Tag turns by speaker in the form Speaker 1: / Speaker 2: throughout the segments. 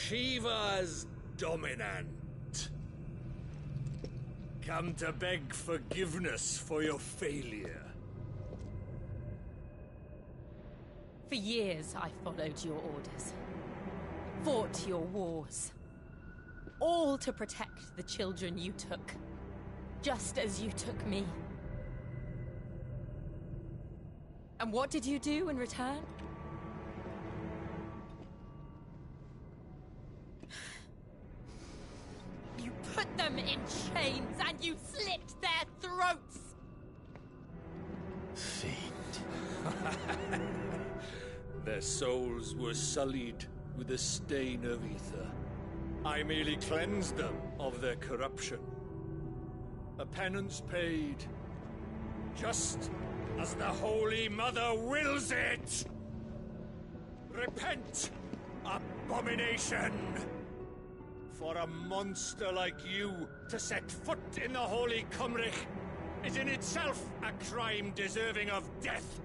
Speaker 1: Shiva's dominant. Come to beg forgiveness for your failure.
Speaker 2: For years I followed your orders. Fought your wars. All to protect the children you took. Just as you took me. And what did you do in return? You put them in chains and you slit their throats!
Speaker 1: Fiend. Their souls were sullied with the stain of ether. I merely cleansed them of their corruption. A penance paid, just as the Holy Mother wills it! Repent, abomination! For a monster like you to set foot in the Holy Cymric is in itself a crime deserving of death.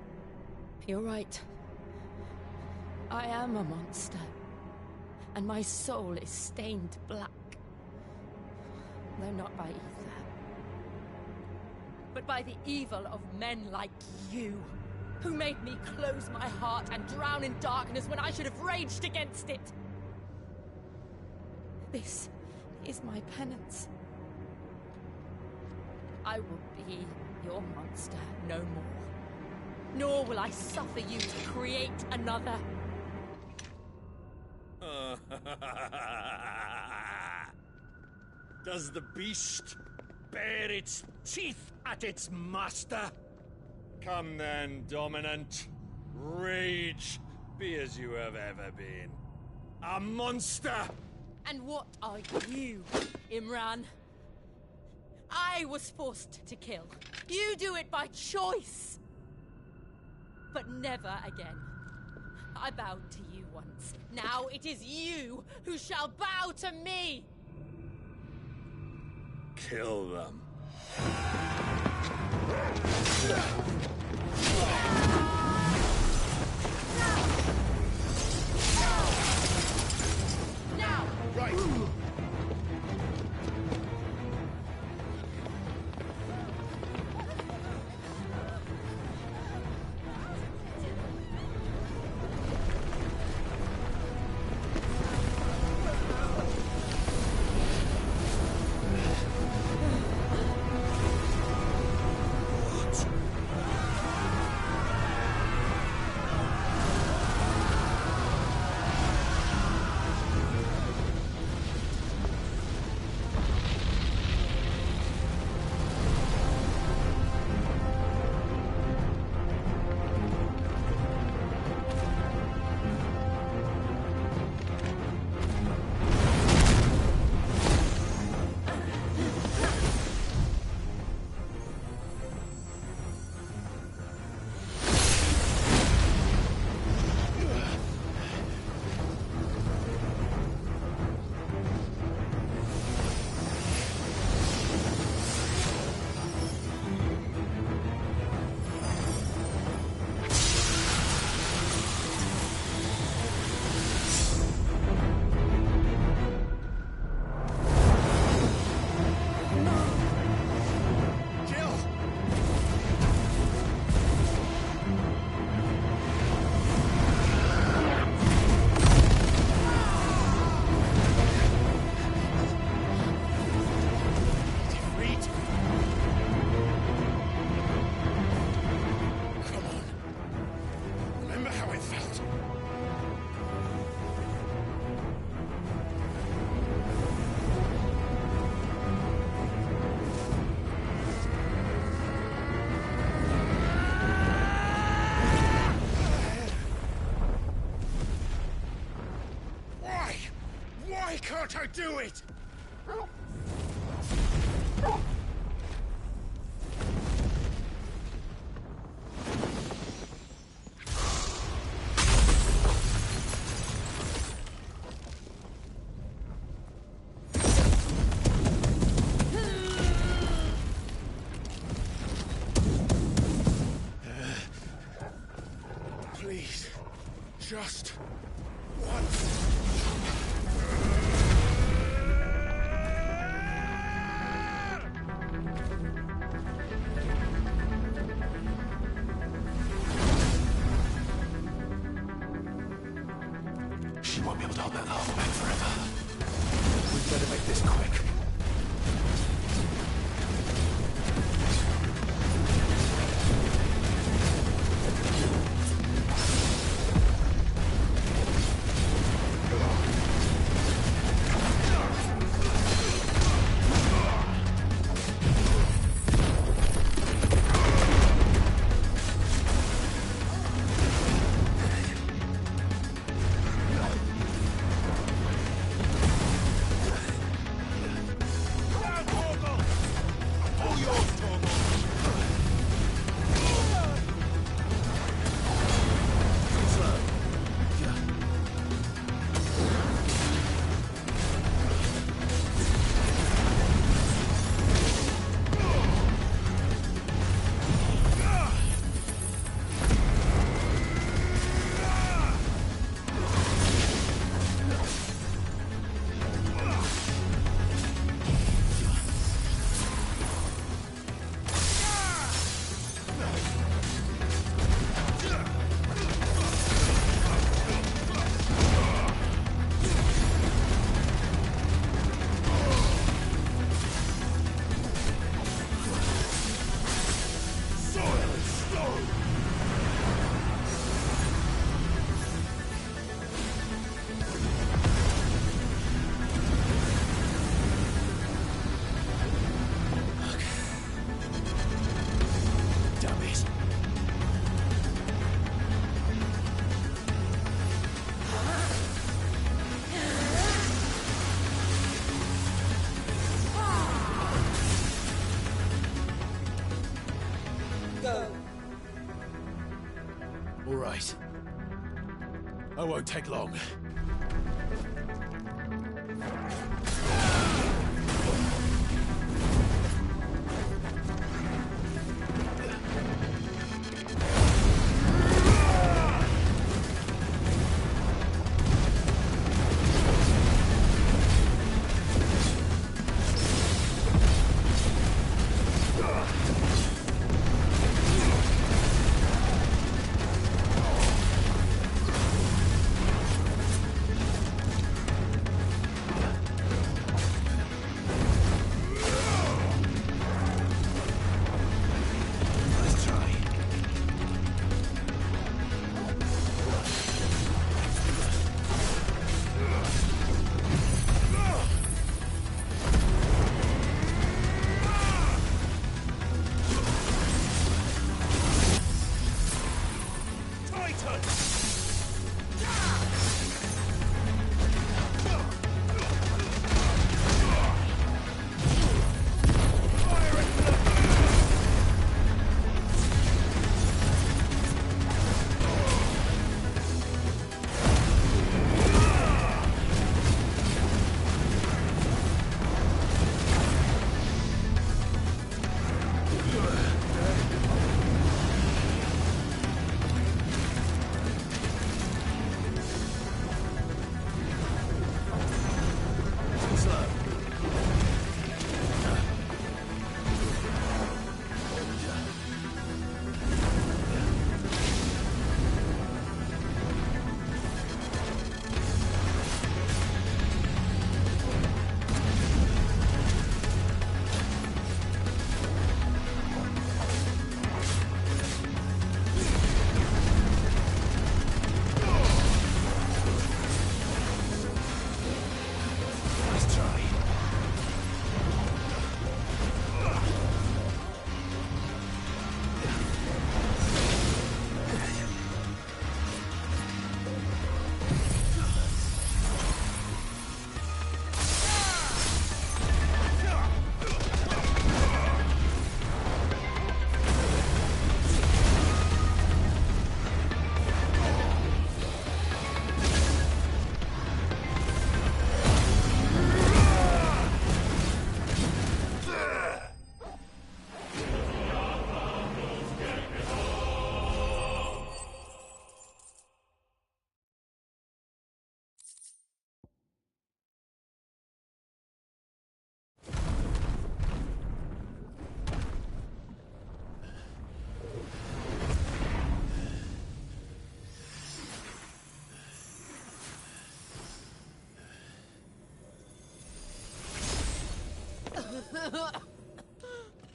Speaker 2: You're right. I am a monster. And my soul is stained black. Though not by ether. But by the evil of men like you, who made me close my heart and drown in darkness when I should have raged against it. This is my penance. I will be your monster no more. Nor will I suffer you to create another.
Speaker 1: Does the beast bare its teeth at its master? Come then, Dominant. Rage, be as you have ever been. A monster!
Speaker 2: And what are you, Imran? I was forced to kill. You do it by choice. But never again. I bowed to you once. Now it is you who shall bow to me!
Speaker 1: Kill them.
Speaker 2: Now!
Speaker 1: Right! Why can't I do it? Please, just once.
Speaker 3: She won't be able to hold that lava back forever. We'd better make this quick. All right. I won't take long.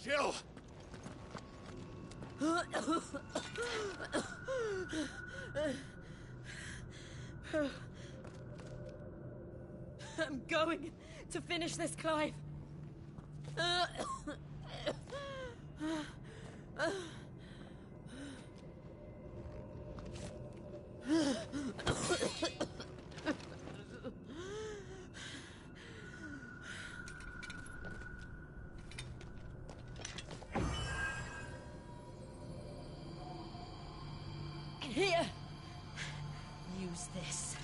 Speaker 1: Jill!
Speaker 2: I'm going to finish this, Clive. Here. Use this.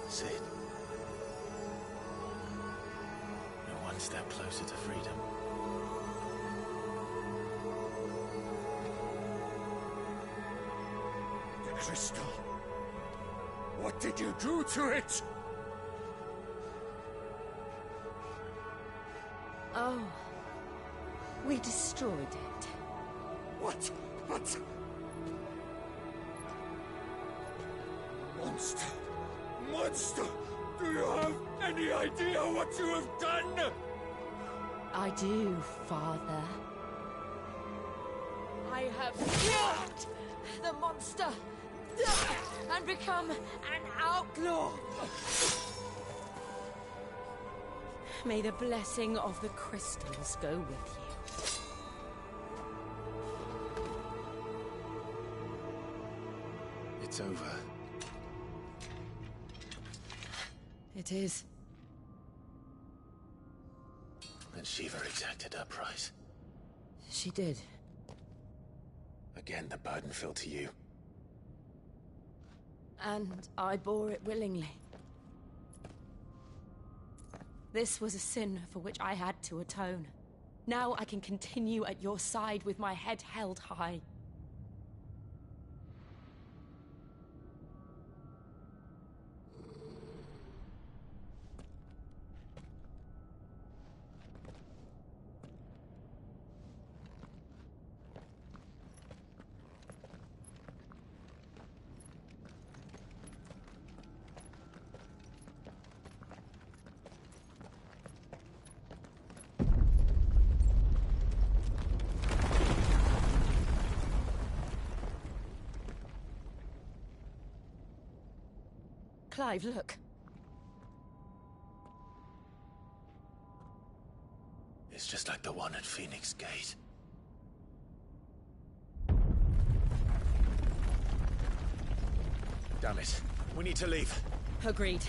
Speaker 3: Sid. We're one step closer to freedom.
Speaker 1: The crystal. What did you do to it?
Speaker 2: Oh. We destroyed it.
Speaker 1: What? Monster! Monster! Do you have any idea what you have done?
Speaker 2: I do, Father. I have killed the monster and become an outlaw. May the blessing of the crystals go with you.
Speaker 3: It's over.
Speaker 2: It is.
Speaker 3: And Shiva exacted her price.
Speaker 2: She did.
Speaker 3: Again, the burden fell to you.
Speaker 2: And I bore it willingly. This was a sin for which I had to atone. Now I can continue at your side with my head held high. Clive, look.
Speaker 3: It's just like the one at Phoenix Gate. Damn it. We need to leave.
Speaker 2: Agreed.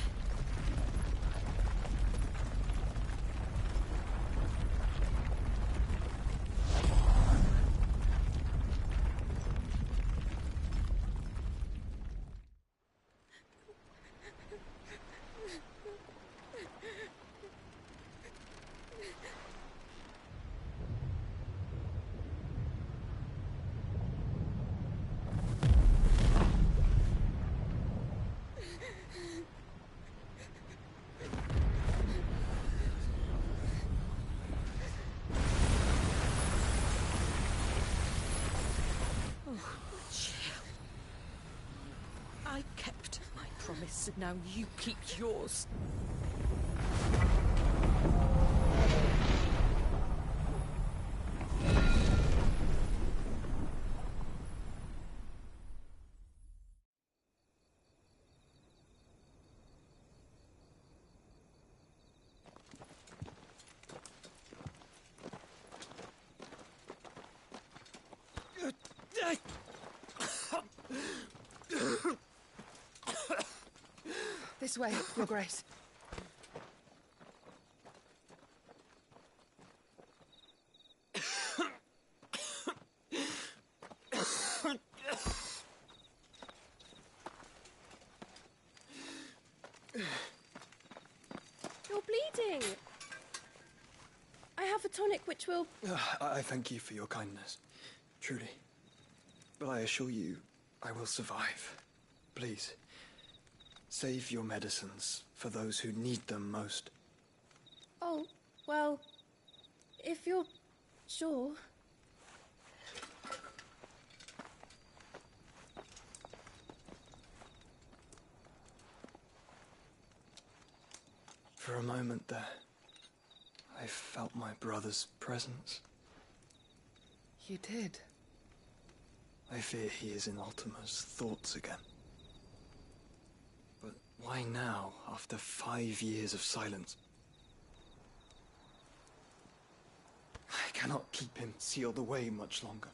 Speaker 2: I kept my promise, and now you keep yours.
Speaker 4: This way, Your Grace.
Speaker 5: You're bleeding. I have a tonic which will...
Speaker 6: I thank you for your kindness, truly. But I assure you, I will survive. Please, save your medicines for those who need them most.
Speaker 5: Oh, well, if you're sure...
Speaker 6: For a moment there, I felt my brother's presence.
Speaker 4: You did?
Speaker 6: I fear he is in Ultima's thoughts again. But why now, after 5 years of silence? I cannot keep him sealed away much longer.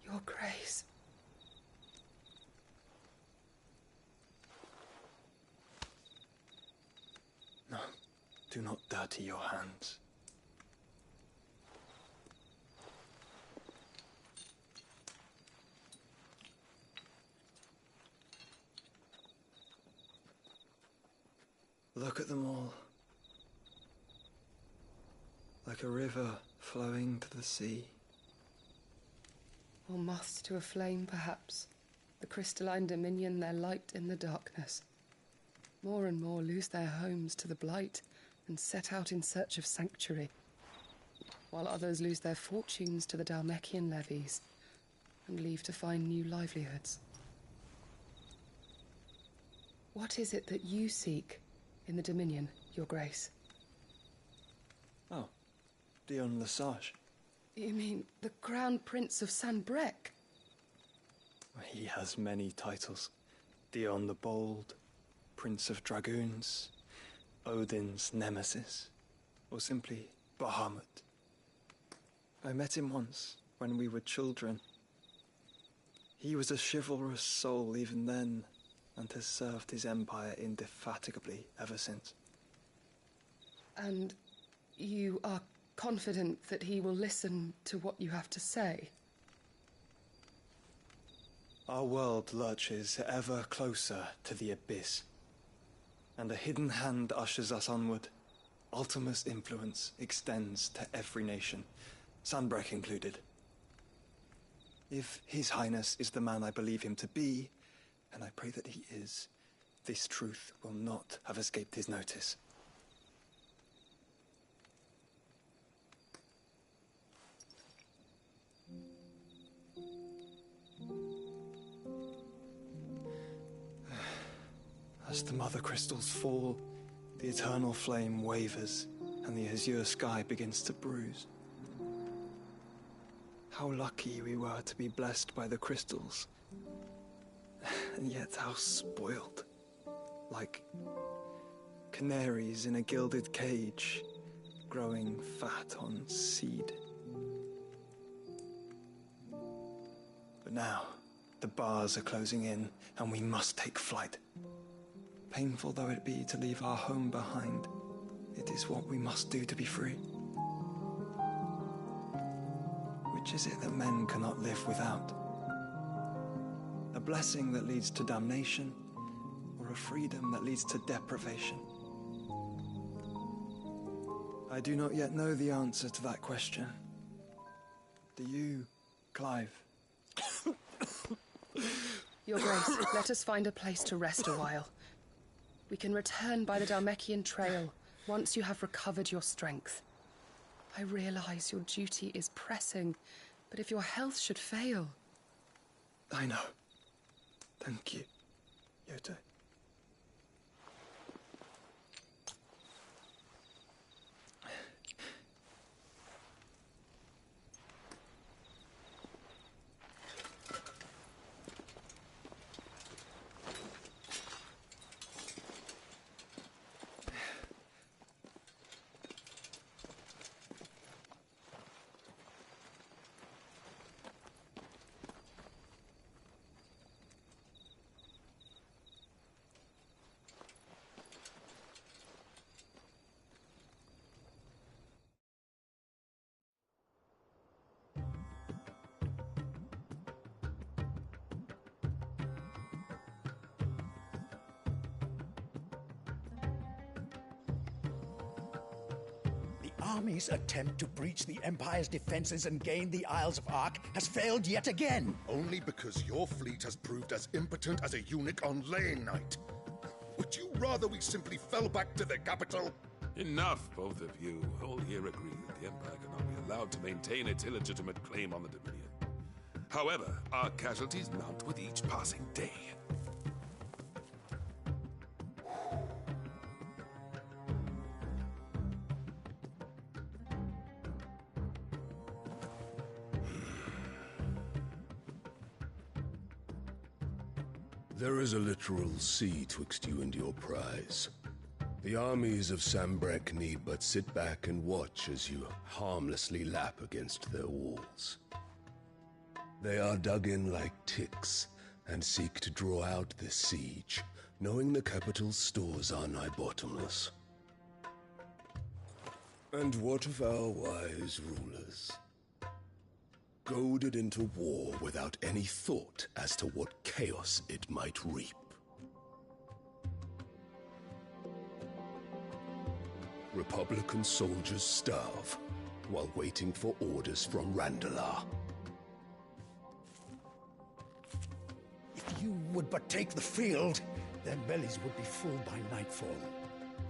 Speaker 4: Your Grace.
Speaker 6: No, do not dirty your hands. Look at them all. Like a river flowing to the sea.
Speaker 4: Or moths to a flame, perhaps. The crystalline dominion, their light in the darkness. More and more lose their homes to the blight and set out in search of sanctuary, while others lose their fortunes to the Dhalmekian levies and leave to find new livelihoods. What is it that you seek in the Dominion, Your Grace?
Speaker 6: Oh, Dion Lesage.
Speaker 4: You mean the Crown Prince of Sanbreque?
Speaker 6: He has many titles. Dion the Bold, Prince of Dragoons, Odin's Nemesis, or simply Bahamut. I met him once, when we were children. He was a chivalrous soul even then, and has served his empire indefatigably ever since.
Speaker 4: And you are confident that he will listen to what you have to say?
Speaker 6: Our world lurches ever closer to the abyss, and a hidden hand ushers us onward. Ultima's influence extends to every nation, Sanbreque included. If His Highness is the man I believe him to be, and I pray that he is, this truth will not have escaped his notice. As the mother crystals fall, the eternal flame wavers, and the azure sky begins to bruise. How lucky we were to be blessed by the crystals, and yet how spoiled. Like canaries in a gilded cage, growing fat on seed. But now, the bars are closing in, and we must take flight. Painful though it be to leave our home behind, it is what we must do to be free. Which is it that men cannot live without? A blessing that leads to damnation, or a freedom that leads to deprivation? I do not yet know the answer to that question. Do you, Clive?
Speaker 4: Your Grace, let us find a place to rest a while. We can return by the Dhalmekian trail once you have recovered your strength. I realize your duty is pressing, but if your health should fail...
Speaker 6: I know. Thank you, Yote.
Speaker 7: army's attempt to breach the Empire's defenses and gain the Isles of Ark has failed yet again.
Speaker 8: Only because your fleet has proved as impotent as a eunuch on laying night. Would you rather we simply fell back to the capital?
Speaker 9: Enough, both of you. All here agree that the Empire cannot be allowed to maintain its illegitimate claim on the Dominion. However, our casualties mount with each passing day.
Speaker 10: There is a literal sea twixt you and your prize. The armies of Sanbreque need but sit back and watch as you harmlessly lap against their walls. They are dug in like ticks and seek to draw out this siege, knowing the capital's stores are nigh bottomless. And what of our wise rulers? Goaded into war without any thought as to what chaos it might reap. Republican soldiers starve while waiting for orders from Randalar.
Speaker 7: If you would but take the field, their bellies would be full by nightfall.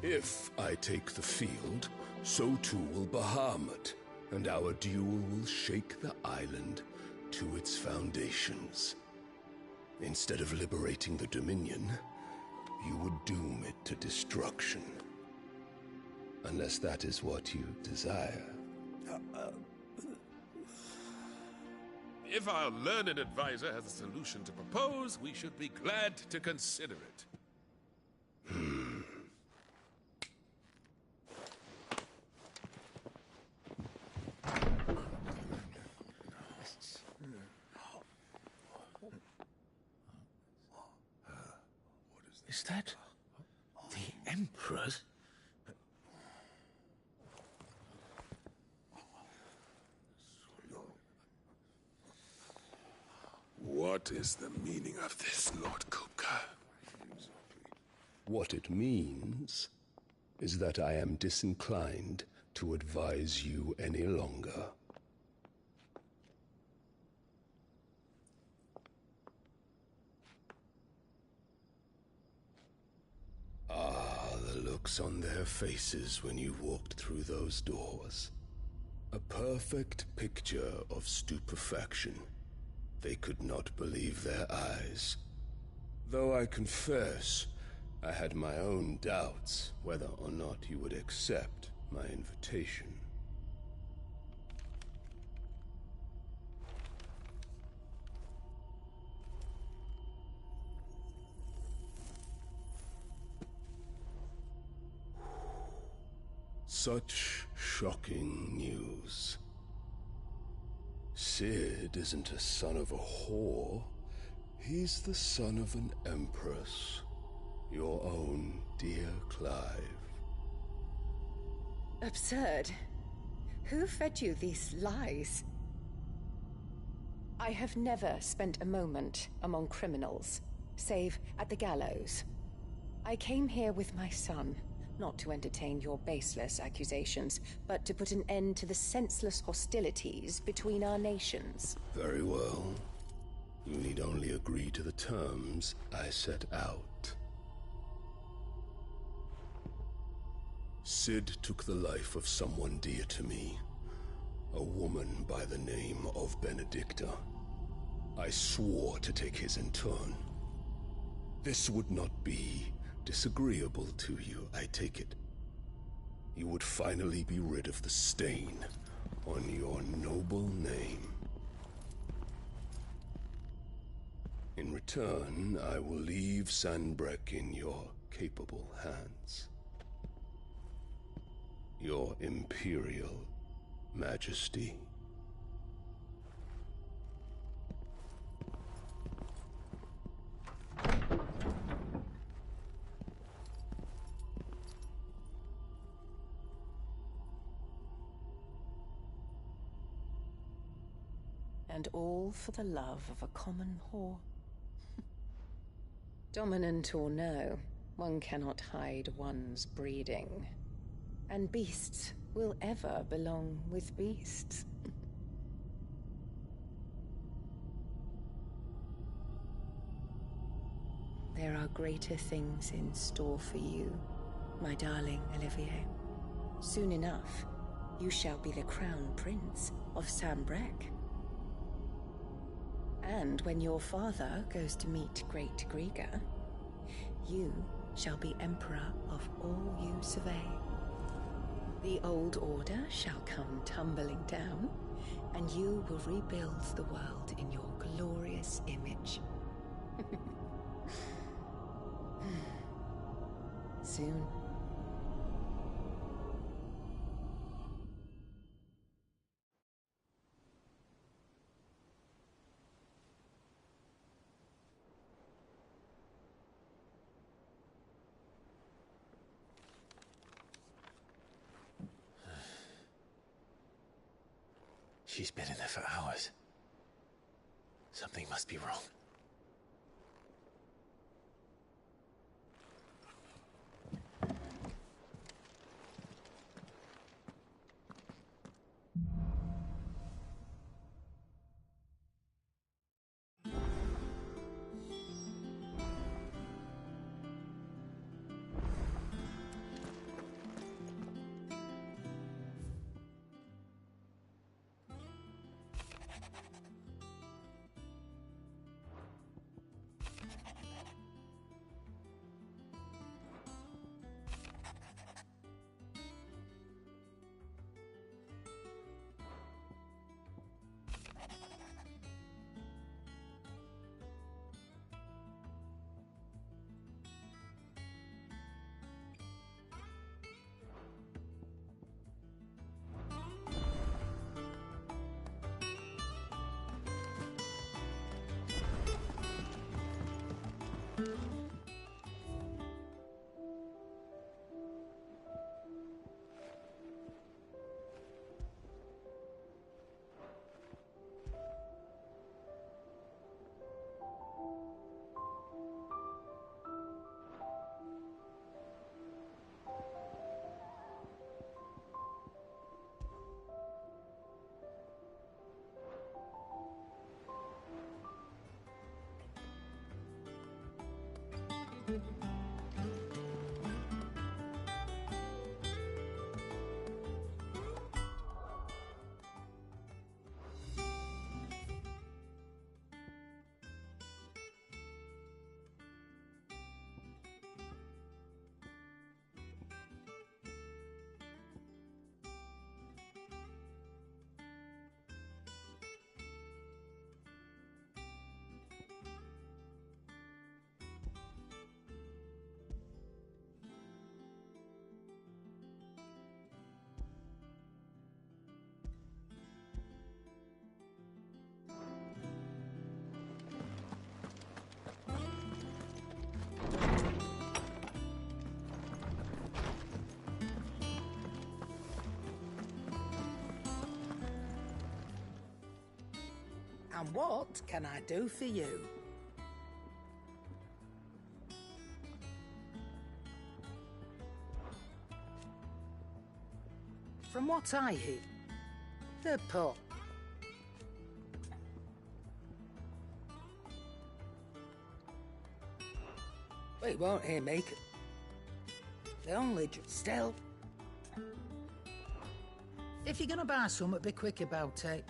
Speaker 10: If I take the field, so too will Bahamut, and our duel will shake the island to its foundations. Instead of liberating the Dominion, you would doom it to destruction. Unless that is what you desire.
Speaker 9: If our learned advisor has a solution to propose, we should be glad to consider it.
Speaker 3: Is that the Emperor's?
Speaker 9: What is the meaning of this, Lord Kupka?
Speaker 10: What it means is that I am disinclined to advise you any longer. Ah, the looks on their faces when you walked through those doors. A perfect picture of stupefaction. They could not believe their eyes. Though I confess, I had my own doubts whether or not you would accept my invitation. Such shocking news. Cid isn't a son of a whore. He's the son of an empress. Your own dear Clive.
Speaker 11: Absurd. Who fed you these lies? I have never spent a moment among criminals, save at the gallows. I came here with my son, not to entertain your baseless accusations, but to put an end to the senseless hostilities between our nations.
Speaker 10: Very well. You need only agree to the terms I set out. Cid took the life of someone dear to me, a woman by the name of Benedicta. I swore to take his in turn. This would not be disagreeable to you, I take it. You would finally be rid of the stain on your noble name. In return, I will leave Sanbreque in your capable hands. Your Imperial Majesty.
Speaker 11: And all for the love of a common whore. Dominant or no, one cannot hide one's breeding. And beasts will ever belong with beasts. There are greater things in store for you, my darling Olivier. Soon enough, you shall be the crown prince of Sanbreque. And when your father goes to meet Great Griga, you shall be emperor of all you survey. The old order shall come tumbling down, and you will rebuild the world in your glorious image. Soon.
Speaker 3: She's been in there for hours. Something must be wrong.
Speaker 12: And what can I do for you? From what I hear, the poor. We won't hear me. They only just still. If you're gonna buy something, be quick about it.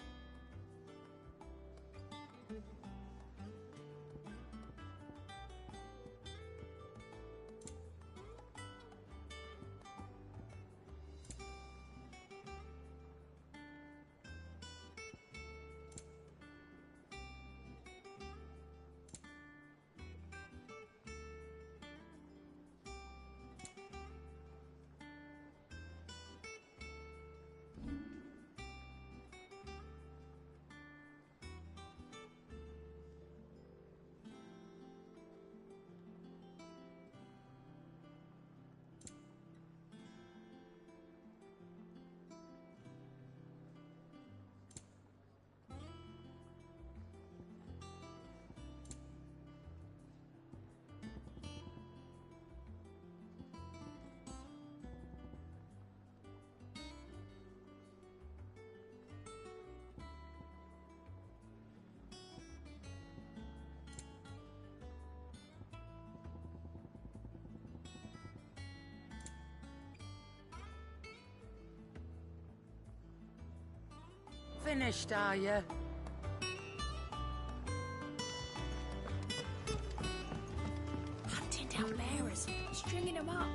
Speaker 12: finished, are you?
Speaker 13: Hunting down bearers, stringing them up.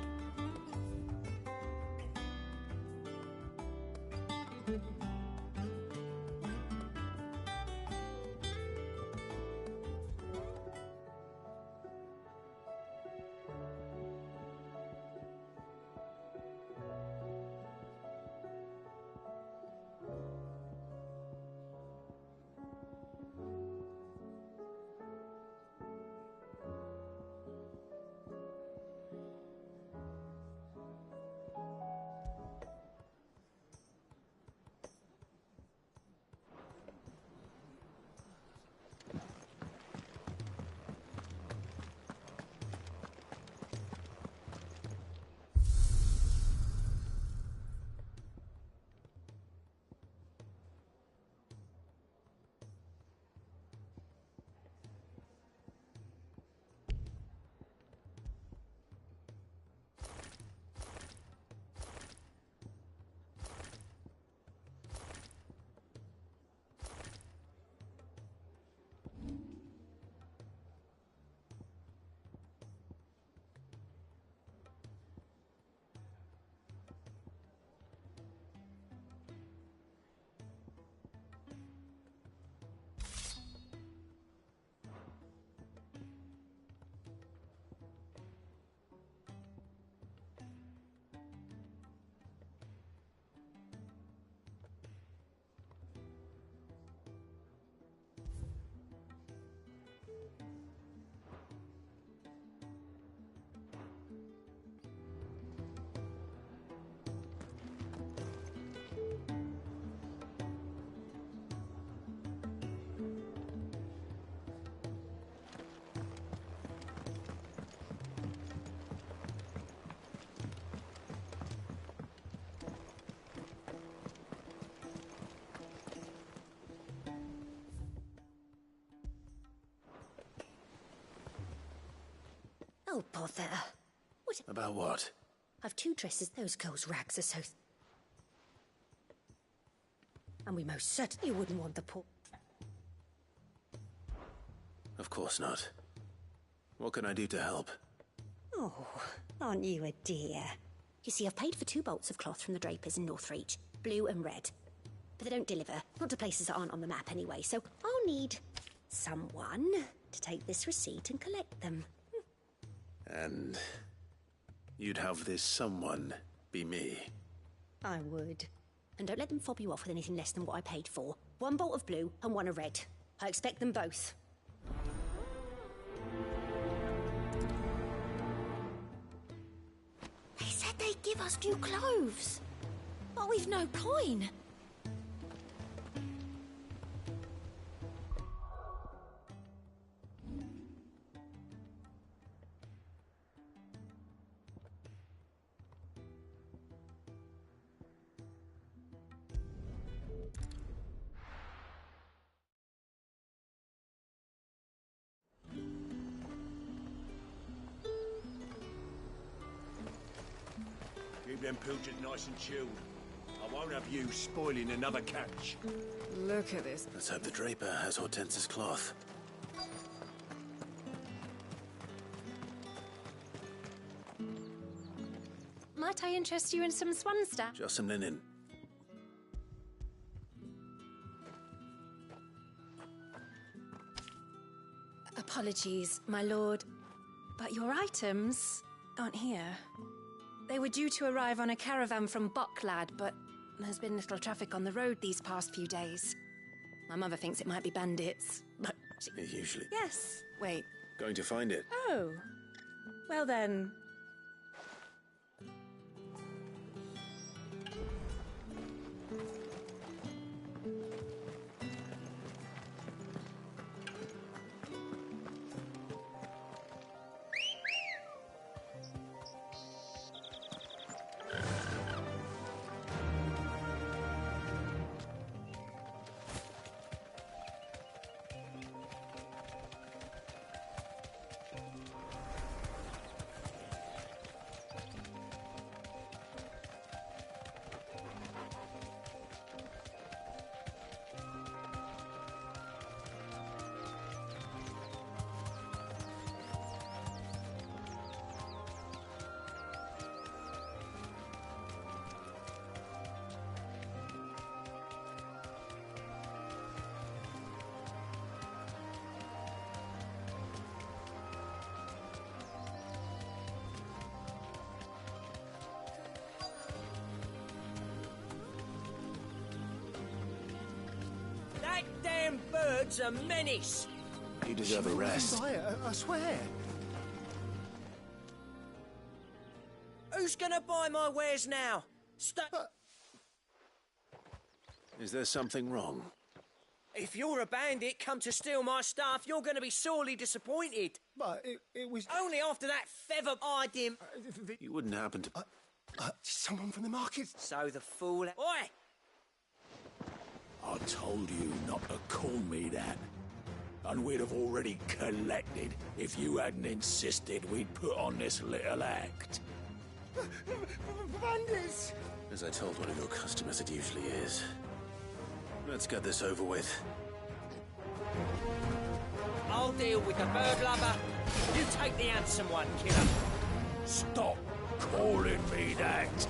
Speaker 14: Oh, bother. What?
Speaker 3: About what?
Speaker 14: I've 2 dresses. Those girls' rags are so... And we most certainly wouldn't want the poor...
Speaker 3: Of course not. What can I do to help?
Speaker 14: Oh, aren't you a dear? You see, I've paid for 2 bolts of cloth from the drapers in Northreach, blue and red. But they don't deliver, not to places that aren't on the map anyway, so I'll need someone to take this receipt and collect them.
Speaker 3: And you'd have this someone be me.
Speaker 14: I would. And don't let them fob you off with anything less than what I paid for. 1 bolt of blue and 1 of red. I expect them both.
Speaker 13: They said they'd give us new clothes. But we've no coin.
Speaker 15: Keep them pilchards nice and chilled. I won't have you spoiling another catch.
Speaker 4: Look at this.
Speaker 3: Let's hope the draper has Hortense's cloth.
Speaker 16: Might I interest you in some swan stuff?
Speaker 3: Just some linen.
Speaker 16: Apologies, my lord, but your items aren't here. They were due to arrive on a caravan from Bucklad, but there's been little traffic on the road these past few days. My mother thinks it might be bandits, but...
Speaker 3: Usually.
Speaker 16: Yes. Wait.
Speaker 3: Going to find it.
Speaker 16: Oh. Well then...
Speaker 15: That damn bird's a menace.
Speaker 3: You deserve a rest.
Speaker 7: I swear.
Speaker 15: Who's gonna buy my wares now?
Speaker 3: Is there something wrong?
Speaker 15: If you're a bandit come to steal my stuff, you're gonna be sorely disappointed.
Speaker 7: But it was...
Speaker 15: Only after that feather-eyed him...
Speaker 3: You wouldn't happen to...
Speaker 7: someone from the market.
Speaker 15: So the fool... Oi!
Speaker 17: I told you not to call me that. And we'd have already collected if you hadn't insisted we'd put on this little act.
Speaker 7: Bandits!
Speaker 3: As I told one of your customers, it usually is. Let's get this over with.
Speaker 15: I'll deal with the bird lover. You take the handsome one, killer.
Speaker 17: Stop calling me that.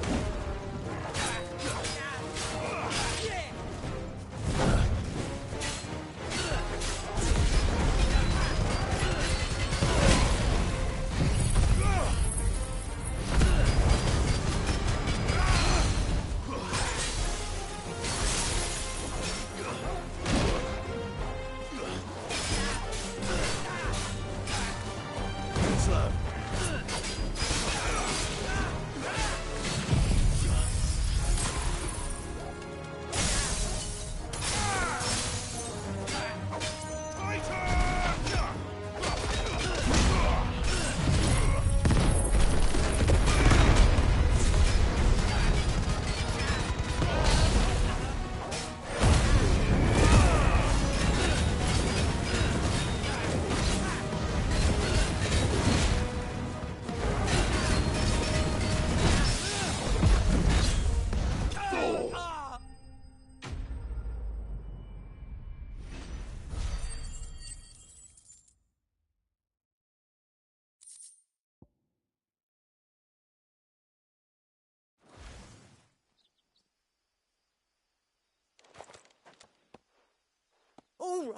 Speaker 15: All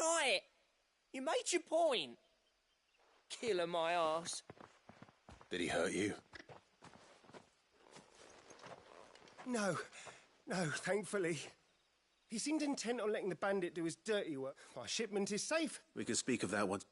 Speaker 15: right. You made your point. Killer my ass.
Speaker 3: Did he hurt you?
Speaker 7: No, thankfully. He seemed intent on letting the bandit do his dirty work. My shipment is safe.
Speaker 3: We could speak of that once.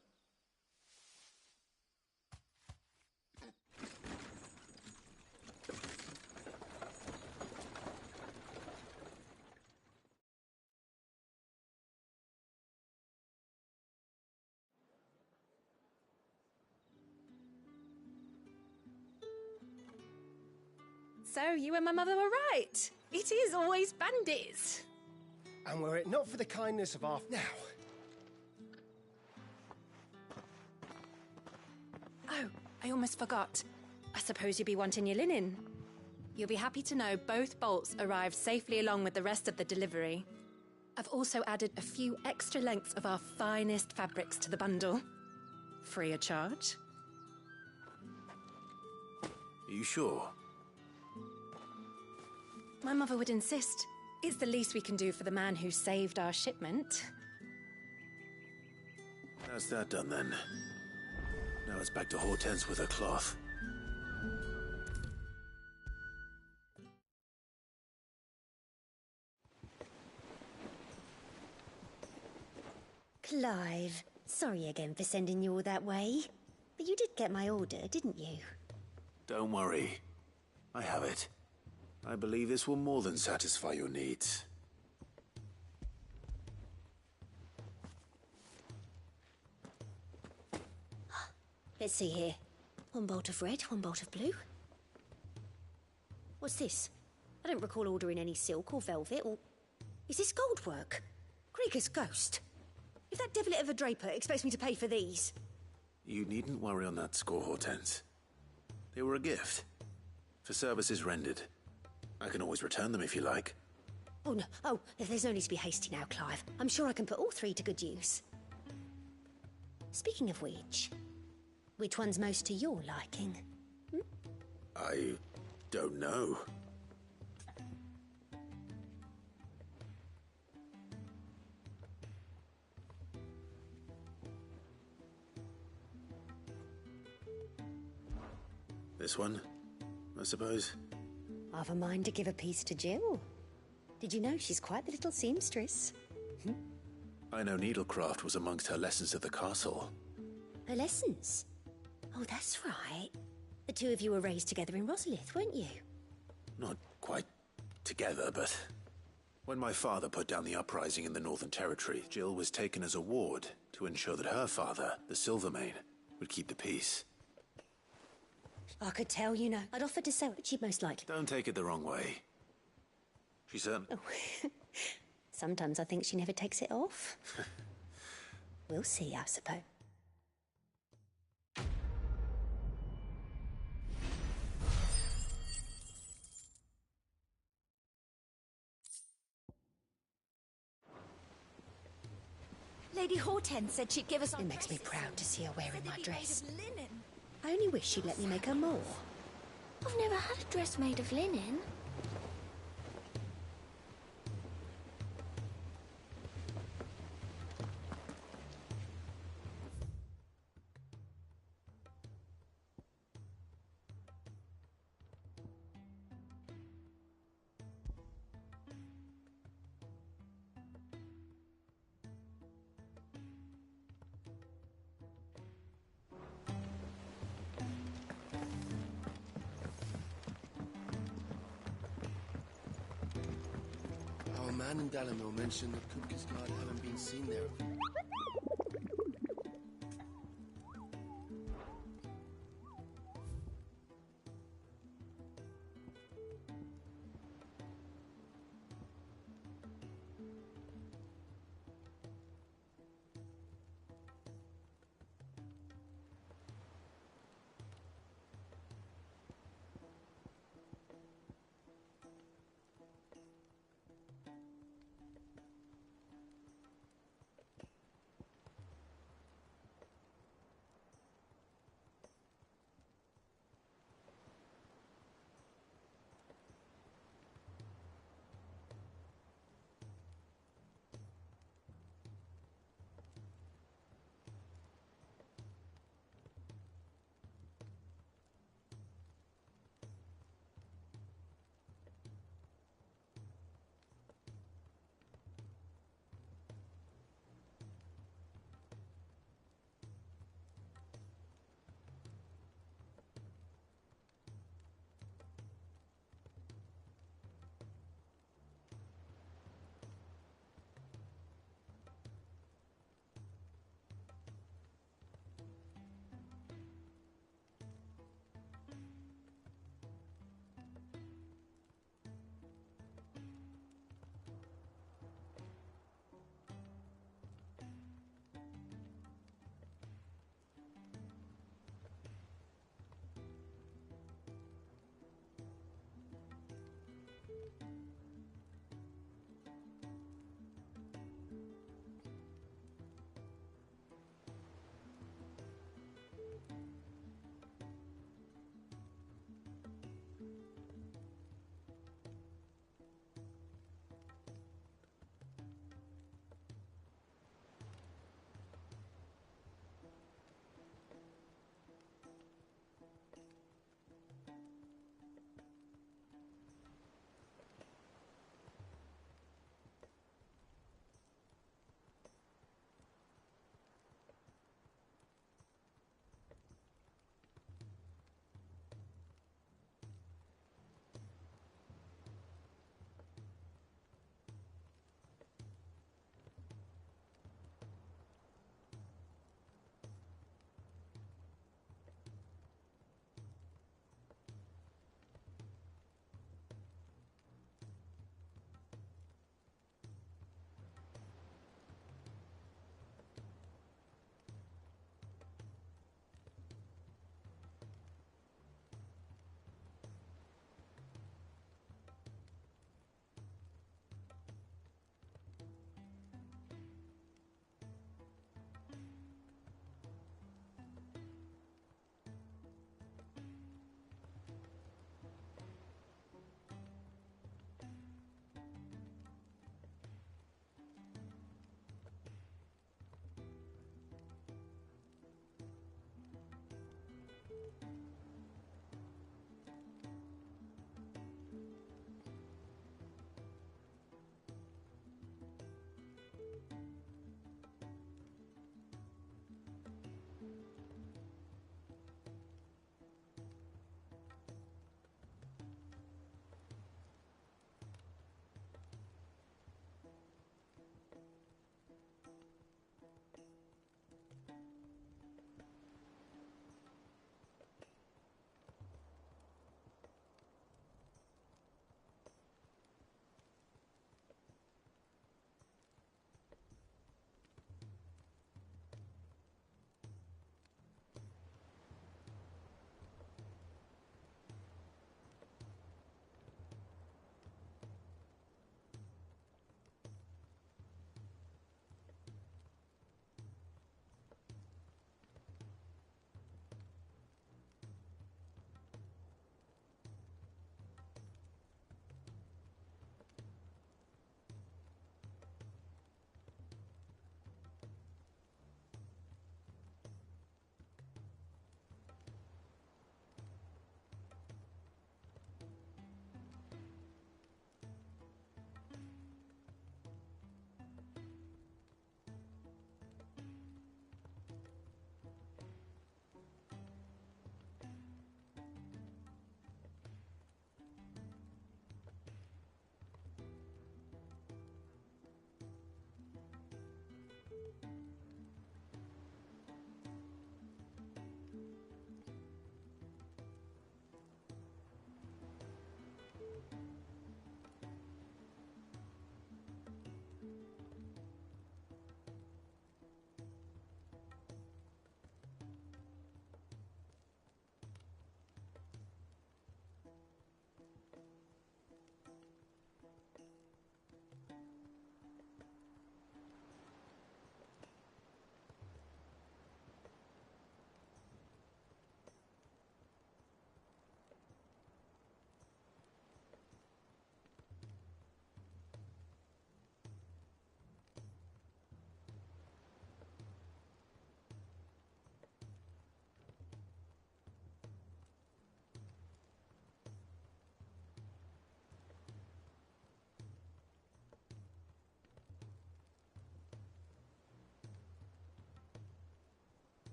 Speaker 16: So, you and my mother were right. It is always bandits.
Speaker 7: And were it not for the kindness of our... Now.
Speaker 16: Oh, I almost forgot. I suppose you'll be wanting your linen. You'll be happy to know both bolts arrived safely along with the rest of the delivery. I've also added a few extra lengths of our finest fabrics to the bundle. Free of charge.
Speaker 3: Are you sure?
Speaker 16: My mother would insist. It's the least we can do for the man who saved our shipment.
Speaker 3: How's that done, then? Now it's back to Hortense with her cloth.
Speaker 14: Clive, sorry again for sending you all that way. But you did get my order, didn't you?
Speaker 3: Don't worry. I have it. I believe this will more than satisfy your needs.
Speaker 14: Let's see here. One bolt of red, one bolt of blue. What's this? I don't recall ordering any silk or velvet or... Is this gold work? Krieger's ghost. If that devilit of a draper expects me to pay for these...
Speaker 3: You needn't worry on that score, Hortense. They were a gift. For services rendered. I can always return them if you like.
Speaker 14: Oh, no. Oh, there's no need to be hasty now, Clive. I'm sure I can put all three to good use. Speaking of which one's most to your liking?
Speaker 3: I don't know. This one, I suppose.
Speaker 14: I've a mind to give a piece to Jill. Did you know she's quite the little seamstress?
Speaker 3: I know needlecraft was amongst her lessons at the castle.
Speaker 14: Her lessons? Oh, that's right. The two of you were raised together in Rosalith, weren't you?
Speaker 3: Not quite together, but... When my father put down the uprising in the Northern Territory, Jill was taken as a ward to ensure that her father, the Silvermane, would keep the peace.
Speaker 14: I could tell, you know. I'd offered to sell, but she'd most likely...
Speaker 3: Don't take it the wrong way. She certainly...
Speaker 14: Oh. Sometimes I think she never takes it off. We'll see, I suppose.
Speaker 13: Lady Hortense said she'd give us...
Speaker 14: It makes me proud to see her wearing my dress. I only wish she'd let me make her more.
Speaker 13: I've never had a dress made of linen.
Speaker 18: Our man in Dalamil mentioned that Kupka's guard haven't been seen there.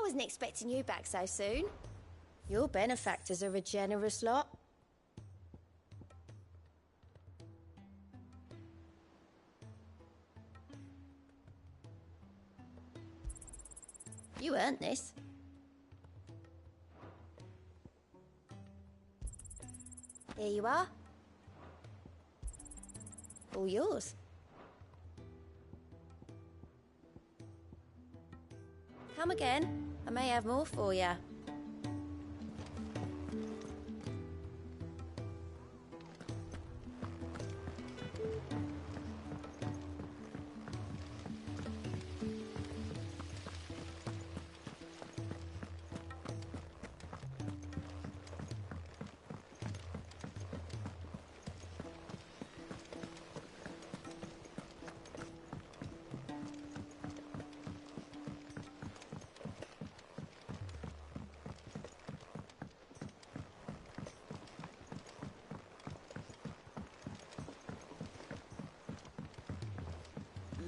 Speaker 14: wasn't expecting you back so soon. Your benefactors are a generous lot. You earned this. Here you are. All yours. Come again. I may have more for you.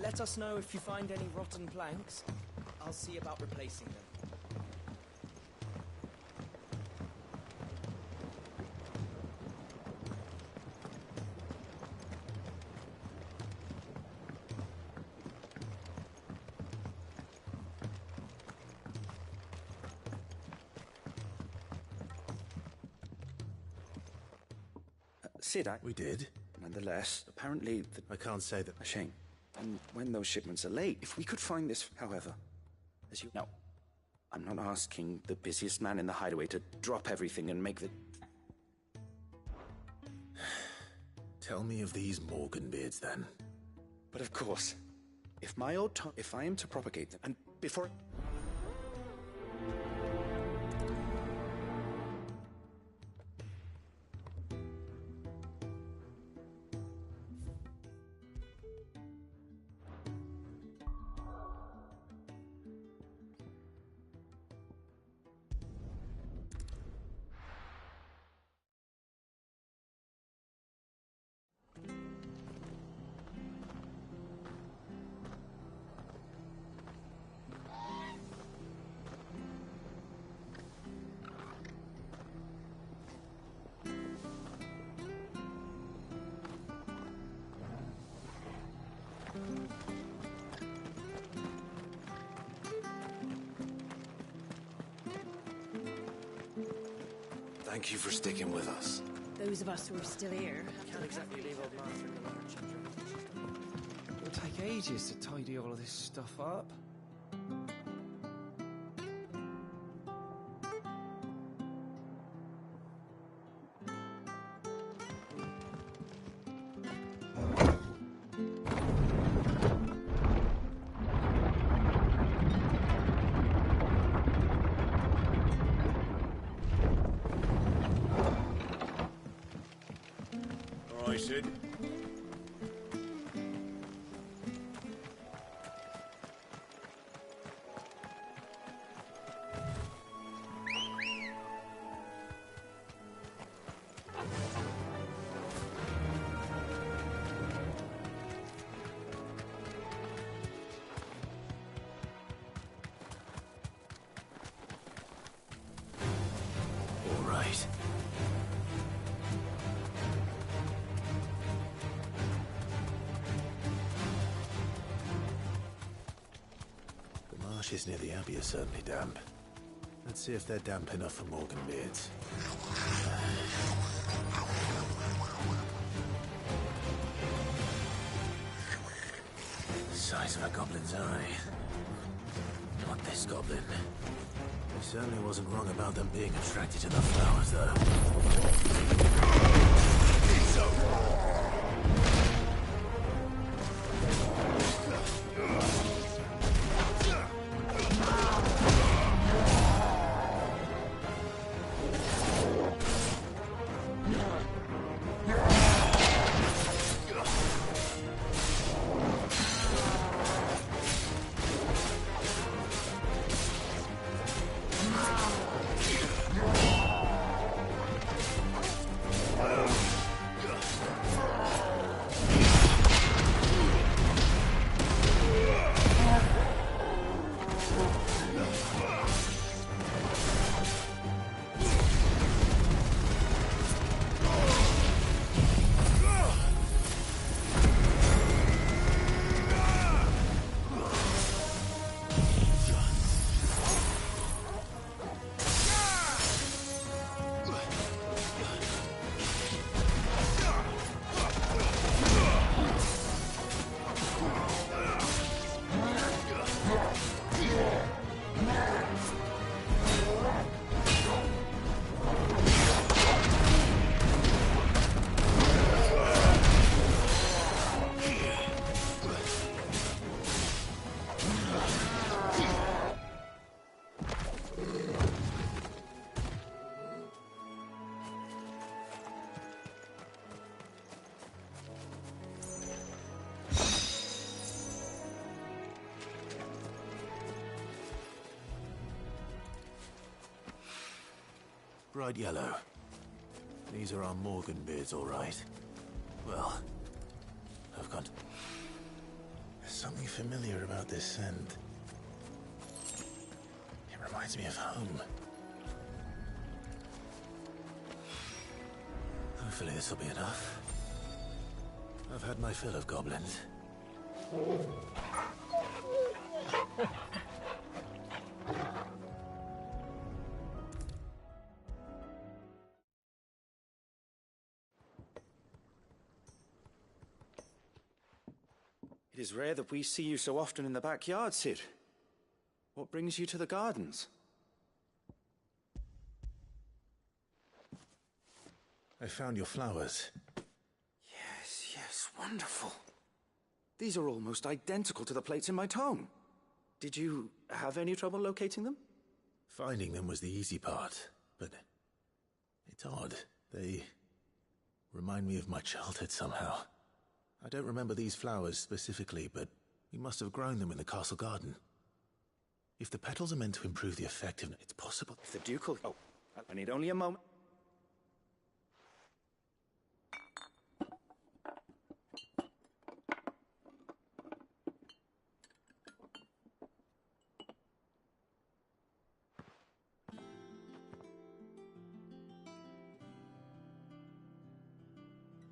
Speaker 19: Let us know if you find any rotten planks. I'll see about replacing them.
Speaker 20: Sid,
Speaker 3: We did?
Speaker 20: Nonetheless, apparently...
Speaker 3: I can't say that...
Speaker 20: A shame. And when those shipments are late, if we could find this, however... As you know, I'm not asking the busiest man in the hideaway to drop everything and make the...
Speaker 3: Tell me of these Morganbeards, then.
Speaker 20: But of course, if I am to propagate them, and before...
Speaker 3: Thank you for sticking with us.
Speaker 16: Those of us who are still here.
Speaker 19: Can't exactly leave old Martha in the lurch. It'll take ages to tidy all of this stuff up.
Speaker 15: Sid.
Speaker 3: All right. Marshes near the Abbey are certainly damp. Let's see if they're damp enough for Morganbeards. Size of a goblin's eye. Not this goblin. He certainly wasn't wrong about them being attracted to the flowers, though. Bright yellow. These are our Morgan beards, all right. Well, I've got... There's something familiar about this scent. It reminds me of home. Hopefully this will be enough. I've had my fill of goblins.
Speaker 20: It is rare that we see you so often in the backyard, Cid. What brings you to the gardens?
Speaker 3: I found your flowers.
Speaker 20: Yes, wonderful. These are almost identical to the plates in my tome. Did you have any trouble locating them?
Speaker 3: Finding them was the easy part, but it's odd. They remind me of my childhood somehow. I don't remember these flowers specifically, but we must have grown them in the castle garden. If the petals are meant to improve the effectiveness, it's possible.
Speaker 20: If the ducal... Oh, I need only a moment.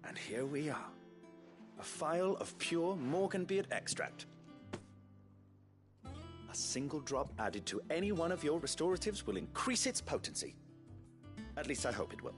Speaker 20: And here we are. A phial of pure Morganbeard extract. A single drop added to any one of your restoratives will increase its potency. At least I hope it will.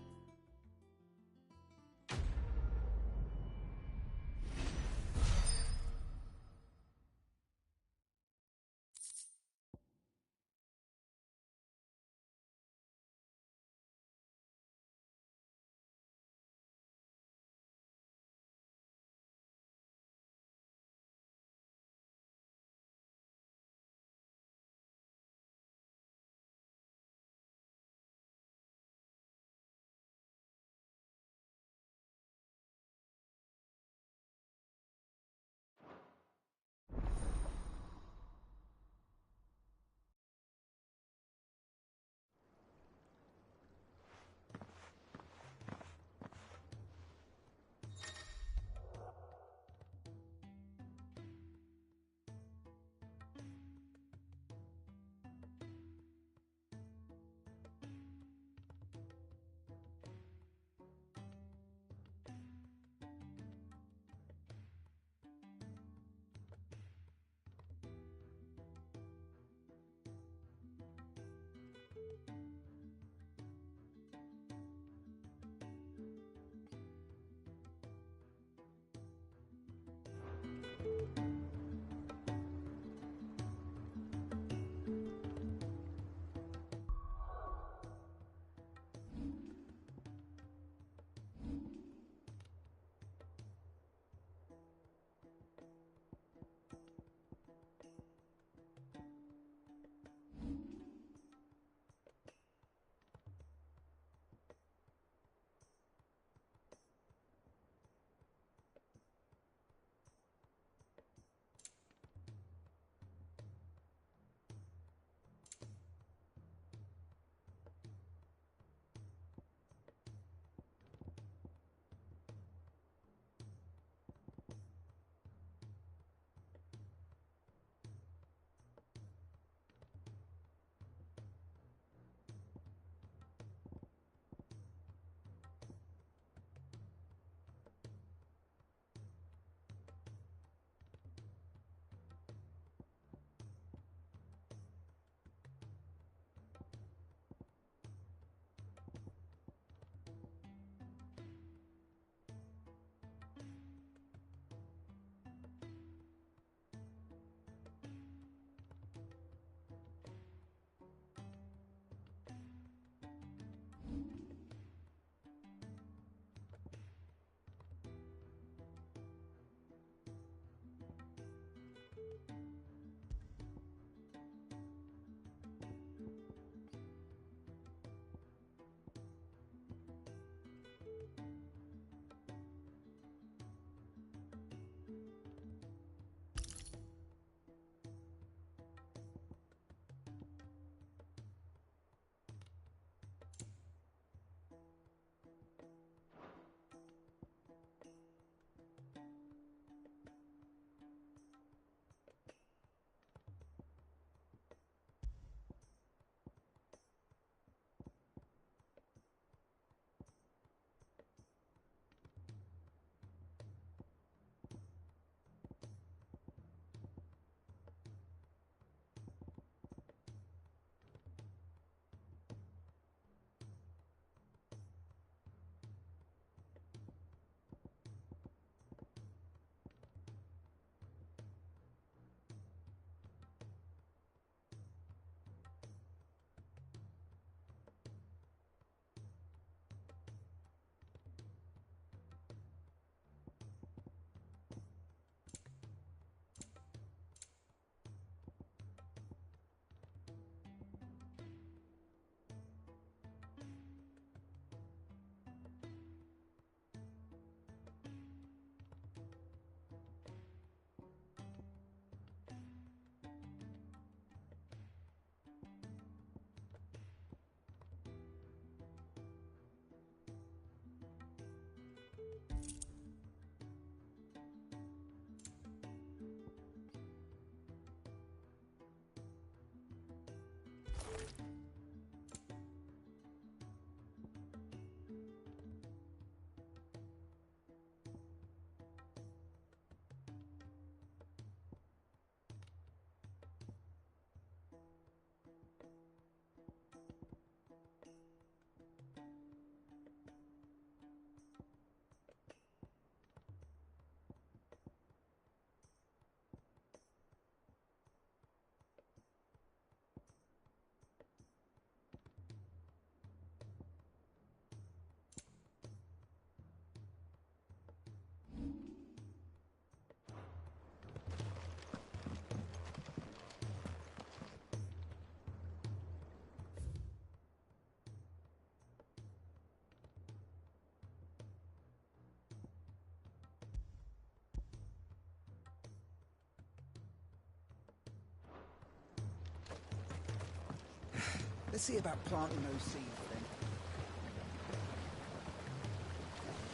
Speaker 12: Let's see about planting those seeds then.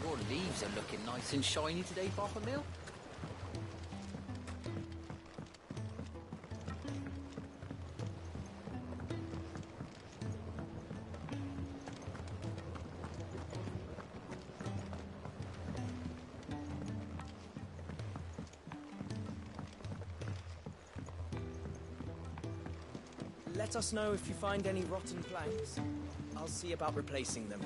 Speaker 21: Your leaves are looking nice and shiny today, Bothermill.
Speaker 19: Let us know if you find any rotten planks. I'll see about replacing them.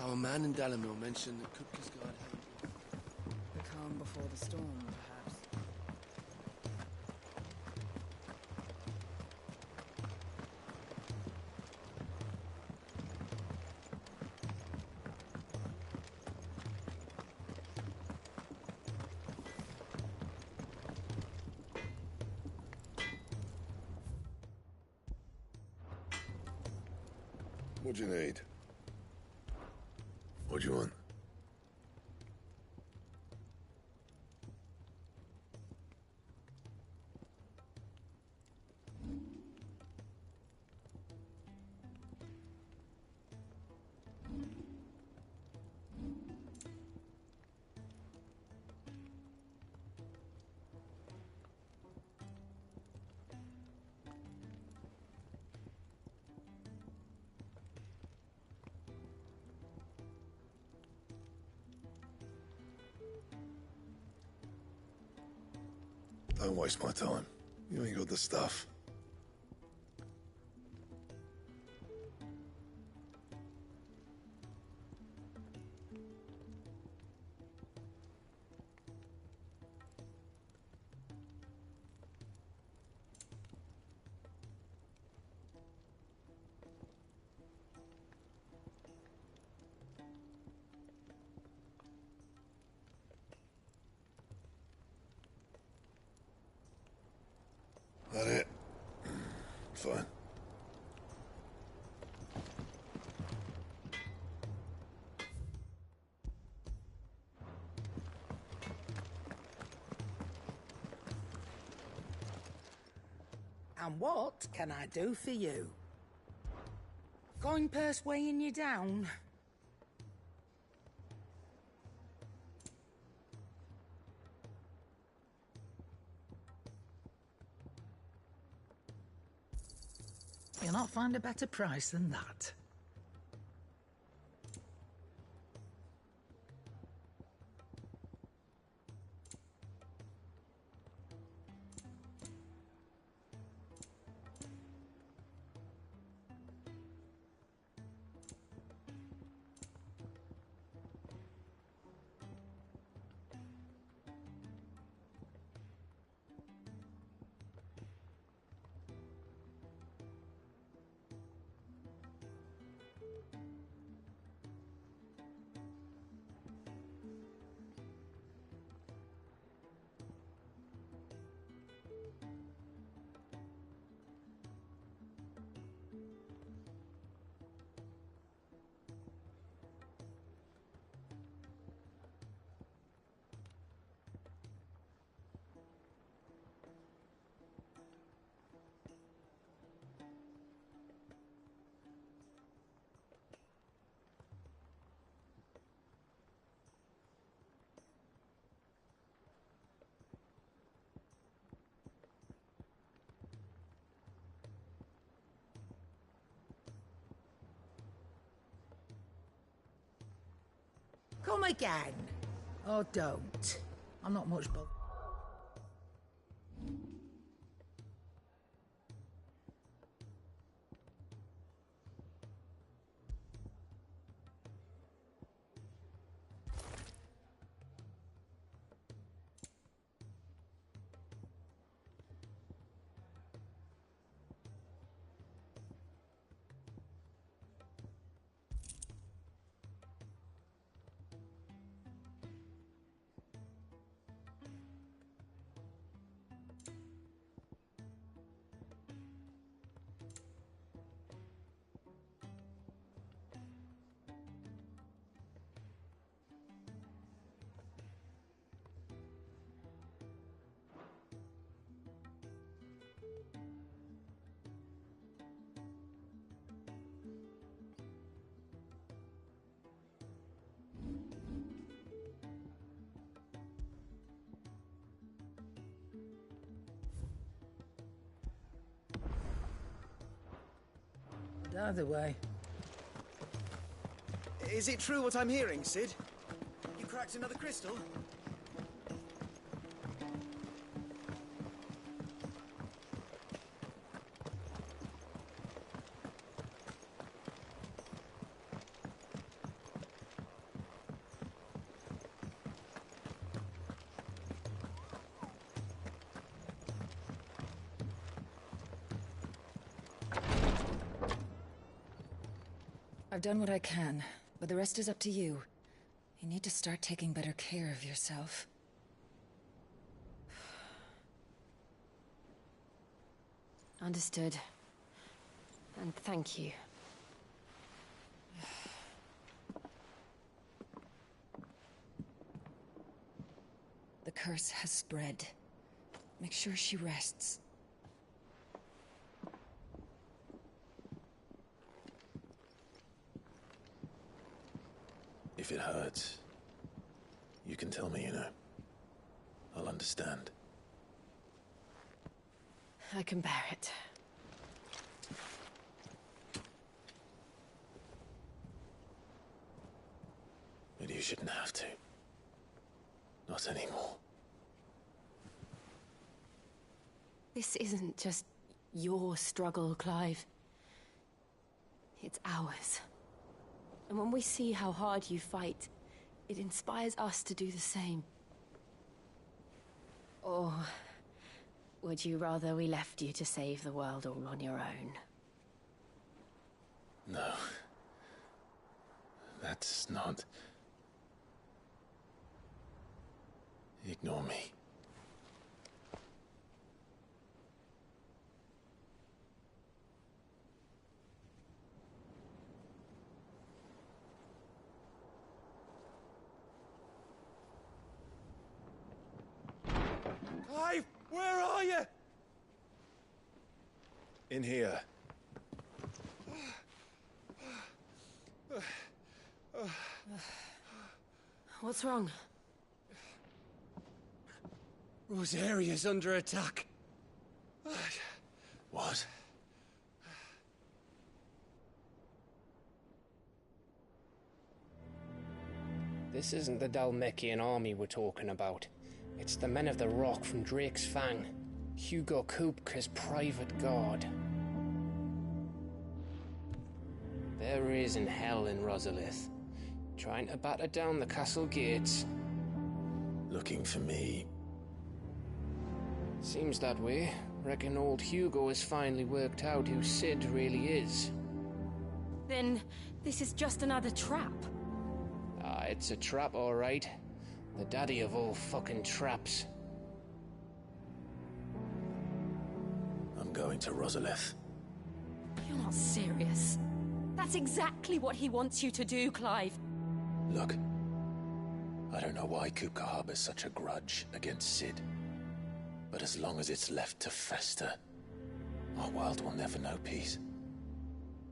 Speaker 18: Our man in Dalamil mentioned that Kupka's guard had...
Speaker 12: The calm before the storm, perhaps.
Speaker 10: What do you need? What do you want? Don't waste my time. You ain't got the stuff. That it? Fine.
Speaker 12: And what can I do for you? Coin purse weighing you down? You'll not find a better price than that. Come again. Or don't. I'm not much bothered. Either way.
Speaker 1: Is it true what I'm hearing, Cid? You cracked another crystal?
Speaker 11: I've done what I can, but the rest is up to you. You need to start taking better care of yourself.
Speaker 2: Understood. And thank you.
Speaker 11: The curse has spread. Make sure she rests.
Speaker 3: If it hurts, you can tell me, you know. I'll understand.
Speaker 2: I can bear it.
Speaker 3: But you shouldn't have to. Not anymore.
Speaker 2: This isn't just your struggle, Clive. It's ours. And when we see how hard you fight, it inspires us to do the same. Or would you rather we left you to save the world all on your own?
Speaker 3: No. That's not... Ignore me.
Speaker 1: Clive, where are you?
Speaker 3: In here.
Speaker 2: What's wrong?
Speaker 1: Rosaria's under attack.
Speaker 3: What?
Speaker 19: This isn't the Dhalmekian army we're talking about. It's the Men of the Rock from Drake's Fang. Hugo Kupka's private guard. There is in hell in Rosalith, trying to batter down the castle gates.
Speaker 3: Looking for me.
Speaker 19: Seems that way. Reckon old Hugo has finally worked out who Cid really is.
Speaker 2: Then this is just another trap.
Speaker 19: Ah, it's a trap, all right. The daddy of all fucking traps.
Speaker 3: I'm going to Rosalith.
Speaker 2: You're not serious. That's exactly what he wants you to do, Clive.
Speaker 3: Look, I don't know why Kupka harbors such a grudge against Cid. But as long as it's left to fester, our world will never know peace.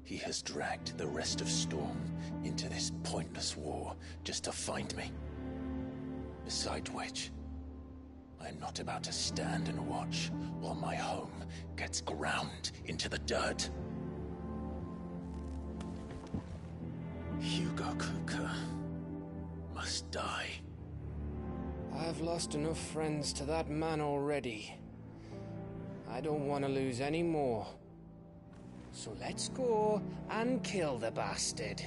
Speaker 3: He has dragged the rest of Storm into this pointless war just to find me. Besides which, I am not about to stand and watch while my home gets ground into the dirt. Hugo Kupka must die.
Speaker 19: I've lost enough friends to that man already. I don't want to lose any more. So let's go and kill the bastard.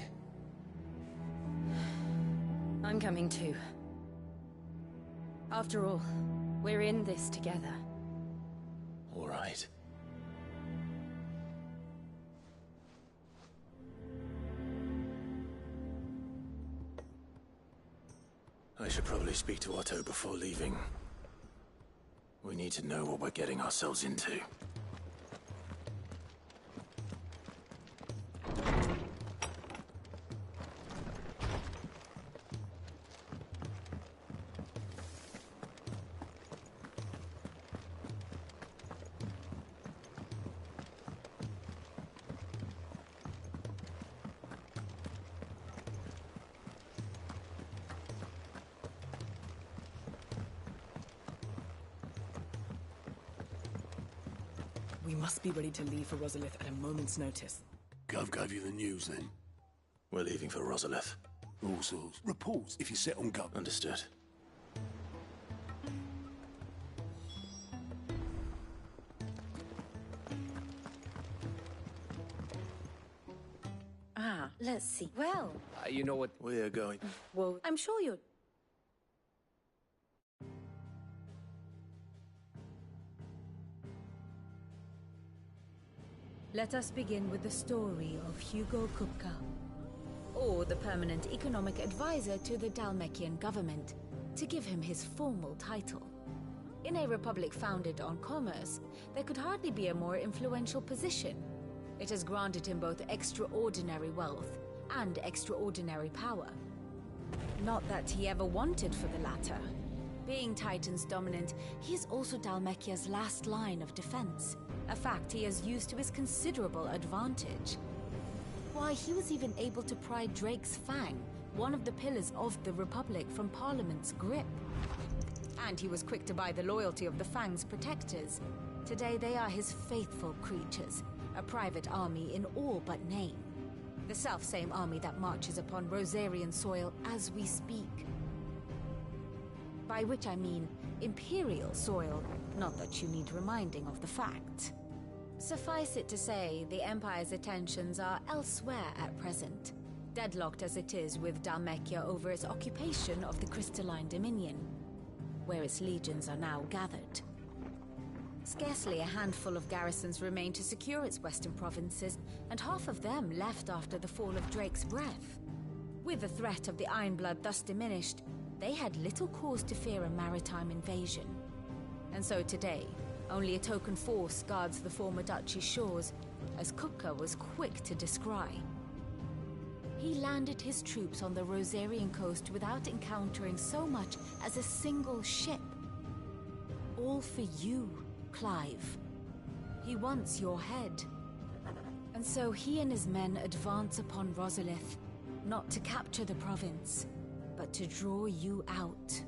Speaker 2: I'm coming too. After all, we're in this together.
Speaker 3: All right. I should probably speak to Otto before leaving. We need to know what we're getting ourselves into.
Speaker 22: We must be ready to leave for Rosalith at a moment's notice.
Speaker 17: Gov gave you the news then?
Speaker 3: We're leaving for Rosalith.
Speaker 17: All sorts. Reports if you set on Gov.
Speaker 3: Understood.
Speaker 14: Let's see. Well,
Speaker 6: You know what?
Speaker 3: We're going.
Speaker 14: well, I'm sure you're...
Speaker 5: Let us begin with the story of Hugo Kupka, or the permanent economic advisor to the Dhalmekian government, to give him his formal title. In a republic founded on commerce, there could hardly be a more influential position. It has granted him both extraordinary wealth and extraordinary power. Not that he ever wanted for the latter. Being Titan's dominant, he is also Dhalmekia's last line of defense, a fact he has used to his considerable advantage. Why, he was even able to pry Drake's Fang, one of the pillars of the Republic, from Parliament's grip. And he was quick to buy the loyalty of the Fang's protectors. Today they are his faithful creatures, a private army in all but name. The self-same army that marches upon Rosarian soil as we speak. By which I mean Imperial soil, not that you need reminding of the fact. Suffice it to say, the Empire's attentions are elsewhere at present, deadlocked as it is with Dhalmekia over its occupation of the Crystalline Dominion, where its legions are now gathered. Scarcely a handful of garrisons remain to secure its western provinces, and half of them left after the fall of Drake's Breath. With the threat of the Ironblood thus diminished, they had little cause to fear a maritime invasion. And so today, only a token force guards the former duchy's shores, as Kupka was quick to descry. He landed his troops on the Rosarian coast without encountering so much as a single ship. All for you, Clive. He wants your head. And so he and his men advance upon Rosalith, not to capture the province, but to draw you out.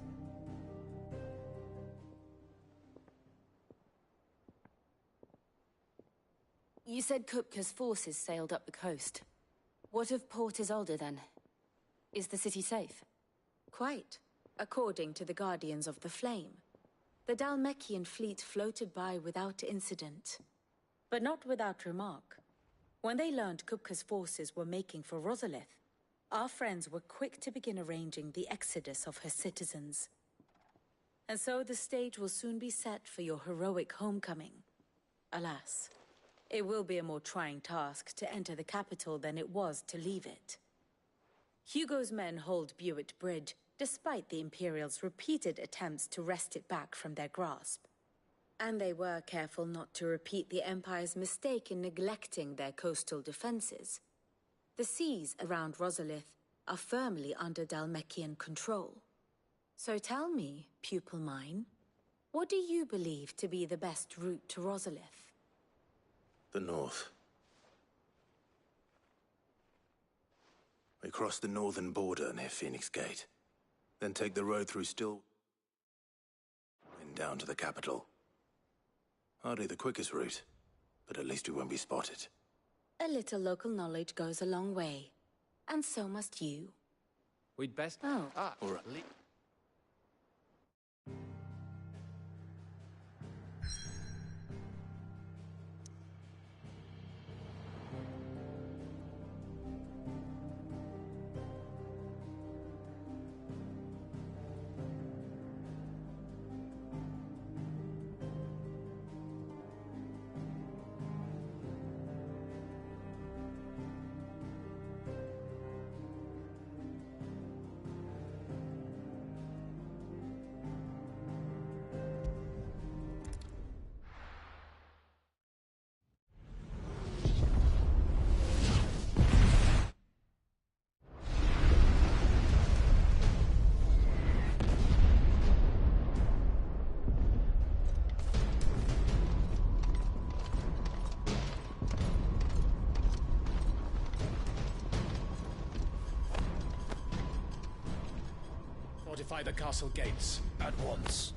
Speaker 22: You said Kupka's forces sailed up the coast. What of Port Isolde, then? Is the city safe?
Speaker 5: Quite, according to the Guardians of the Flame. The Dhalmekian fleet floated by without incident. But not without remark. When they learned Kupka's forces were making for Rosalith, our friends were quick to begin arranging the exodus of her citizens. And so the stage will soon be set for your heroic homecoming. Alas, it will be a more trying task to enter the capital than it was to leave it. Hugo's men hold Buet Bridge, despite the Imperials' repeated attempts to wrest it back from their grasp. And they were careful not to repeat the Empire's mistake in neglecting their coastal defenses. The seas around Rosalith are firmly under Dhalmekian control. So tell me, pupil mine, what do you believe to be the best route to Rosalith?
Speaker 3: The north. We cross the northern border near Phoenix Gate, then take the road through Still and down to the capital. Hardly the quickest route, but at least we won't be spotted.
Speaker 5: A little local knowledge goes a long way, and so must you.
Speaker 6: We'd best...
Speaker 5: Oh.
Speaker 3: All right.
Speaker 23: Fortify the castle gates at once.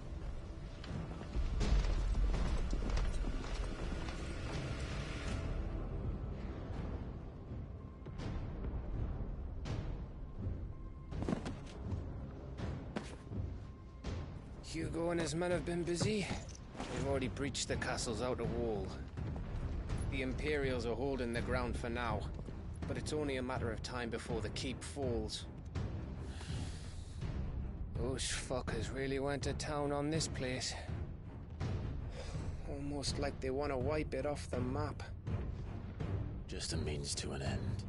Speaker 19: Hugo and his men have been busy. They've already breached the castle's outer wall. The Imperials are holding the ground for now, but it's only a matter of time before the keep falls. Those fuckers really went to town on this place. Almost like they want to wipe it off the map.
Speaker 3: Just a means to an end.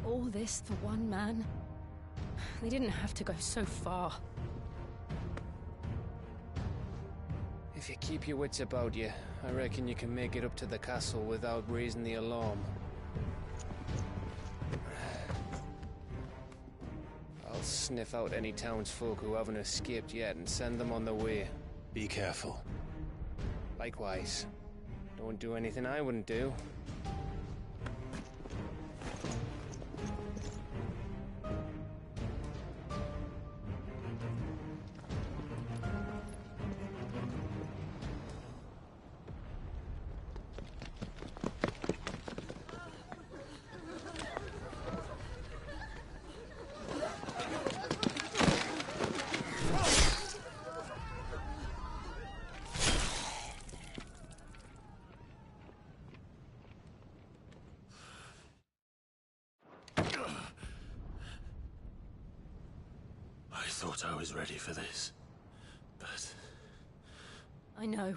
Speaker 2: All this for one man? They didn't have to go so far.
Speaker 19: If you keep your wits about you, I reckon you can make it up to the castle without raising the alarm. I'll sniff out any townsfolk who haven't escaped yet and send them on their way.
Speaker 3: Be careful.
Speaker 19: Likewise. Don't do anything I wouldn't do.
Speaker 3: I thought I was ready for this, but...
Speaker 2: I know.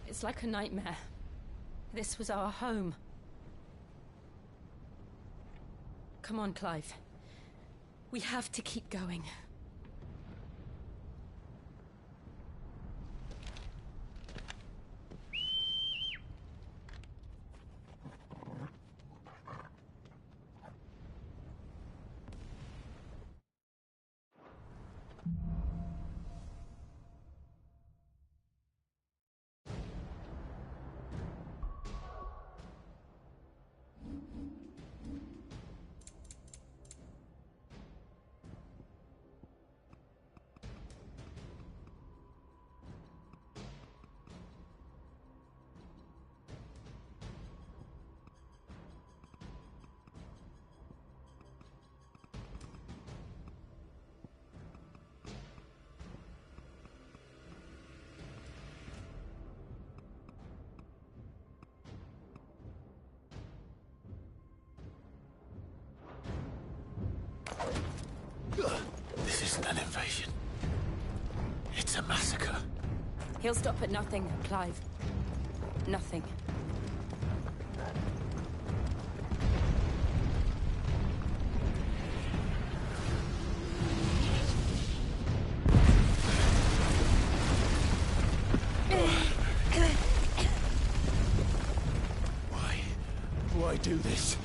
Speaker 2: It's like a nightmare. This was our home. Come on, Clive. We have to keep going.
Speaker 3: This isn't an invasion. It's a massacre.
Speaker 2: He'll stop at nothing, Clive. Nothing.
Speaker 3: Why do this?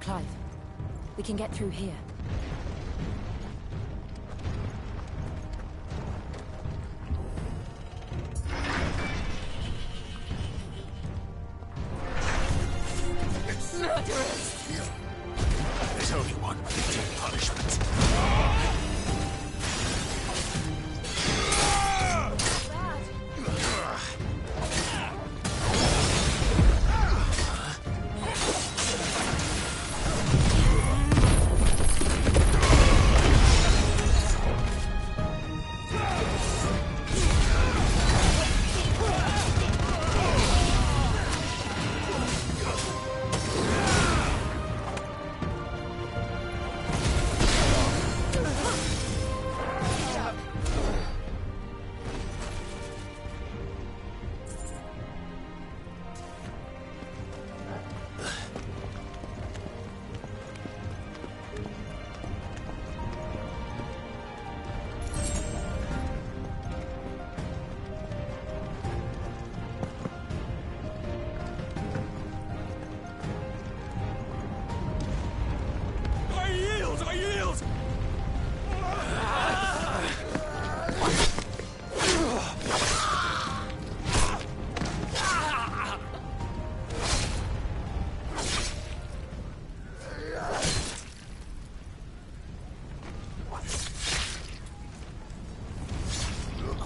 Speaker 2: Clive, we can get through here. Murderers!
Speaker 3: There's only one fitting punishment.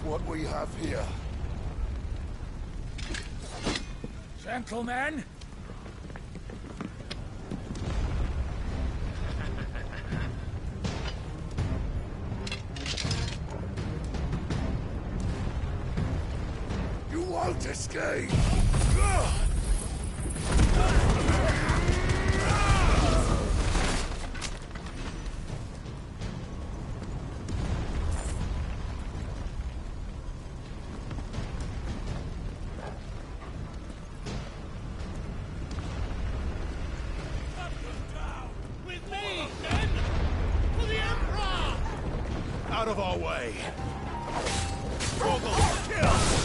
Speaker 10: What we have here.
Speaker 17: Gentlemen!
Speaker 10: You won't escape!
Speaker 15: Out of our way! Struggle! Kill!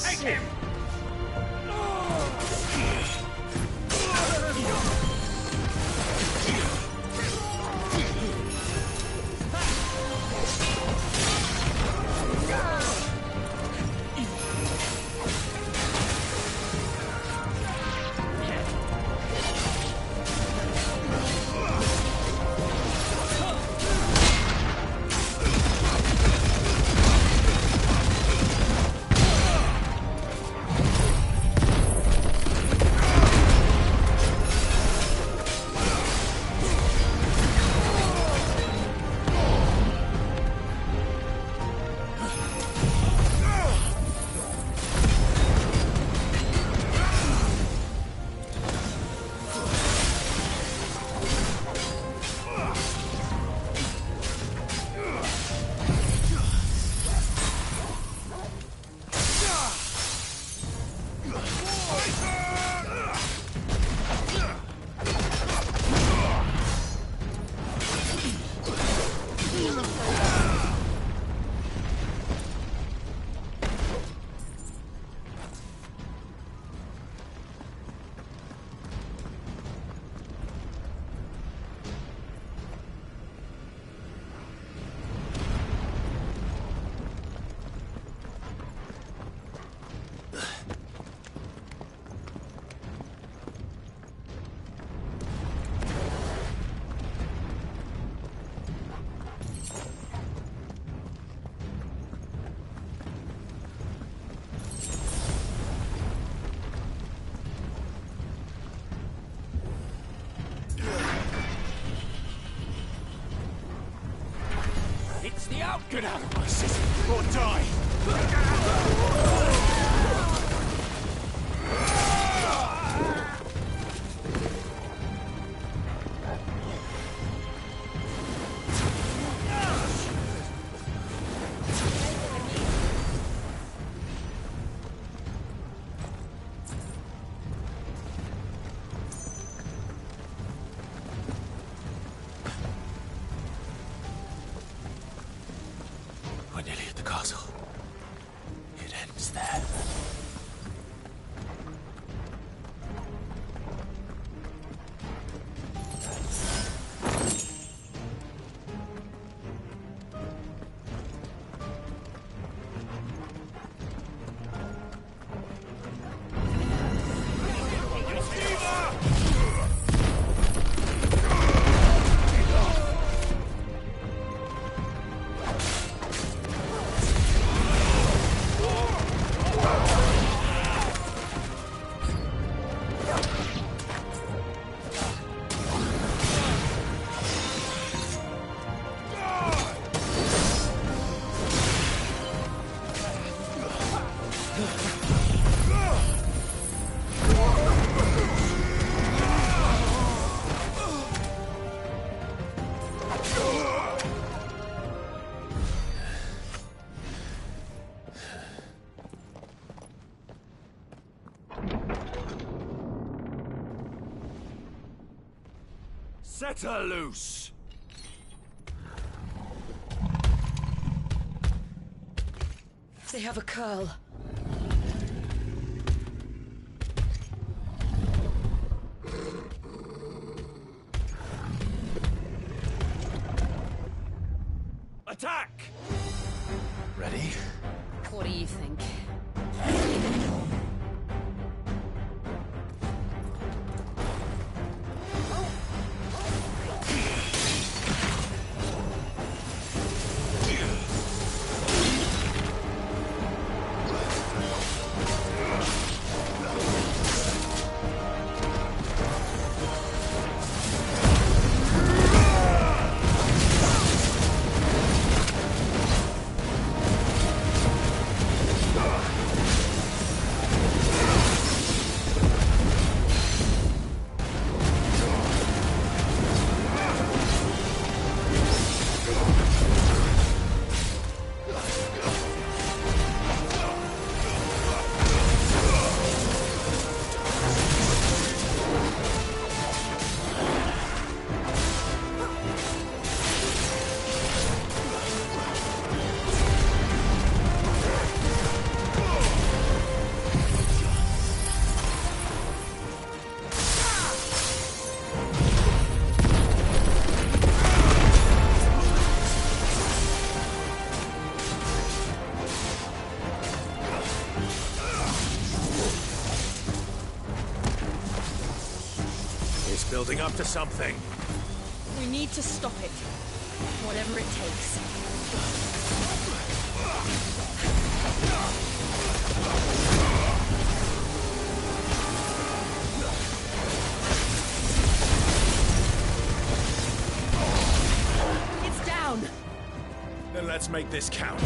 Speaker 17: Take him! It's the out! Get out of my city or die!
Speaker 3: We're nearly at the castle. It ends there.
Speaker 15: Set her loose!
Speaker 16: They have a curl.
Speaker 15: Attack!
Speaker 3: Ready?
Speaker 2: What do you think?
Speaker 15: Building up to something.
Speaker 2: We need to stop it. Whatever it takes. It's down!
Speaker 15: Then let's make this count.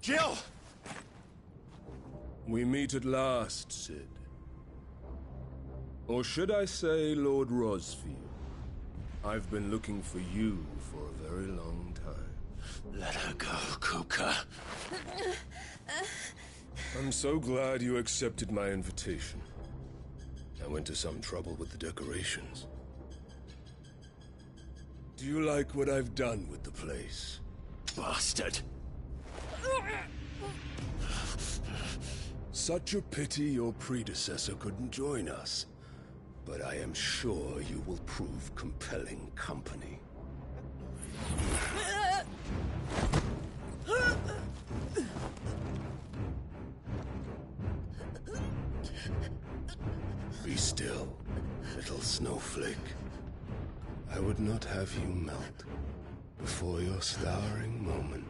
Speaker 15: Jill!
Speaker 10: We meet at last, Cid. Or should I say, Lord Rosfield? I've been looking for you for a very long time.
Speaker 3: Let her go, Kupka.
Speaker 10: I'm so glad you accepted my invitation. I went to some trouble with the decorations. Do you like what I've done with the place?
Speaker 3: Bastard!
Speaker 10: Such a pity your predecessor couldn't join us. But I am sure you will prove compelling company. Be still, little snowflake. I would not have you melt before your flowering moment.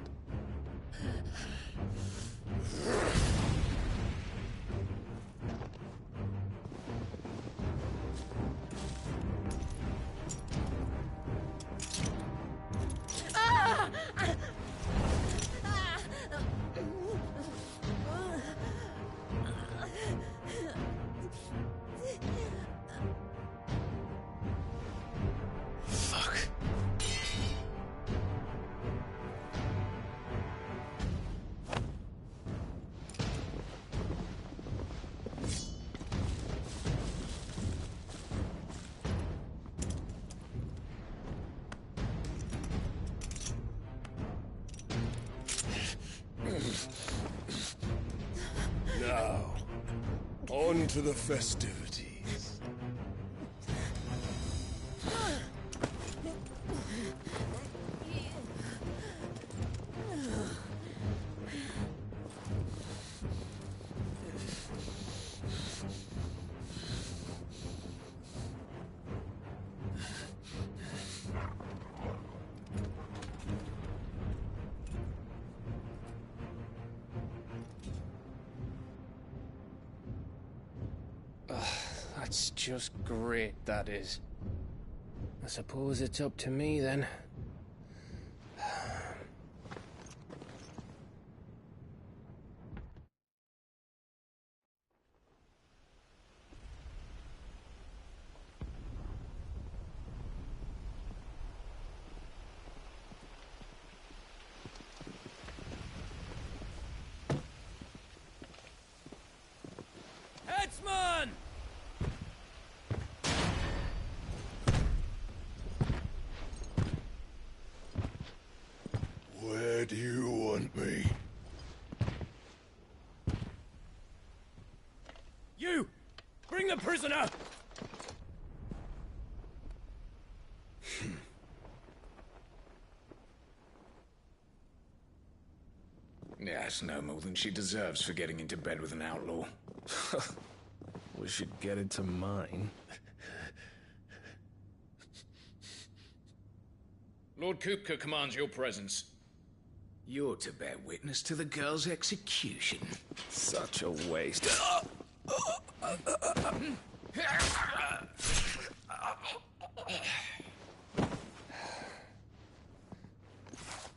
Speaker 10: On to the festivities.
Speaker 19: That's just great, that is. I suppose it's up to me, then.
Speaker 23: Headsman!
Speaker 10: Where do you want me?
Speaker 23: You! Bring the prisoner!
Speaker 17: Yeah, it's no more than she deserves for getting into bed with an outlaw.
Speaker 6: We should get into mine.
Speaker 17: Lord Kupka commands your presence. You're to bear witness to the girl's execution.
Speaker 6: Such a waste.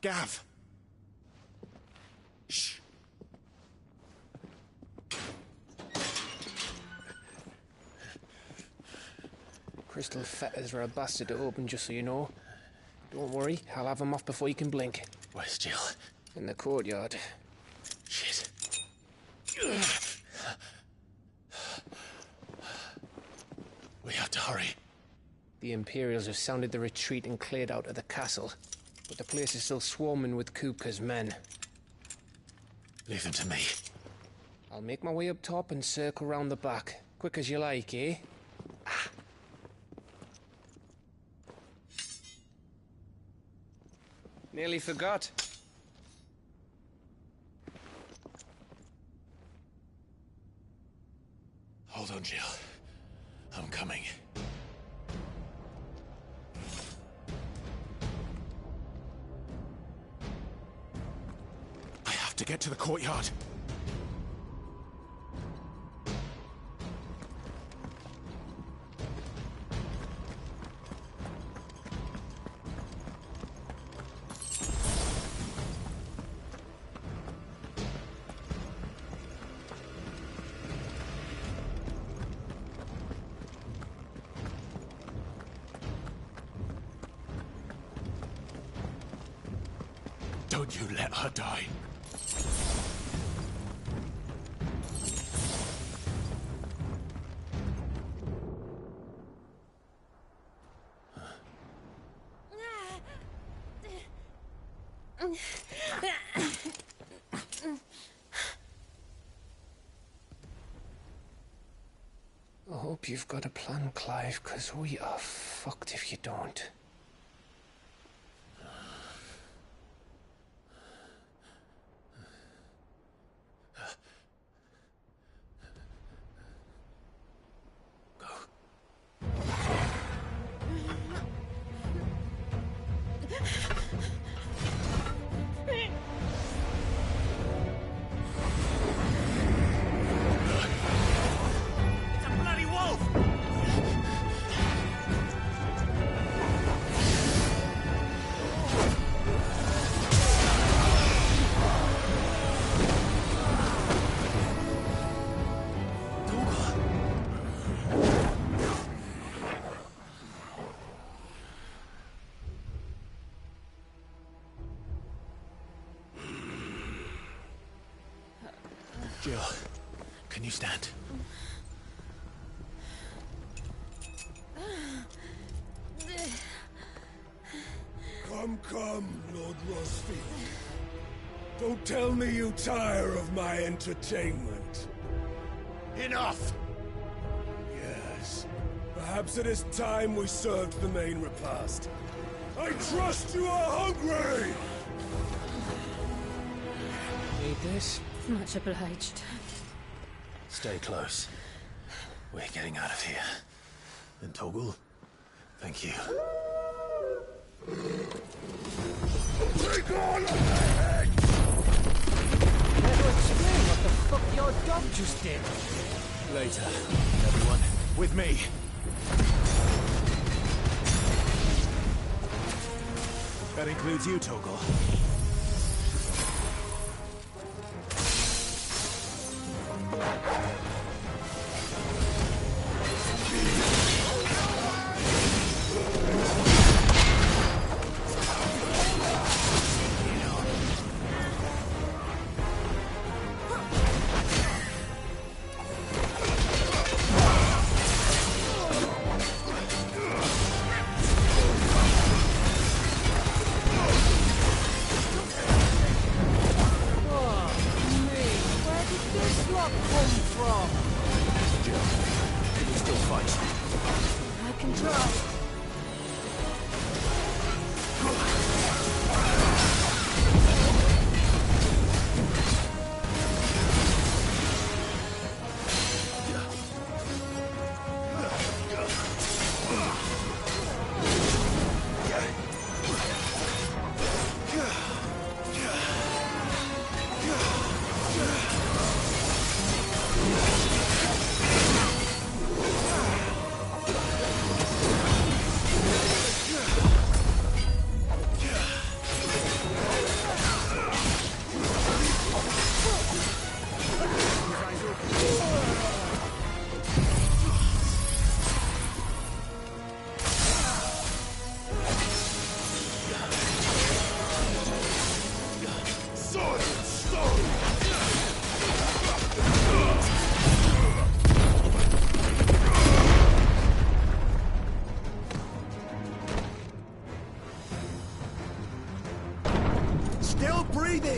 Speaker 7: Gav! Shh!
Speaker 19: Crystal fetters are a bastard to open, just so you know. Don't worry, I'll have them off before you can blink.
Speaker 3: Where's Jill?
Speaker 19: In the courtyard.
Speaker 3: Shit. We have to hurry.
Speaker 19: The Imperials have sounded the retreat and cleared out of the castle, but the place is still swarming with Kupka's men.
Speaker 3: Leave them to me.
Speaker 19: I'll make my way up top and circle round the back. Quick as you like, eh? Nearly forgot.
Speaker 3: Hold on, Jill. I'm coming. I have to get to the courtyard. Don't you let her die.
Speaker 19: I hope you've got a plan, Clive, because we are fucked if you don't. Jill, can you stand?
Speaker 10: Come, Lord Rosfield. Don't tell me you tire of my entertainment.
Speaker 3: Enough!
Speaker 10: Perhaps it is time we served the main repast. I trust you are hungry!
Speaker 19: Need this?
Speaker 16: Much obliged.
Speaker 3: Stay close. We're getting out of here. And Torgal, thank you.
Speaker 10: Take all of my head!
Speaker 19: Care to explain what the fuck your dog just did?
Speaker 3: Later, everyone. With me. That includes you, Torgal.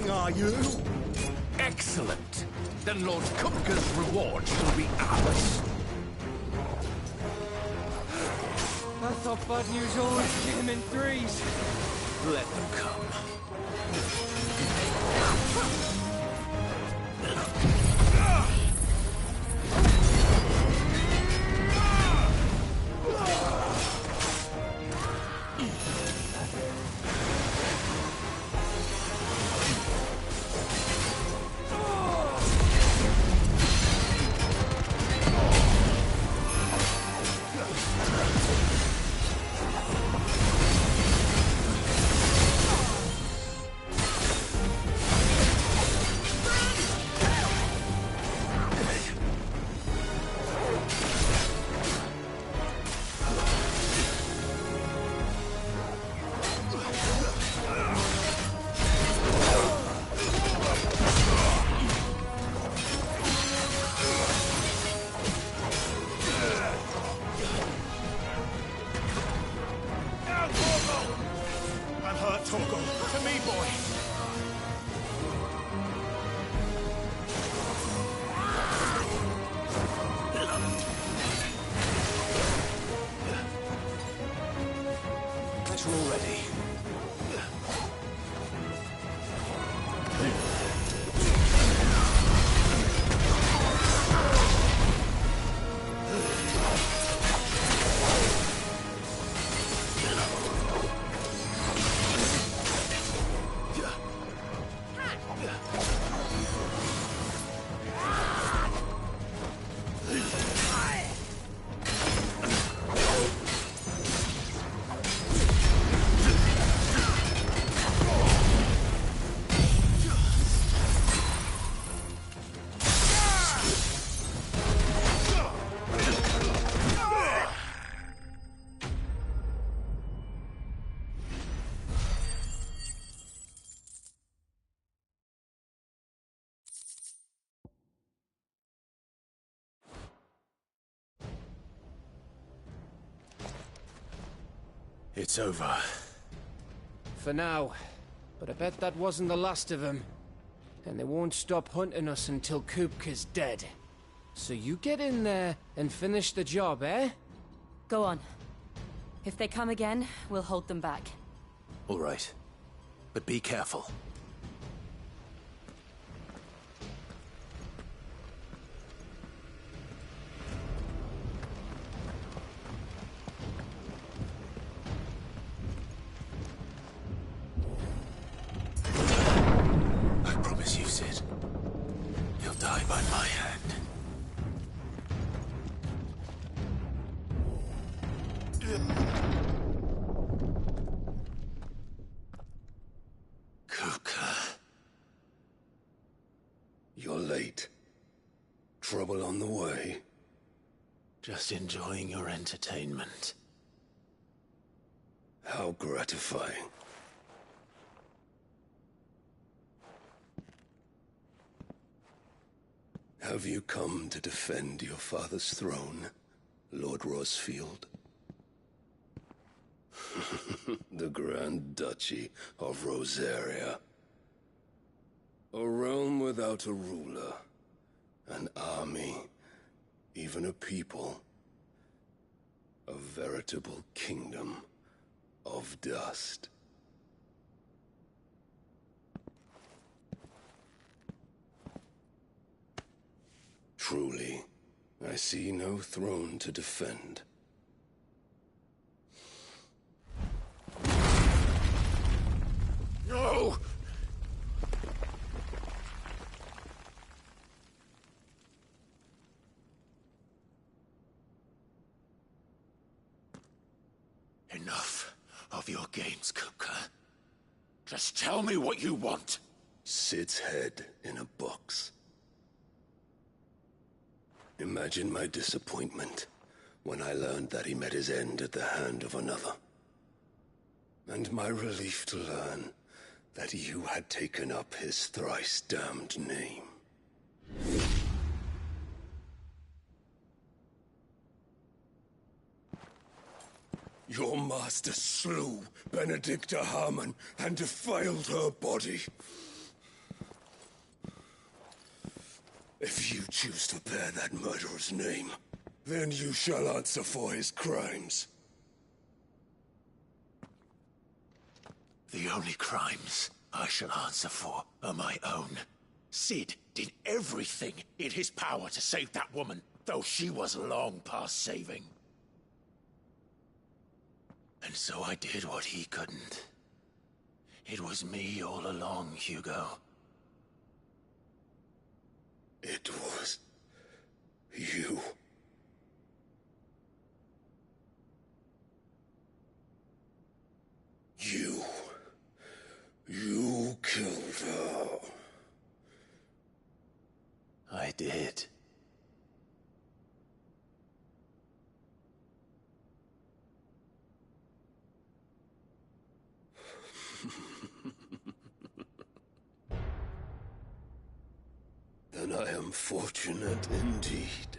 Speaker 17: Are you? Excellent. Then Lord Kupka's reward shall be ours.
Speaker 19: I thought bad news always came in threes.
Speaker 3: Let them come. It's over.
Speaker 19: For now. But I bet that wasn't the last of them. And they won't stop hunting us until Kupka's dead. So you get in there and finish the job, eh?
Speaker 22: Go on. If they come again, we'll hold them back.
Speaker 3: All right. But be careful. I promise you, Cid. He'll die by my hand. Kupka.
Speaker 10: You're late. Trouble on the way?
Speaker 3: Just enjoying your entertainment.
Speaker 10: How gratifying. Have you come to defend your father's throne, Lord Rosfield? The Grand Duchy of Rosaria. A realm without a ruler, an army, even a people. A veritable kingdom of dust. Truly, I see no throne to defend.
Speaker 3: No! Enough of your games, Kupka. Just tell me what you want.
Speaker 10: Cid's head in a box. Imagine my disappointment when I learned that he met his end at the hand of another. And my relief to learn that you had taken up his thrice-damned name. Your master slew Benedicta Harmon and defiled her body. If you choose to bear that murderer's name, then you shall answer for his crimes.
Speaker 3: The only crimes I shall answer for are my own. Cid did everything in his power to save that woman, though she was long past saving. And so I did what he couldn't. It was me all along, Hugo.
Speaker 10: It was you. You killed her.
Speaker 3: I did.
Speaker 10: Then I am fortunate indeed.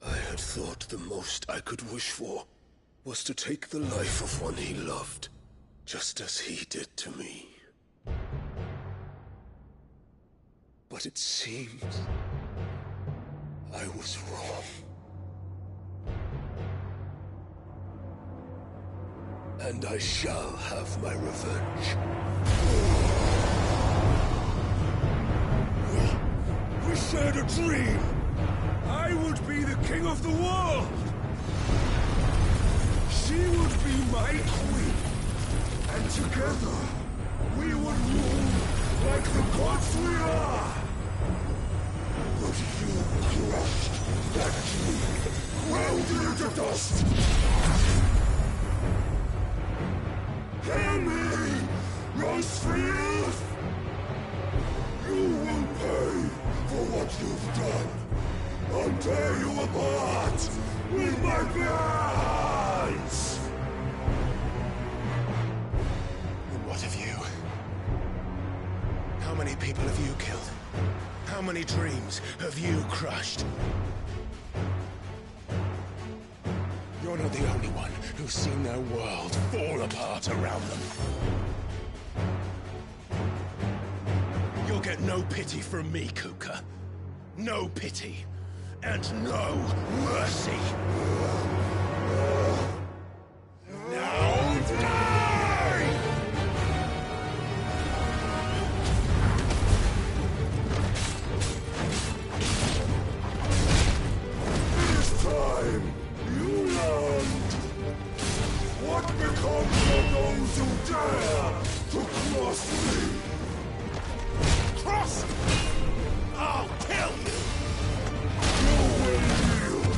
Speaker 10: I had thought the most I could wish for was to take the life of one he loved, just as he did to me. But it seems I was wrong. And I shall have my revenge. We shared a dream. I would be the king of the world. She would be my queen. And together, we would rule like the gods we are. But you crushed that dream, ground it into dust. Hear me, Rosefield! You will pay for what you've done. I'll tear you apart with my bare hands!
Speaker 3: And what of you? How many people have you killed? How many dreams have you crushed? You're not the only one who's seen their world fall apart around them. You'll get no pity from me, Kupka. No pity.
Speaker 15: and no mercy. Now die! This time, you learned what becomes of those who dare to cross me. Cross? I'll kill you! You will yield!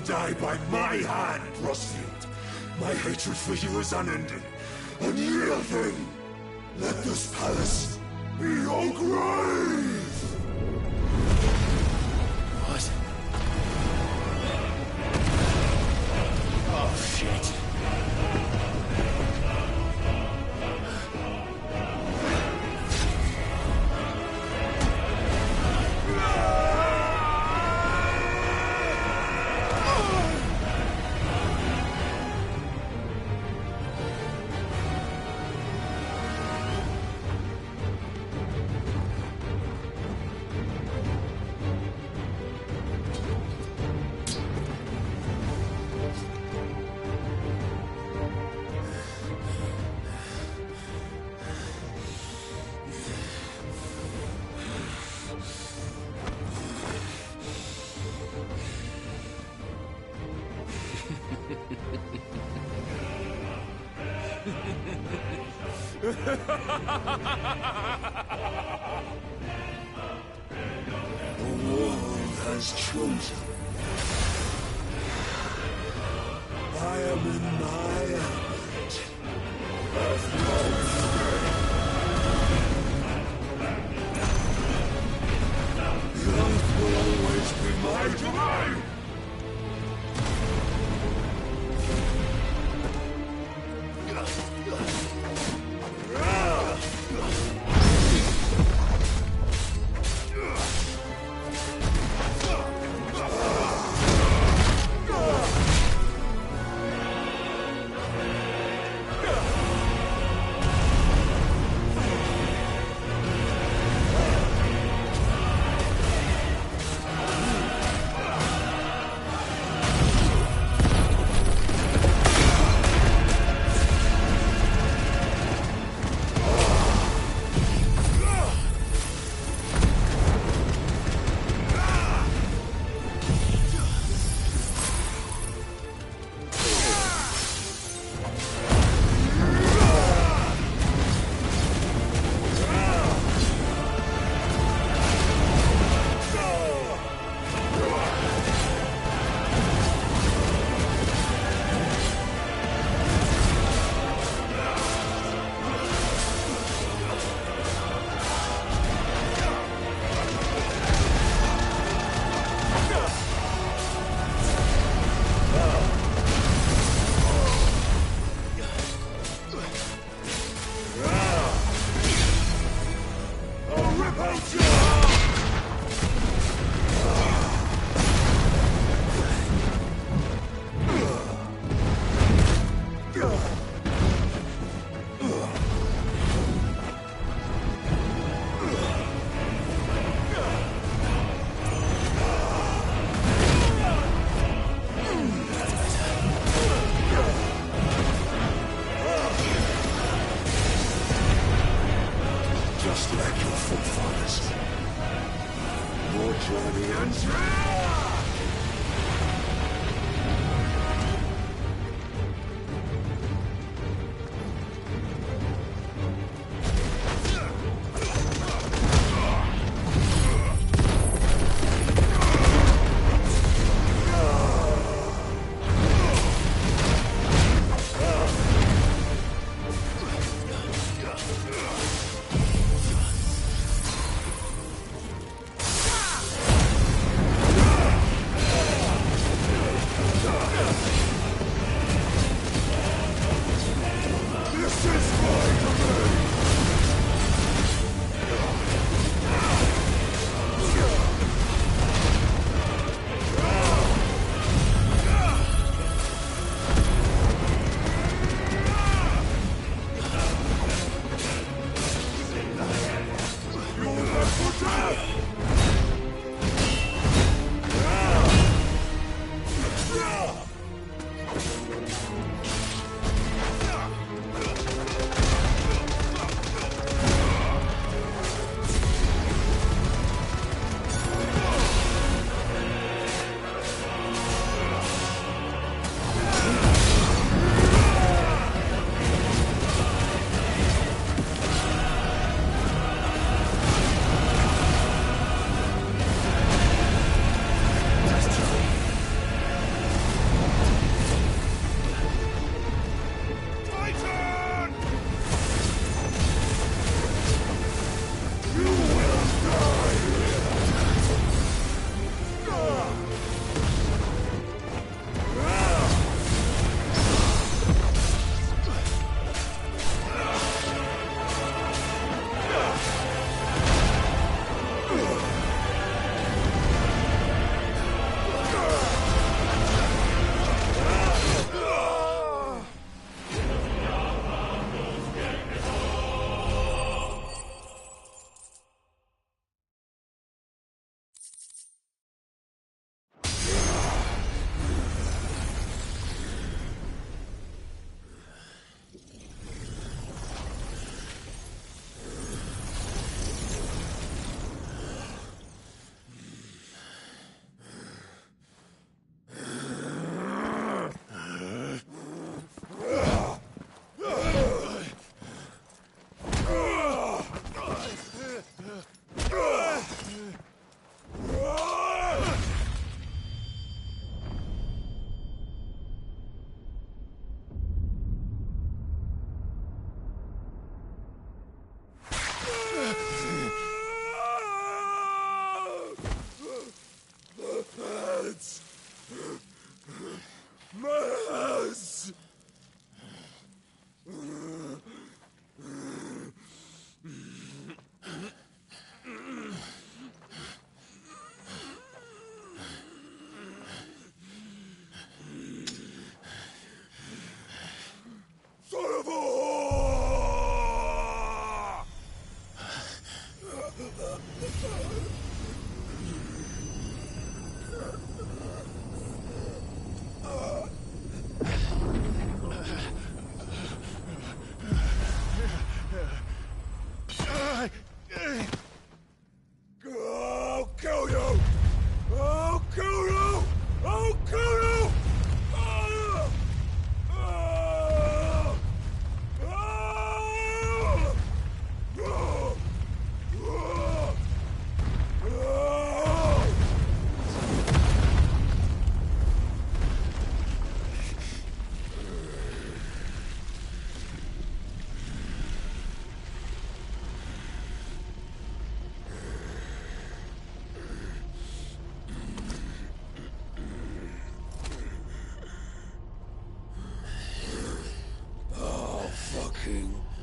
Speaker 15: Die by my hand, Frostfield. My hatred for you is unending, unyielding. Let this palace be your grave!
Speaker 17: What? Oh, shit.
Speaker 15: The world has chosen. I am in my element. The earth will always be my domain. Just like your forefathers. Your journey ends here!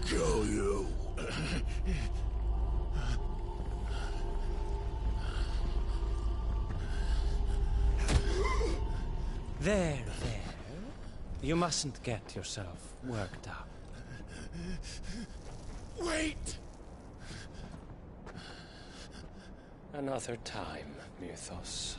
Speaker 15: Kill you.
Speaker 4: There. You mustn't get yourself worked up.
Speaker 15: Wait!
Speaker 4: Another time, Mythos.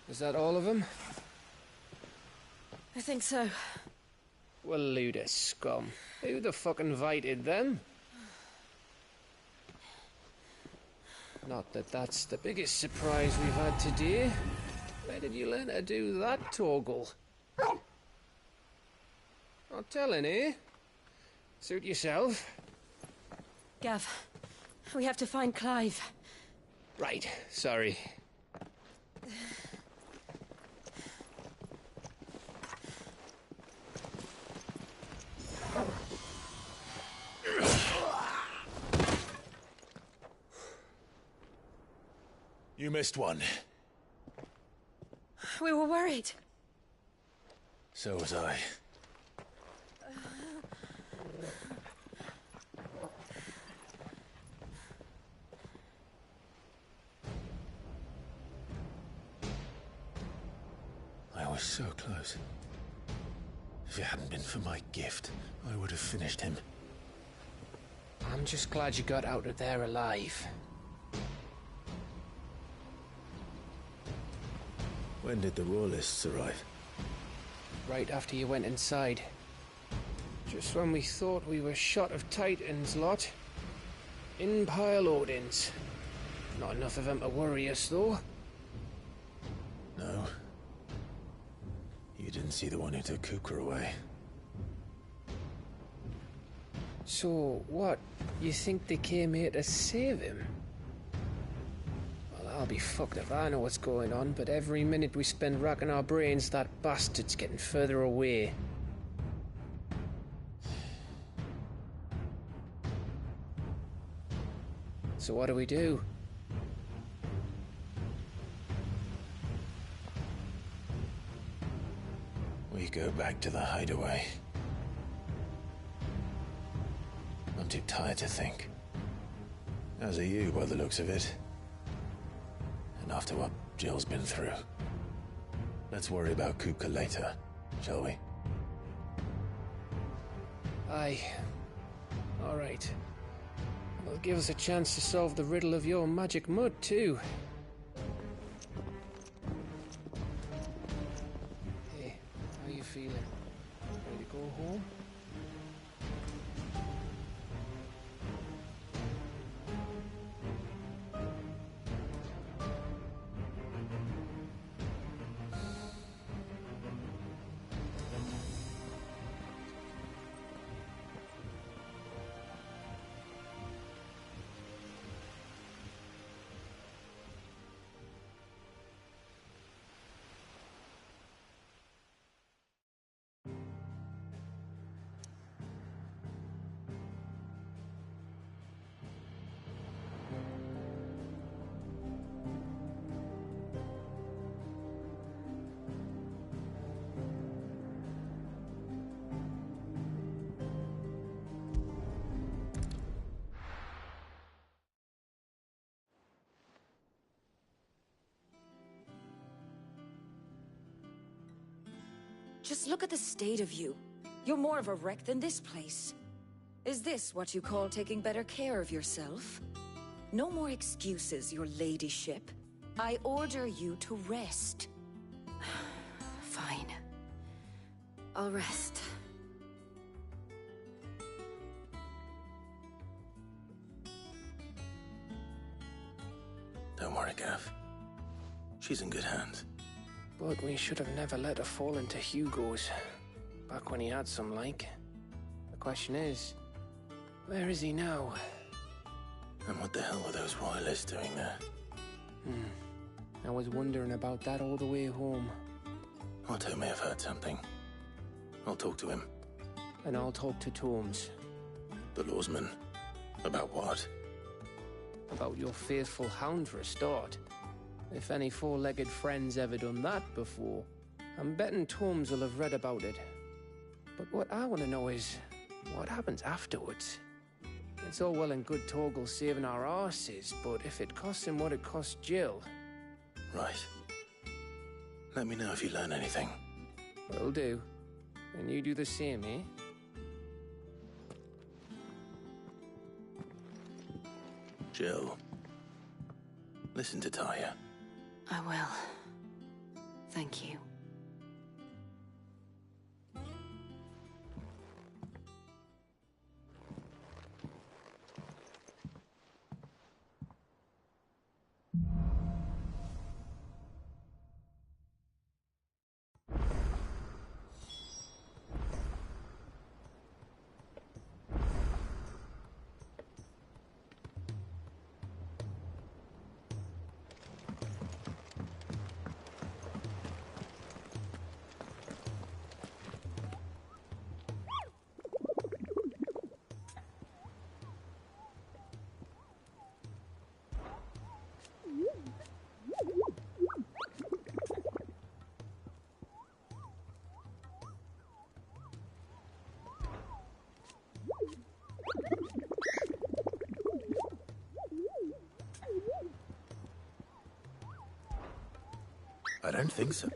Speaker 19: Is that all of them?
Speaker 16: I think so.
Speaker 19: Well, load of scum. Who the fuck invited them? Not that that's the biggest surprise we've had today. Where did you learn to do that, Torgal? Not telling, eh? Suit yourself.
Speaker 16: Gav, we have to find Clive.
Speaker 19: Right, sorry.
Speaker 3: You missed one.
Speaker 16: We were worried.
Speaker 3: So was I. I was so close. If it hadn't been for my gift, I would have finished him.
Speaker 19: I'm just glad you got out of there alive.
Speaker 3: When did the Royalists arrive?
Speaker 19: Right after you went inside. Just when we thought we were shot of Titans, lot. In pile Odins. Not enough of them to worry us, though.
Speaker 3: No. You didn't see the one who took Kupka away.
Speaker 19: So, what? You think they came here to save him? Well, I'll be fucked if I know what's going on, but every minute we spend racking our brains, that bastard's getting further away. So what do we do?
Speaker 3: We go back to the hideaway. I'm too tired to think. As are you, by the looks of it. And after what Jill's been through. Let's worry about Kupka later, shall we?
Speaker 19: Aye. All right. It'll give us a chance to solve the riddle of your magic mud, too. Hey, how you feeling? Ready to go home?
Speaker 8: Just look at the state of you. You're more of a wreck than this place. Is this what you call taking better care of yourself? No more excuses, your ladyship. I order you to rest.
Speaker 5: Fine. I'll rest.
Speaker 3: Don't worry, Gav. She's in good hands.
Speaker 19: But we should have never let her fall into Hugo's. Back when he had some like. The question is, where is he now?
Speaker 3: And what the hell were those royalists doing there?
Speaker 19: I was wondering about that all the way home.
Speaker 3: Otto may have heard something. I'll talk to him.
Speaker 19: And I'll talk to Tomes.
Speaker 3: The lawsman. About what?
Speaker 19: About your faithful hound for a start. If any four-legged friend's ever done that before, I'm betting Torms will have read about it. But what I want to know is, what happens afterwards? It's all well and good Torgal saving our arses, but if it costs him what it cost Jill...
Speaker 3: Right. Let me know if you learn anything.
Speaker 19: Will do. And you do the same, eh?
Speaker 3: Jill, listen to Taya.
Speaker 22: I will. Thank you.
Speaker 3: I don't think so.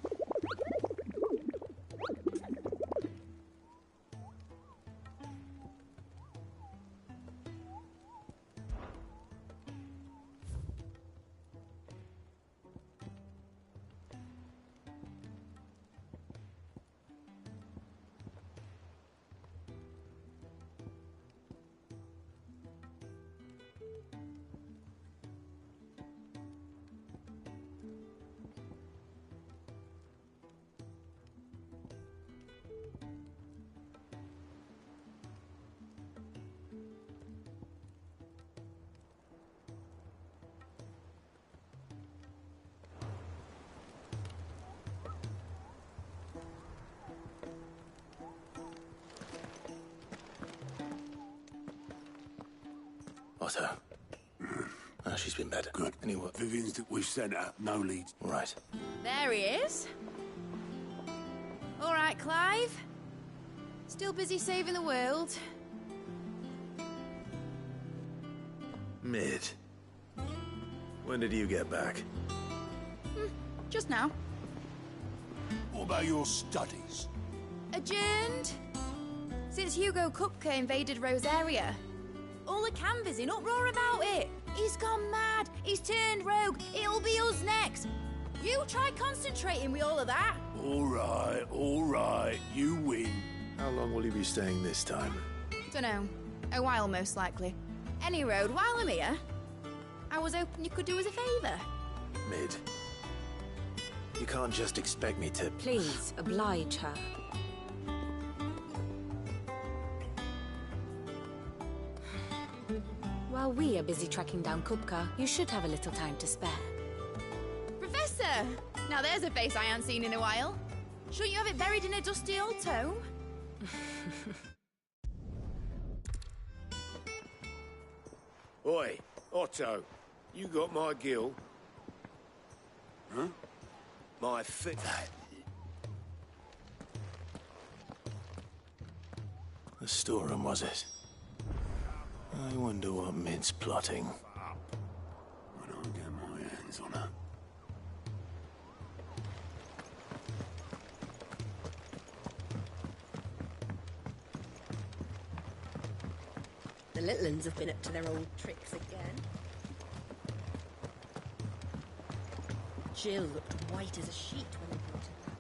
Speaker 3: Otto. She's been better.
Speaker 15: Good.
Speaker 3: Anyway.
Speaker 15: Vivian's that we've sent her. No leads.
Speaker 3: Right.
Speaker 9: There he is. All right, Clive. Still busy saving the world.
Speaker 3: Mid. When did you get back?
Speaker 9: Just now.
Speaker 15: What about your studies?
Speaker 9: Adjourned. Since Hugo Kupka invaded Rosaria. All the Canvas in uproar about it. He's gone mad. He's turned rogue. It'll be us next. You try concentrating with all of that.
Speaker 15: All right. You win.
Speaker 3: How long will you be staying this time?
Speaker 9: Dunno. A while, most likely. Any road, while I'm here, I was hoping you could do us a favour.
Speaker 3: Mid. You can't just expect me to...
Speaker 5: Please, oblige her. While we are busy tracking down Kupka, you should have a little time to spare.
Speaker 9: Professor! Now there's a face I haven't seen in a while. Shouldn't you have it buried in a dusty old tome?
Speaker 17: Oi, Otto, you got my gill?
Speaker 15: Huh?
Speaker 17: My fit...
Speaker 3: The storeroom, was it? I wonder what Mid's plotting.
Speaker 15: When I get my hands on her.
Speaker 14: The little uns have been up to their old tricks again. Jill looked white as a sheet when they brought her back.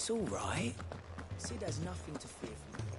Speaker 12: It's all right. Sid has nothing to fear from you.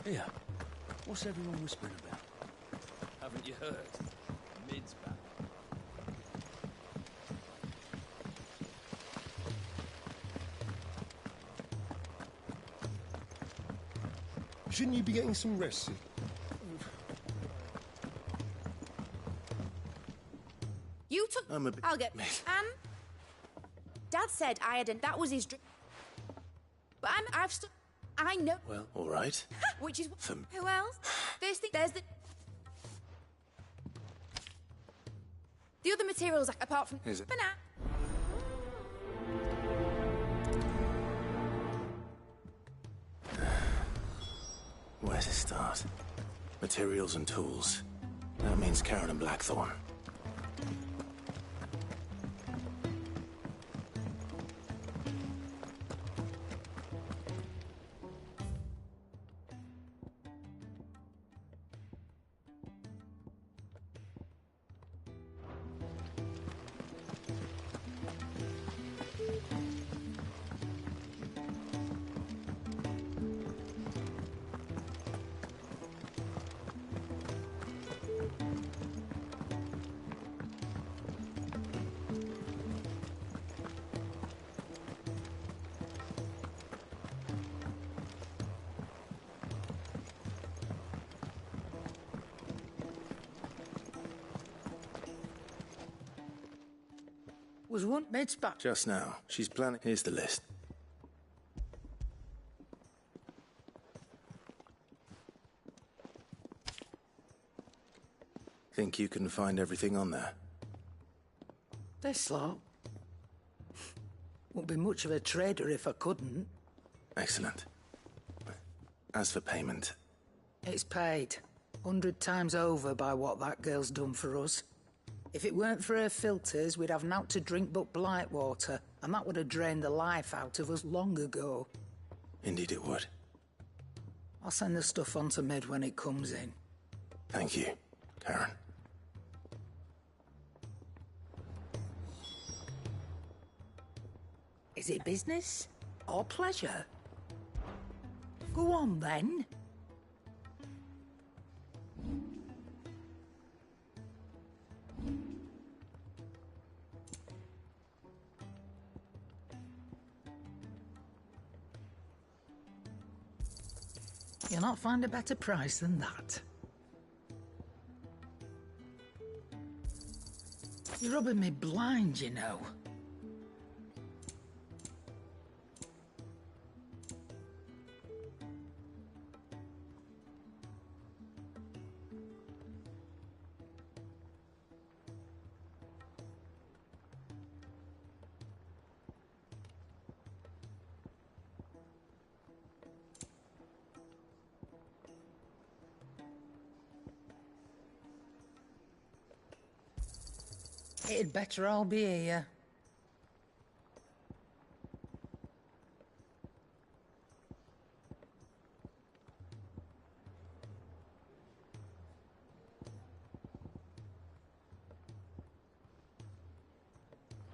Speaker 17: Here, what's everyone whispering about?
Speaker 23: Haven't you heard? Mid's back.
Speaker 7: Shouldn't you be getting some rest, Sid?
Speaker 9: You took.
Speaker 3: I'm a bit...
Speaker 9: I'll get. Dad said I had, and that was his drink. But I've still. I know.
Speaker 3: Well, all right.
Speaker 9: Which is.
Speaker 3: For...
Speaker 9: Who else? There's the. The other materials, apart from.
Speaker 3: Is it?
Speaker 9: For now.
Speaker 3: Where to start? Materials and tools. That means Karen and Blackthorn.
Speaker 12: Was one Mid's back?
Speaker 3: Just now. She's planning... Here's the list. Think you can find everything on there?
Speaker 12: This lot. Wouldn't be much of a trader if I couldn't.
Speaker 3: Excellent. As for payment...
Speaker 12: It's paid. 100 times over by what that girl's done for us. If it weren't for her filters, we'd have naught to drink but blight water, and that would have drained the life out of us long ago.
Speaker 3: Indeed it would.
Speaker 12: I'll send the stuff on to Mid when it comes in.
Speaker 3: Thank you, Karen.
Speaker 12: Is it business or pleasure? Go on, then. You'll not find a better price than that. You're rubbing me blind, you know. It'd better all be here.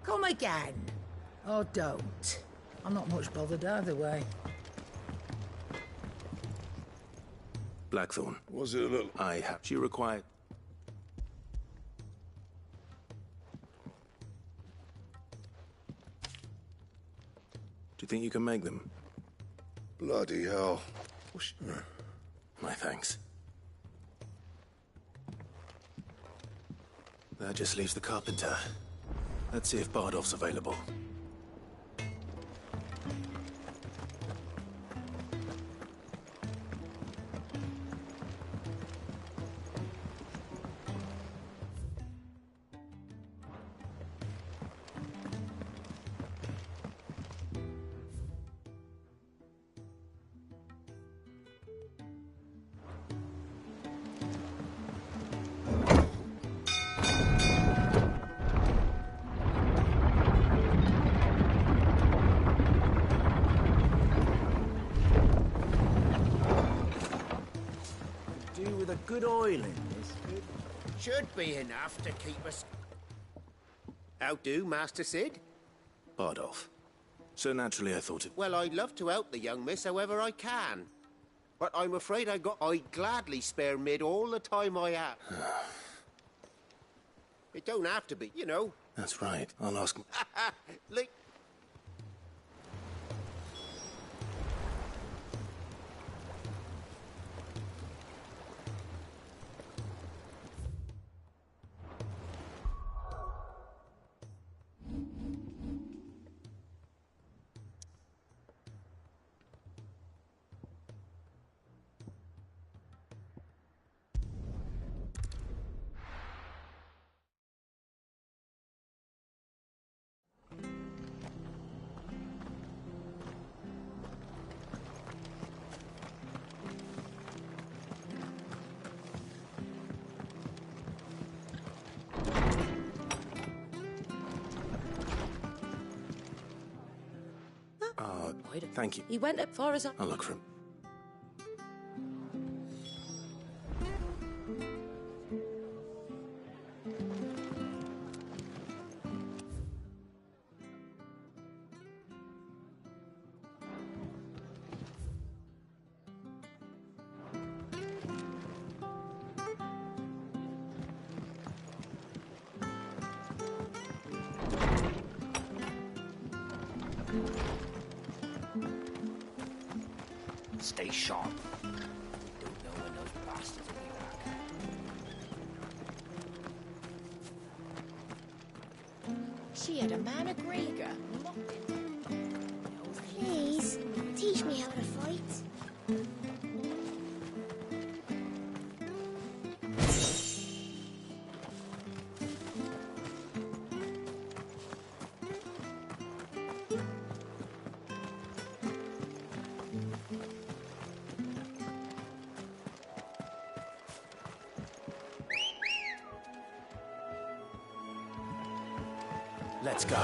Speaker 12: Come again. Or don't. I'm not much bothered either way.
Speaker 3: Blackthorn.
Speaker 10: Was it a little...
Speaker 3: I have... She required... Do you think you can make them?
Speaker 10: Bloody hell.
Speaker 3: My thanks. That just leaves the carpenter. Let's see if Bardolph's available.
Speaker 1: With a good oil in this. Should be enough to keep us. How do, Master Cid?
Speaker 3: Bardolph. So naturally I thought it...
Speaker 1: Well, I'd love to help the young miss however I can. But I'm afraid I'd gladly spare Mid all the time I have. It don't have to be, you know.
Speaker 3: That's right. I'll ask him.
Speaker 1: Like...
Speaker 3: Thank you.
Speaker 13: He went as far as
Speaker 3: I'll look for him.
Speaker 1: Stay sharp. We don't know when those bastards will be back.
Speaker 9: She had a man of Grieger.
Speaker 14: Please, teach me how to fight.
Speaker 3: Let's go.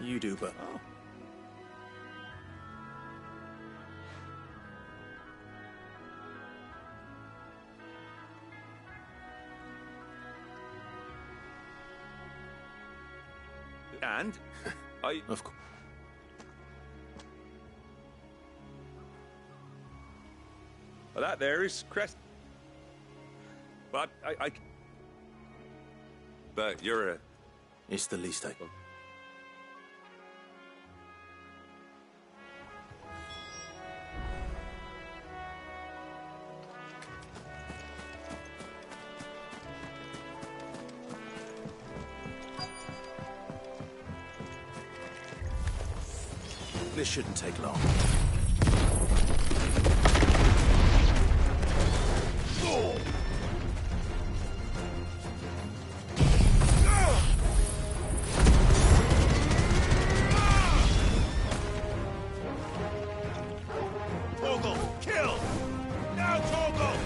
Speaker 3: You do, but... Oh.
Speaker 20: And?
Speaker 3: Of course.
Speaker 20: Well, that there is Crest. But I... But you're a...
Speaker 3: It's the least I... This shouldn't take long.
Speaker 15: Torgal, kill! Now, Torgal!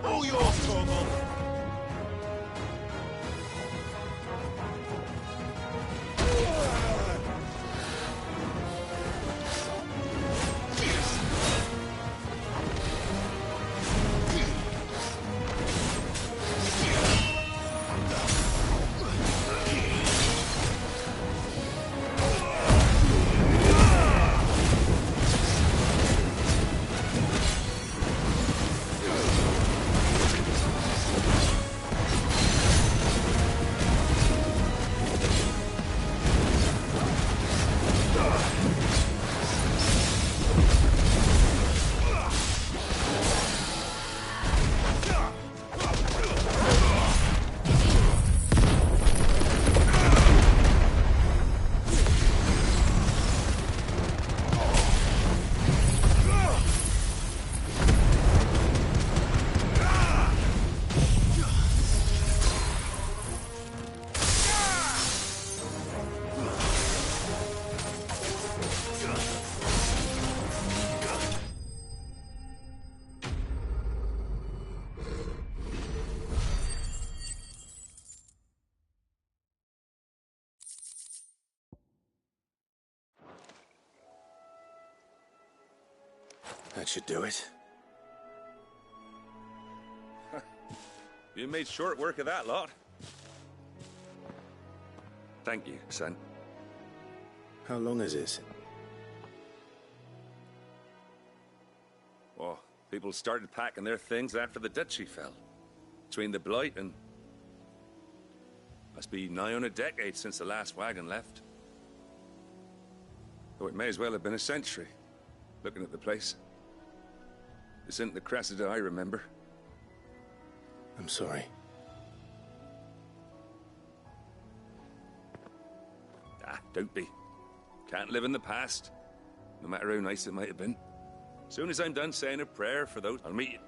Speaker 15: All yours, Torgal!
Speaker 3: That should do it.
Speaker 20: You made short work of that lot. Thank you, son.
Speaker 3: How long is it?
Speaker 20: Oh, people started packing their things after the duchy fell. Between the Blight and... Must be nigh on a decade since the last wagon left. Though it may as well have been a century, looking at the place. This isn't the Cressida I remember.
Speaker 3: I'm sorry.
Speaker 20: Ah, don't be. Can't live in the past, no matter how nice it might have been. Soon as I'm done saying a prayer for those, I'll meet you.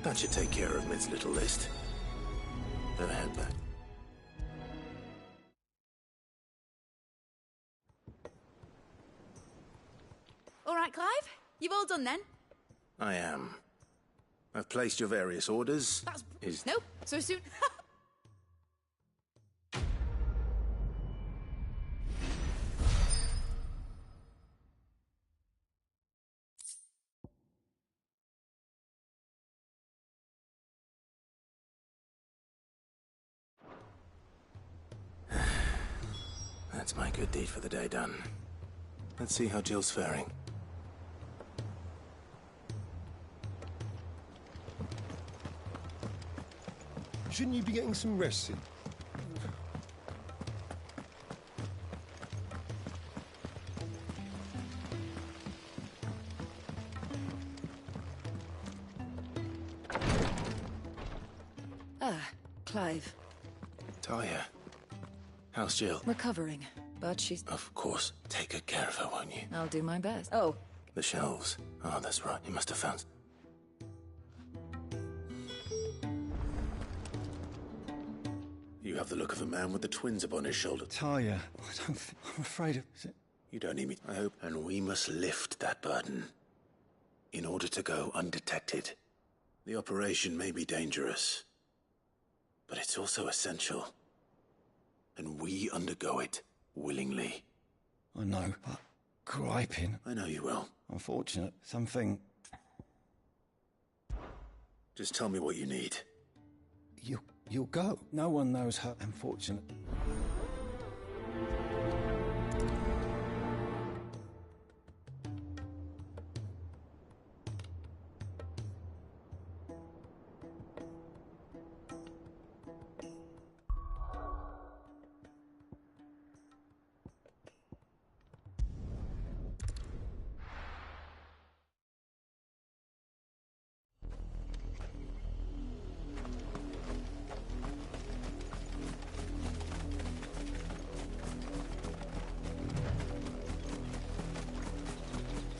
Speaker 3: That should take care of Mid's little list. Better head back.
Speaker 9: All right, Clive? You've all done then?
Speaker 3: I am. I've placed your various orders.
Speaker 9: That's... Nope, so soon.
Speaker 3: That's my good deed for the day done. Let's see how Jill's faring.
Speaker 7: Shouldn't you be getting some rest in?
Speaker 8: Ah, Clive.
Speaker 3: Talia. How's Jill?
Speaker 8: Recovering, but she's...
Speaker 3: Of course. Take good care of her, won't you?
Speaker 8: I'll do my best. Oh.
Speaker 3: The shelves. Oh, that's right. You must have found... You have the look of a man with the twins upon his shoulder.
Speaker 6: Talia, I'm afraid of...
Speaker 3: You don't need me, I hope. And we must lift that burden in order to go undetected. The operation may be dangerous, But it's also essential. And we undergo it willingly.
Speaker 13: I know, but griping.
Speaker 3: I know you will.
Speaker 13: Unfortunate. Something...
Speaker 3: Just tell me what you need.
Speaker 13: You'll go. No one knows how unfortunate...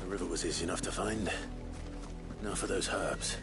Speaker 3: The river was easy enough to find. Now for those herbs.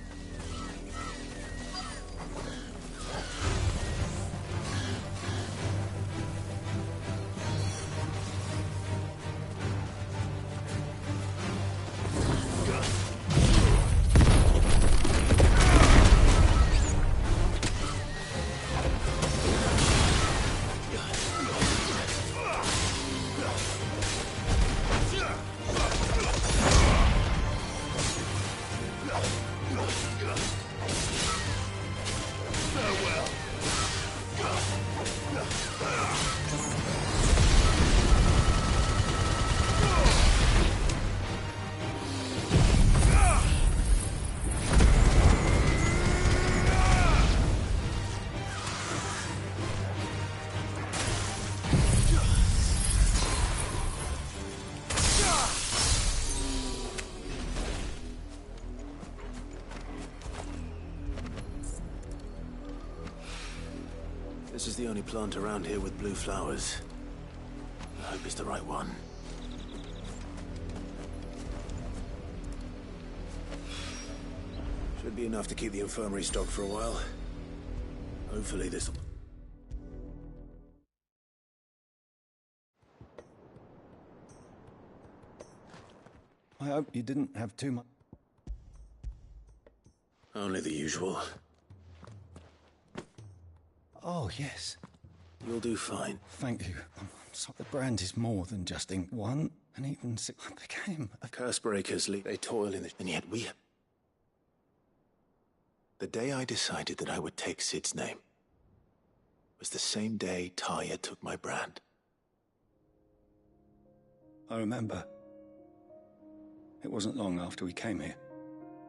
Speaker 3: This is the only plant around here with blue flowers. I hope it's the right one. Should be enough to keep the infirmary stocked for a while. Hopefully this'll...
Speaker 13: I hope you didn't have too much...
Speaker 3: Only the usual.
Speaker 13: Oh, yes.
Speaker 3: You'll do fine.
Speaker 13: Thank you. I'm sorry. The brand is more than just ink. One, and even six. I became a...
Speaker 3: Curse breakers, they toil in it, and yet we... The day I decided that I would take Sid's name was the same day Tarja took my brand.
Speaker 13: I remember. It wasn't long after we came here.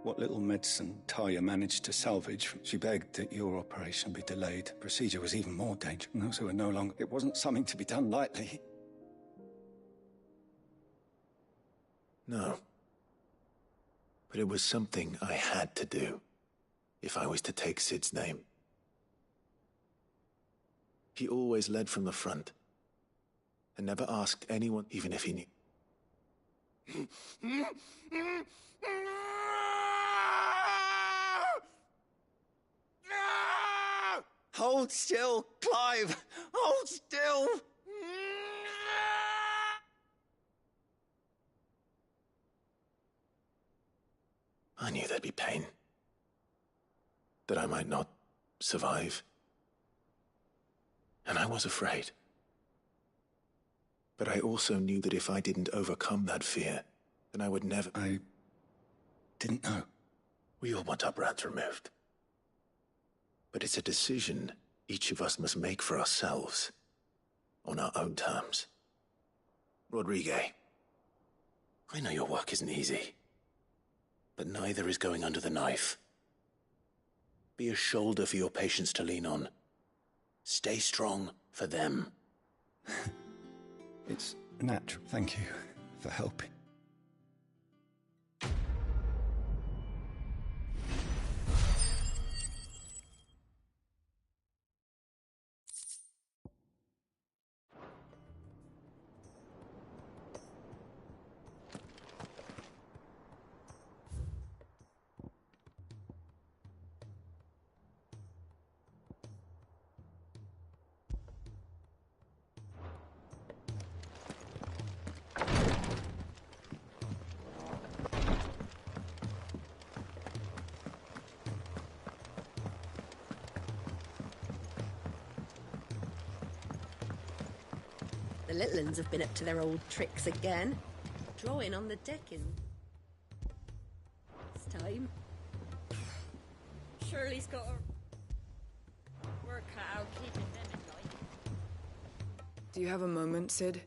Speaker 13: What little medicine Tarja managed to salvage, she begged that your operation be delayed. Procedure was even more dangerous, and those who were no longer... It wasn't something to be done lightly.
Speaker 3: No. But it was something I had to do, if I was to take Sid's name. He always led from the front, and never asked anyone, even if he knew.
Speaker 13: Hold still, Clive! Hold still!
Speaker 3: I knew there'd be pain. That I might not survive. And I was afraid. But I also knew that if I didn't overcome that fear, then I would never...
Speaker 13: I didn't know.
Speaker 3: We all want our brands removed. But it's a decision each of us must make for ourselves, on our own terms. Rodrigue, I know your work isn't easy, but neither is going under the knife. Be a shoulder for your patients to lean on. Stay strong for them.
Speaker 13: It's natural. Thank you for helping.
Speaker 11: little uns have been up to their old tricks again. Drawing on the decking. It's time. Shirley's got her work cut out keeping them in line.
Speaker 18: Do you have a moment, Sid?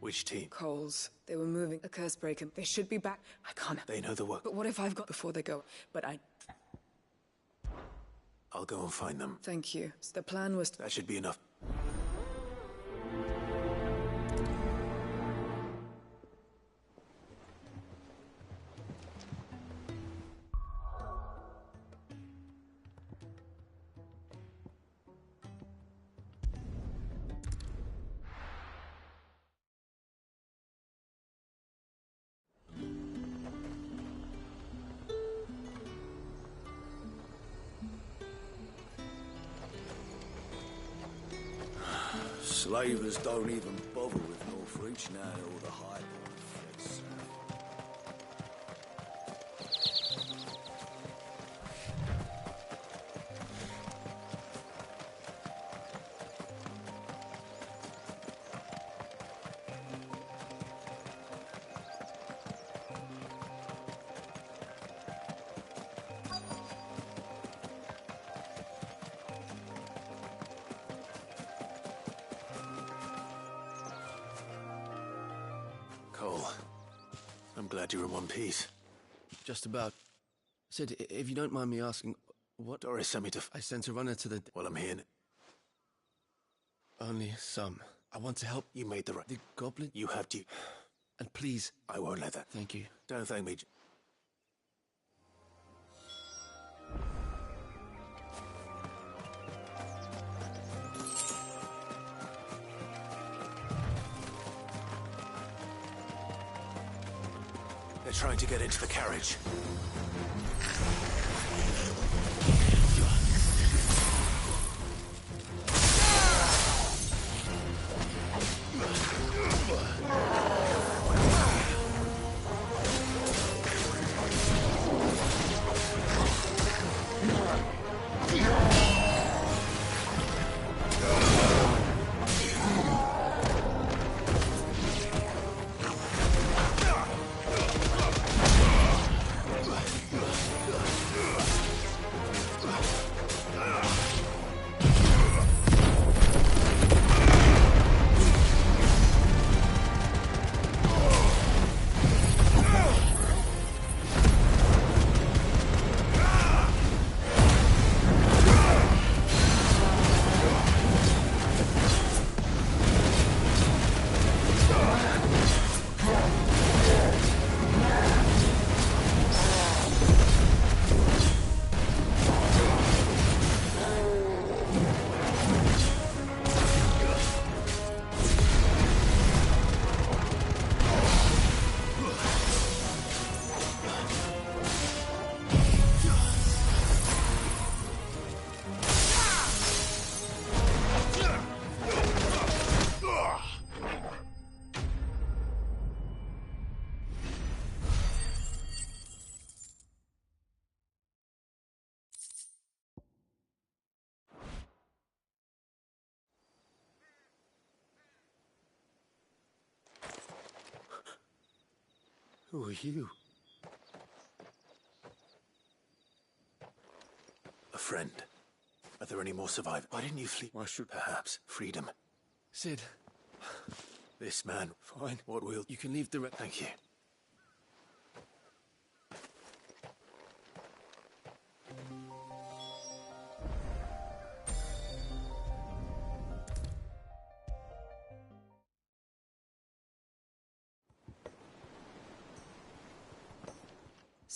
Speaker 3: Which team?
Speaker 18: Coles. They were moving a curse breaker. They should be back. I can't.
Speaker 3: They know the work.
Speaker 18: But what if I've got before they go? But
Speaker 3: I'll go and find them.
Speaker 18: Thank you. So the plan was
Speaker 3: That should be enough.
Speaker 17: Slavers don't even bother with Northreach now that all the highborn fled south.
Speaker 3: Cole, I'm glad you're in one piece.
Speaker 21: Just about. Sid, if you don't mind me asking, what...
Speaker 3: Doris sent me to...
Speaker 21: I sent a runner to the...
Speaker 3: Well, I'm here.
Speaker 21: Only some. I want to help.
Speaker 3: You made the right...
Speaker 21: The goblin...
Speaker 3: You have to...
Speaker 21: And please...
Speaker 3: I won't let that.
Speaker 21: Thank you.
Speaker 3: Don't thank me. They're trying to get into the carriage. Who are you? A friend. Are there any more survivors? Why didn't you flee? Why should... Perhaps. Freedom.
Speaker 21: Sid.
Speaker 3: This man.
Speaker 21: Fine.
Speaker 3: What will...
Speaker 21: You can leave the...
Speaker 3: Thank you.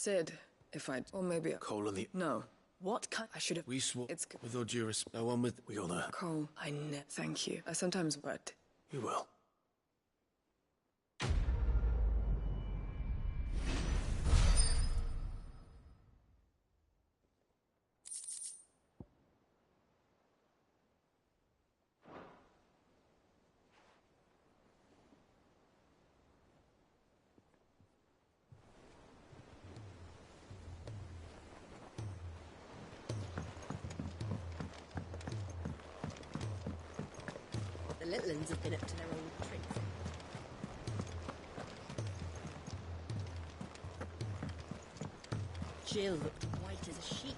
Speaker 18: Sid, if I'd... Or maybe...
Speaker 3: Cole and the...
Speaker 18: No. What kind... I should have...
Speaker 21: We swore...
Speaker 18: It's...
Speaker 21: With all due respect, no one with...
Speaker 3: We all know.
Speaker 18: Cole, Thank you. I sometimes... But...
Speaker 3: You will.
Speaker 14: little uns have been up to their old tricks. Jill looked white as a sheet.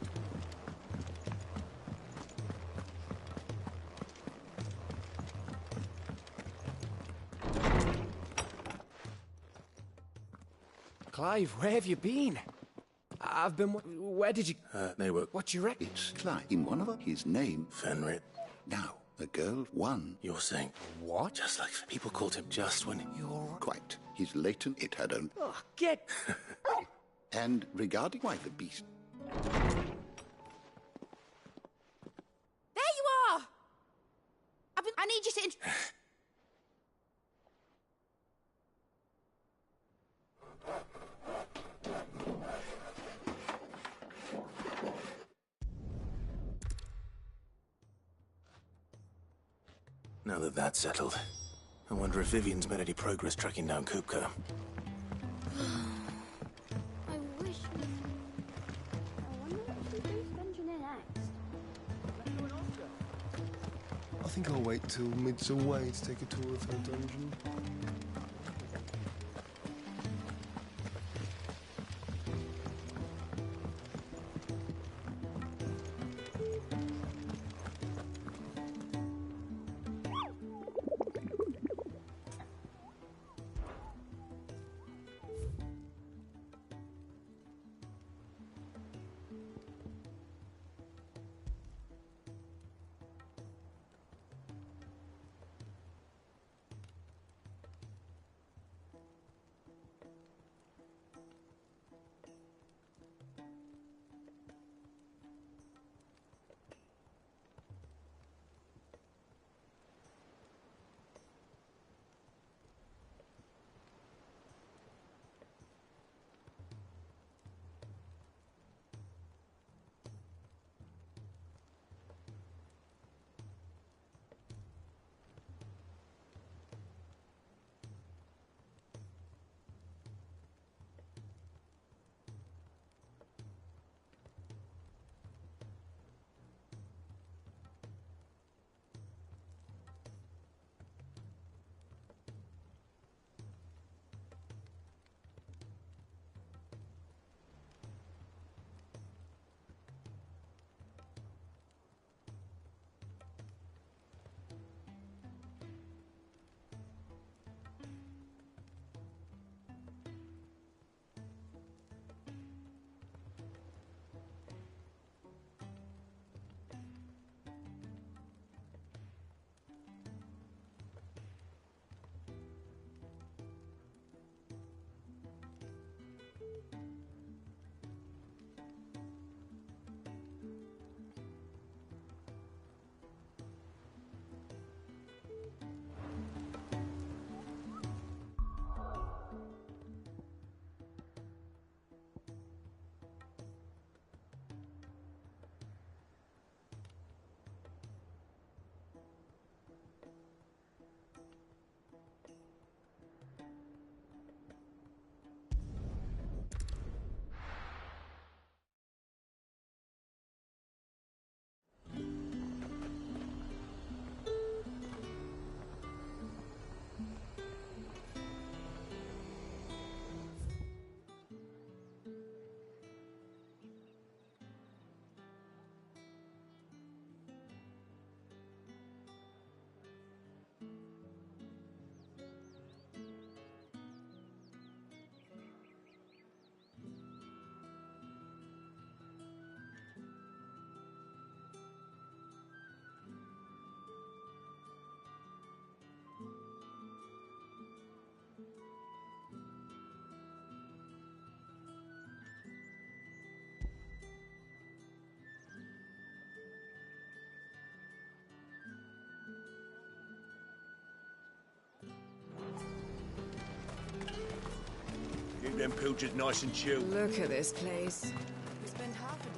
Speaker 19: Clive, where have you been? I've been... Where did you...
Speaker 3: They were...
Speaker 19: What you reckon?
Speaker 2: It's Clive. In one of his name...
Speaker 3: Fenrir.
Speaker 2: Now, the girl won.
Speaker 3: You're saying... What? Just like people called him just when...
Speaker 2: You're... Quite. His latent it had owned.
Speaker 19: Oh, get...
Speaker 2: And regarding why the beast...
Speaker 9: There you are! I need you to...
Speaker 3: Now that that's settled, I wonder if Vivian's made any progress tracking down Kupka.
Speaker 9: I wish... I wonder what she thinks dungeon in next.
Speaker 7: I think I'll wait till Mid's away to take a tour of her dungeon.
Speaker 17: Keep them pilchards nice and chill.
Speaker 18: Look at this place. We spend half a day.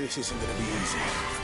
Speaker 3: This isn't gonna be easy.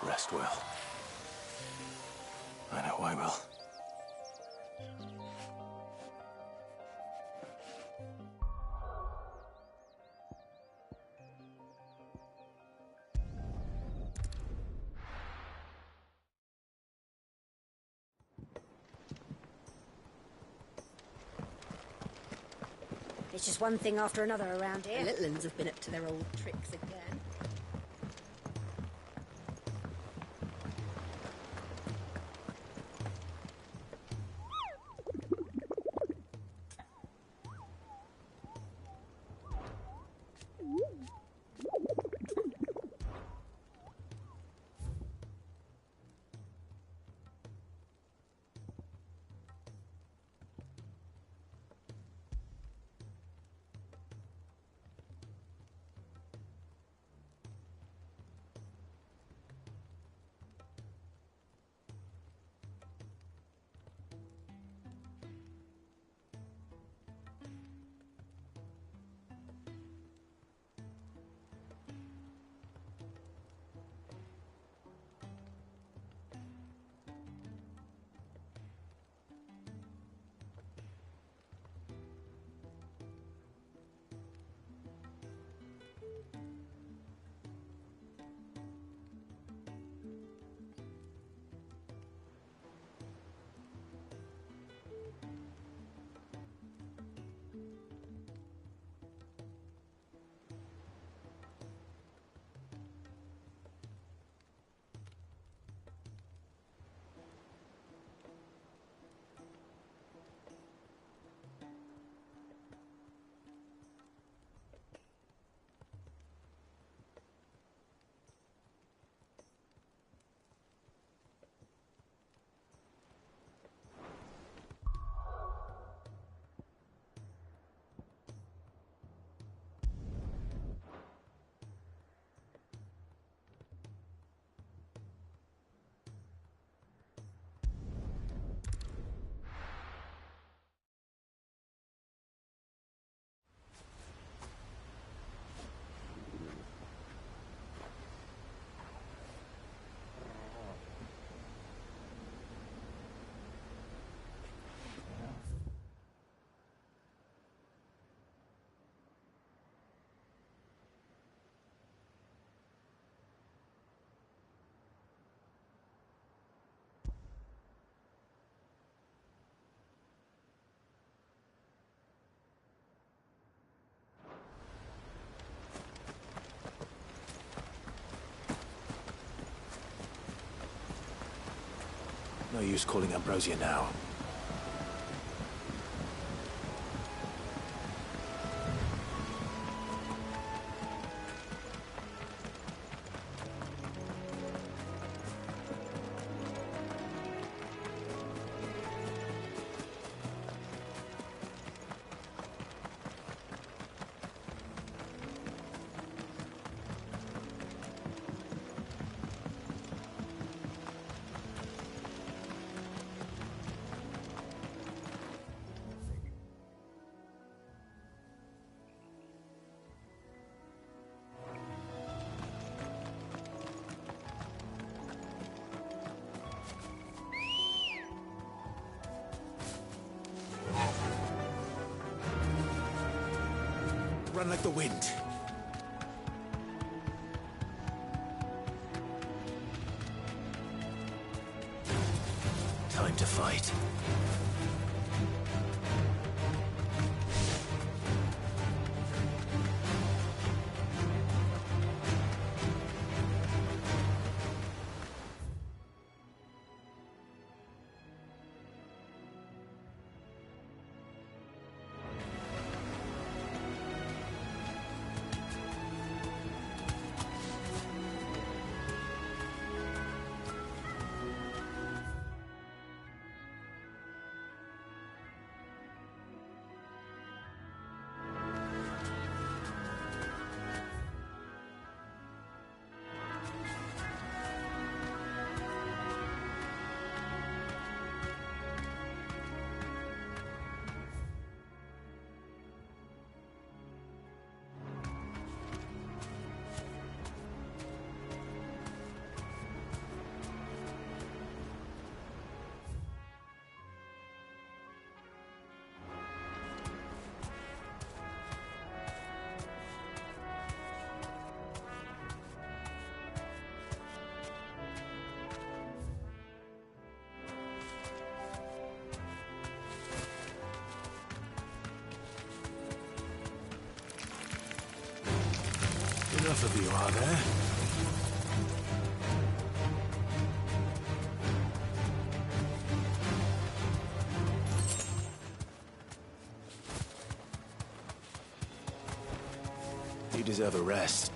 Speaker 3: Rest well. I know I will.
Speaker 14: It's just one thing after another around here. The little uns have been up to their old tricks again.
Speaker 3: No use calling Ambrosia now. Run like the wind. Time to fight. Enough of you, are there? You deserve a rest.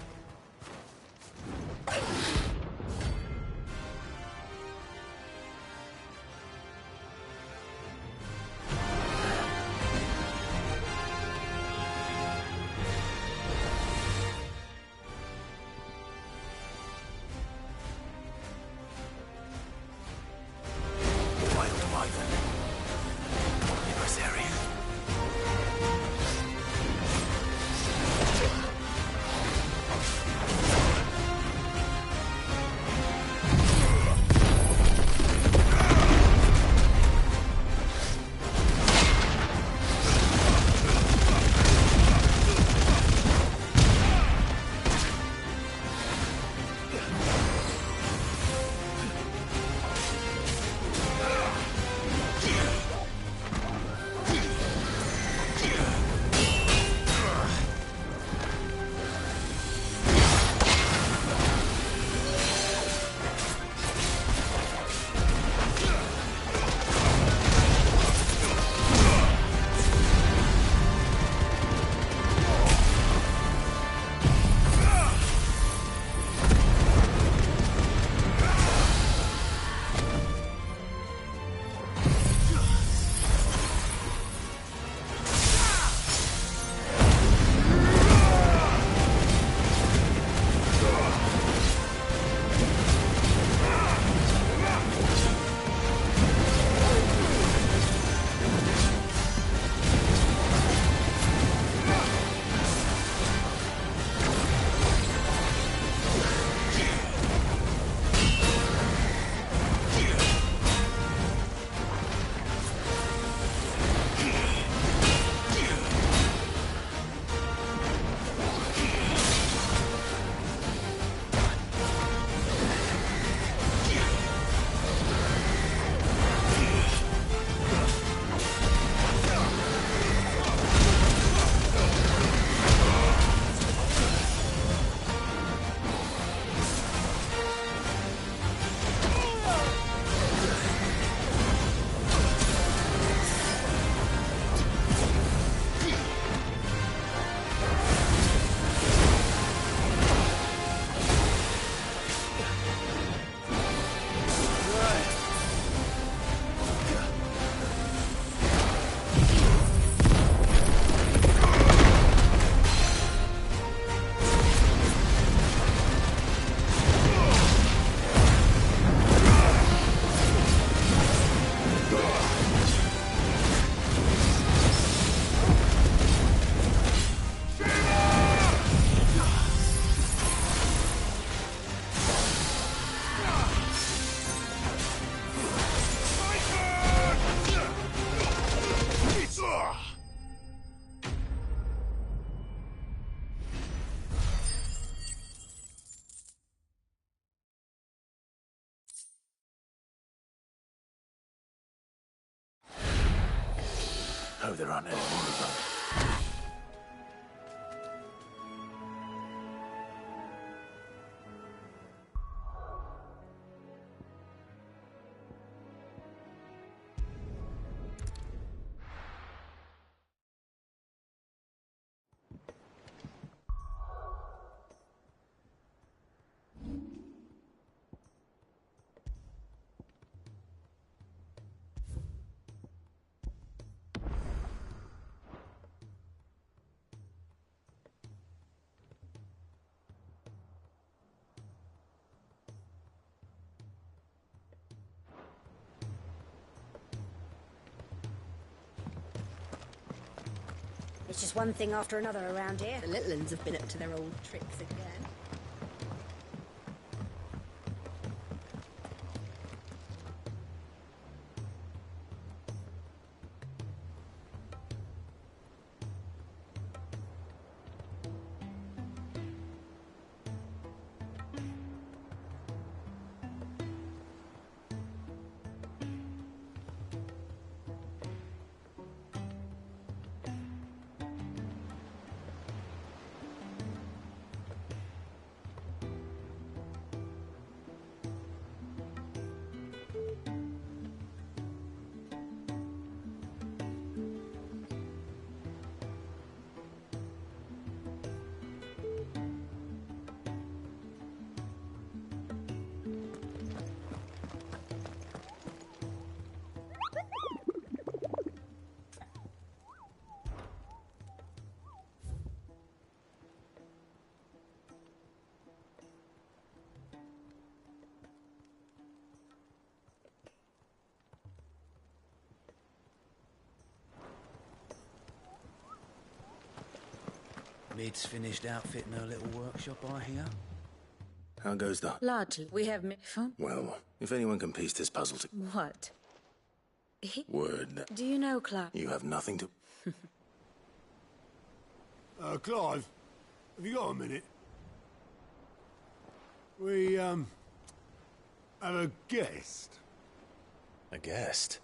Speaker 3: Hope there aren't any more of them.
Speaker 14: It's just one thing after another around here. The little ones have been up to their old tricks again.
Speaker 4: Mid's finished outfitting her little workshop, I hear.
Speaker 3: How goes that?
Speaker 5: Largely. We have phone.
Speaker 3: Well, if anyone can piece this puzzle to...
Speaker 5: What?
Speaker 3: Word.
Speaker 5: Do you know, Clark?
Speaker 3: You have nothing to...
Speaker 15: Clive, have you got a minute? We, have a guest.
Speaker 3: A guest?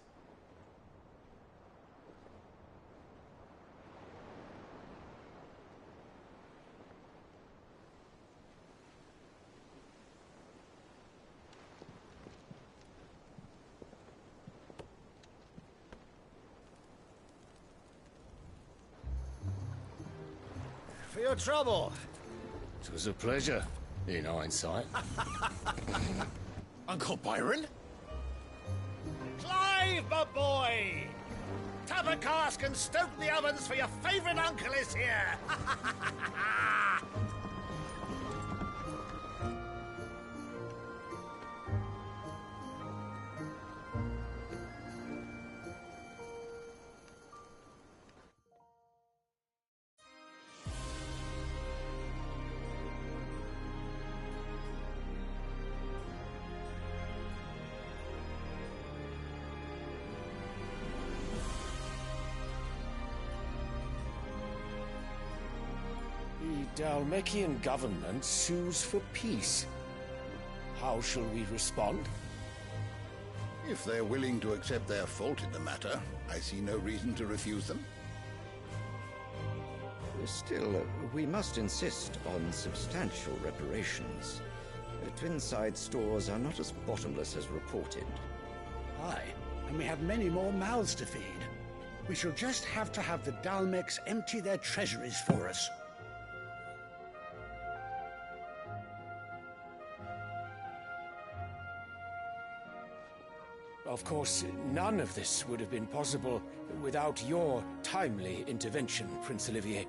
Speaker 16: For your trouble.
Speaker 17: It was a pleasure, in hindsight.
Speaker 16: Uncle Byron? Clive, my boy! Tap a cask and stoke the ovens for your favourite uncle is here!
Speaker 19: The Dhalmekian government sues for peace. How shall we respond?
Speaker 2: If they're willing to accept their fault in the matter, I see no reason to refuse them.
Speaker 22: Still, we must insist on substantial reparations. Twinside stores are not as bottomless as reported.
Speaker 24: Aye, and we have many more mouths to feed. We shall just have to have the Dhalmecs empty their treasuries for us.
Speaker 19: Of course, none of this would have been possible without your timely intervention, Prince Olivier.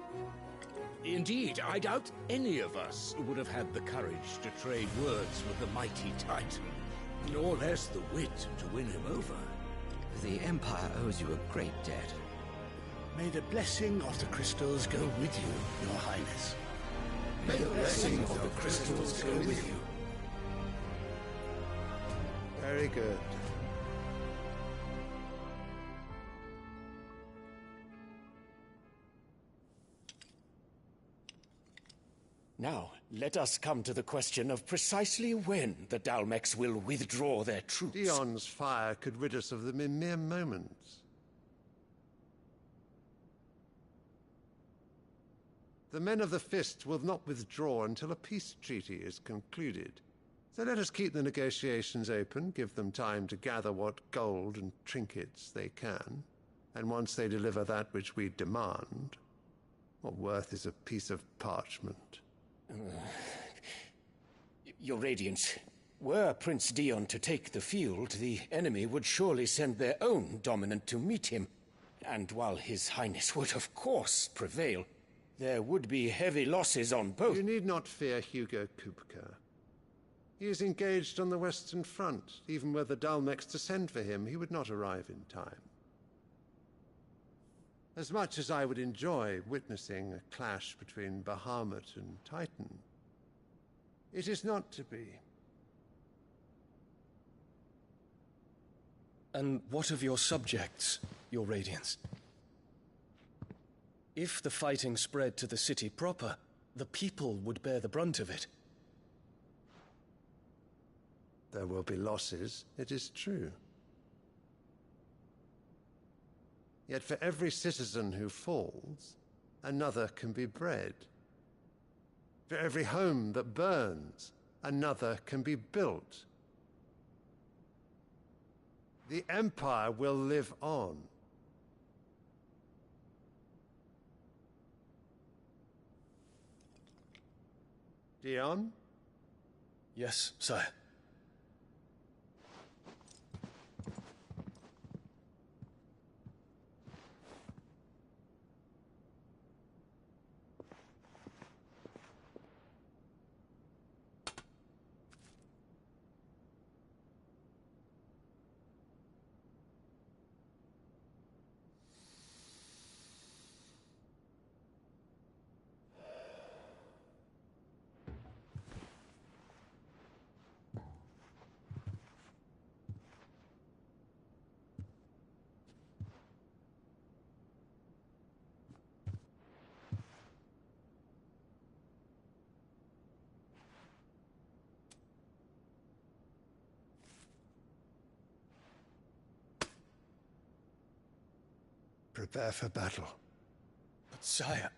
Speaker 17: Indeed, I doubt any of us would have had the courage to trade words with the mighty Titan, nor less the wit to win him over.
Speaker 22: The Empire owes you a great debt.
Speaker 24: May the blessing of the crystals go with you, Your Highness.
Speaker 15: May the blessing of the crystals go with you.
Speaker 2: Very good.
Speaker 19: Now, let us come to the question of precisely when the Dhalmecs will withdraw their troops.
Speaker 25: Dion's fire could rid us of them in mere moments.
Speaker 1: The men of the Fist will not withdraw until a peace treaty is concluded. So let us keep the negotiations open, give them time to gather what gold and trinkets they can, and once they deliver that which we demand, what worth is a piece of parchment?
Speaker 10: Your Radiance, were Prince Dion to take the field, the enemy would surely send their own dominant to meet him. And while His Highness would of course prevail, there would be heavy losses on both.
Speaker 1: You need not fear Hugo Kupka. He is engaged on the Western Front. Even were the Dalmex to send for him, he would not arrive in time. As much as I would enjoy witnessing a clash between Bahamut and Titan, it is not to be.
Speaker 6: And what of your subjects, Your Radiance? If the fighting spread to the city proper, the people would bear the brunt of it.
Speaker 1: There will be losses, it is true. Yet for every citizen who falls, another can be bred. For every home that burns, another can be built. The Empire will live on. Dion?
Speaker 6: Yes, sire.
Speaker 1: Prepare for battle.
Speaker 6: But sire...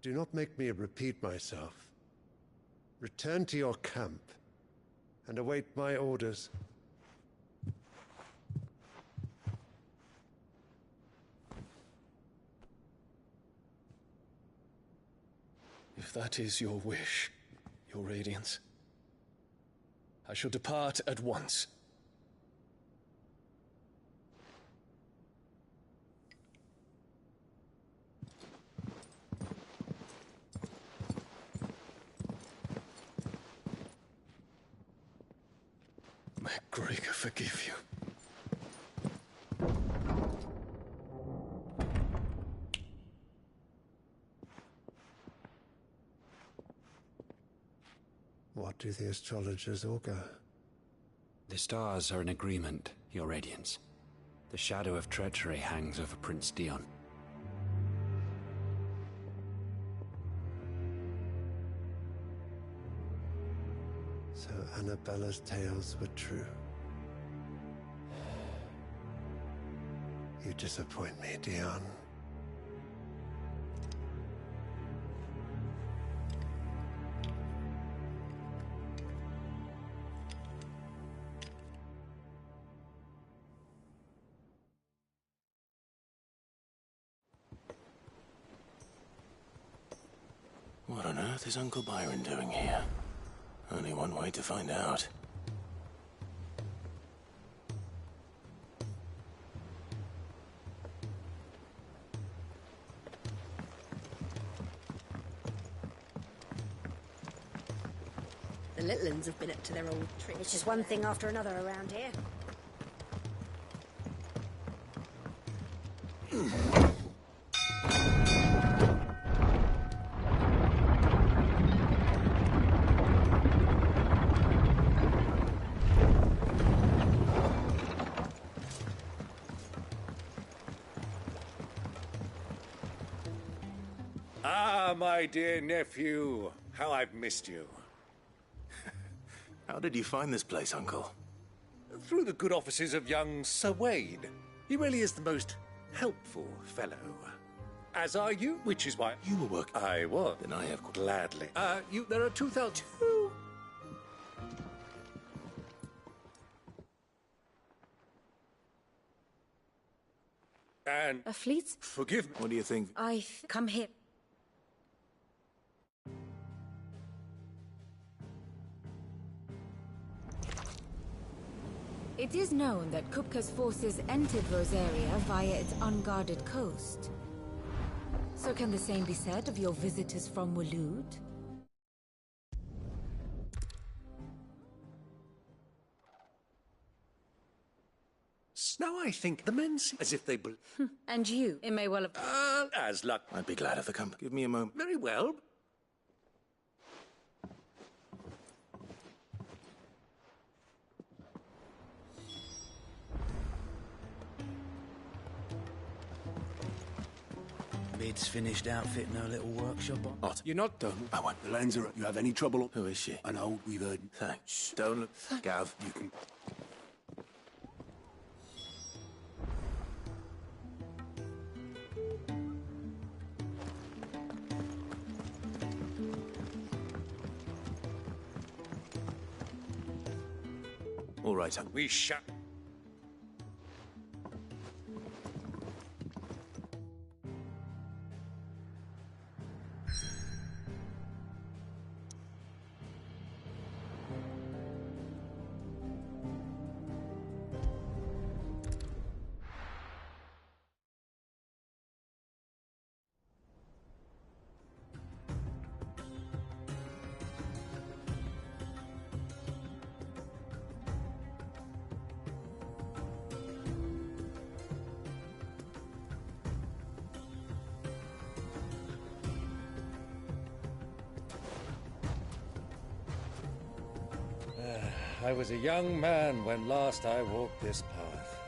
Speaker 1: Do not make me repeat myself. Return to your camp and await my orders.
Speaker 6: If that is your wish, Your Radiance, I shall depart at once. May Gregor forgive you.
Speaker 1: What do the astrologers augur?
Speaker 12: The stars are in agreement, Your Radiance. The shadow of treachery hangs over Prince Dion.
Speaker 1: So Annabella's tales were true. You disappoint me, Dion.
Speaker 3: What on earth is Uncle Byron doing here? Only one way to find out.
Speaker 14: The little uns have been up to their old trick. It's just one thing after another around here.
Speaker 16: Ah, my dear nephew. How I've missed you.
Speaker 3: How did you find this place, Uncle?
Speaker 16: Through the good offices of young Sir Wade. He really is the most helpful fellow.
Speaker 8: As are you, which is why
Speaker 3: You were working.
Speaker 8: I was.
Speaker 3: Then I have
Speaker 8: Gladly. There are 2,000. And
Speaker 5: A fleet?
Speaker 8: forgive me.
Speaker 3: What do you think?
Speaker 5: Come here. It is known that Kupka's forces entered Rosaria via its unguarded coast. So can the same be said of your visitors from Waloed?
Speaker 8: Now I think the men seem as if they
Speaker 5: And you, it may well have...
Speaker 8: as luck.
Speaker 3: I'd be glad of the company. Give me a moment.
Speaker 8: Very well.
Speaker 4: Bid's finished outfitting her little workshop on.
Speaker 3: Otter.
Speaker 8: You're not done.
Speaker 3: I want.
Speaker 24: The Lanzarote, you have any trouble?
Speaker 3: Who is she?
Speaker 24: An old we've heard.
Speaker 3: Thanks. Don't look. Gav, you can. All right,
Speaker 8: We shall. I was a young man when last I walked this path.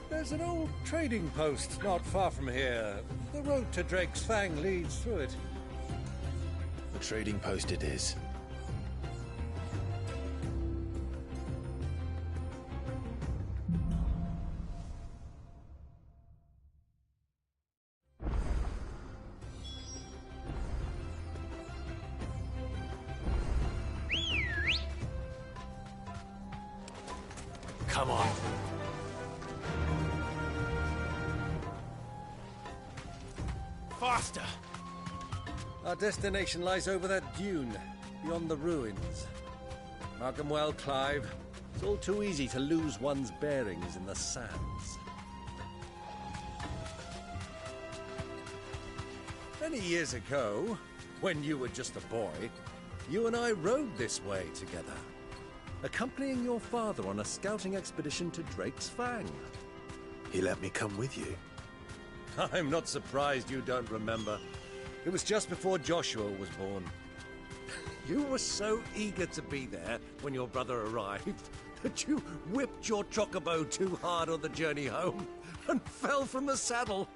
Speaker 8: There's an old trading post not far from here. The road to Drake's Fang leads through it.
Speaker 3: The trading post it is. Come on. Faster!
Speaker 8: Our destination lies over that dune, beyond the ruins. Mark 'em well, Clive. It's all too easy to lose one's bearings in the sands. Many years ago, when you were just a boy, you and I rode this way together, accompanying your father on a scouting expedition to Drake's Fang.
Speaker 3: He let me come with you.
Speaker 8: I'm not surprised you don't remember. It was just before Joshua was born. You were so eager to be there when your brother arrived that you whipped your chocobo too hard on the journey home and fell from the saddle.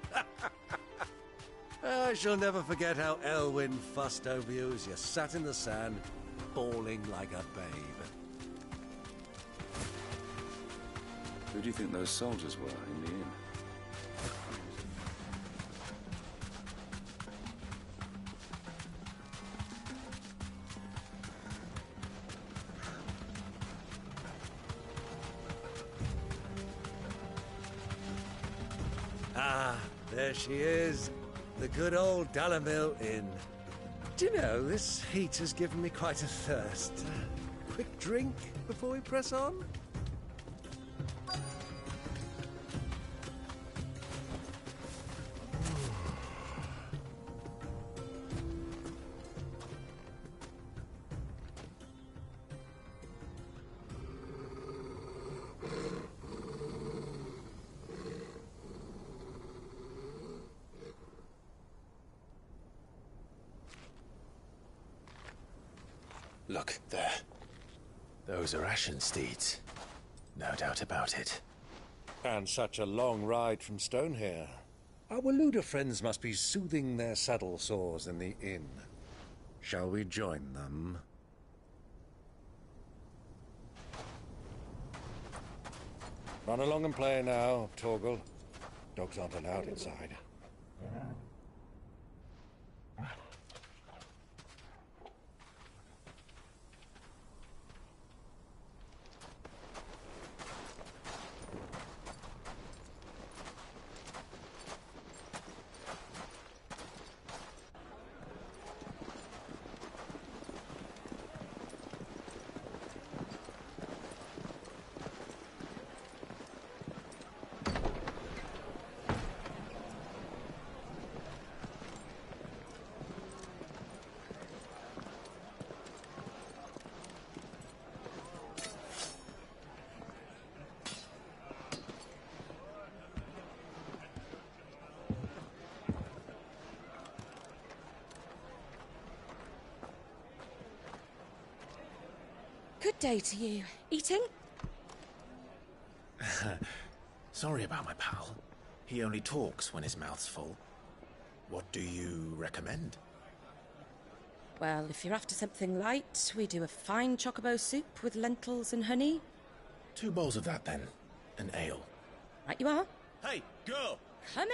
Speaker 8: I shall never forget how Elwyn fussed over you as you sat in the sand, bawling like a babe.
Speaker 13: Who do you think those soldiers were in the inn?
Speaker 8: Ah, there she is. The good old Dalamil Inn. Do you know, this heat has given me quite a thirst. Quick drink before we press on?
Speaker 3: Look, there. Those are Ashen steeds. No doubt about it.
Speaker 8: And such a long ride from Stonehair. Our Waluda friends must be soothing their saddle sores in the inn. Shall we join them? Run along and play now, Torgal. Dogs aren't allowed inside.
Speaker 11: Good day to you. Eating?
Speaker 3: Sorry about my pal. He only talks when his mouth's full. What do you recommend?
Speaker 11: Well, if you're after something light, we do a fine chocobo soup with lentils and honey.
Speaker 3: 2 bowls of that, then. An ale.
Speaker 11: Right you are.
Speaker 8: Hey, girl!
Speaker 11: Coming!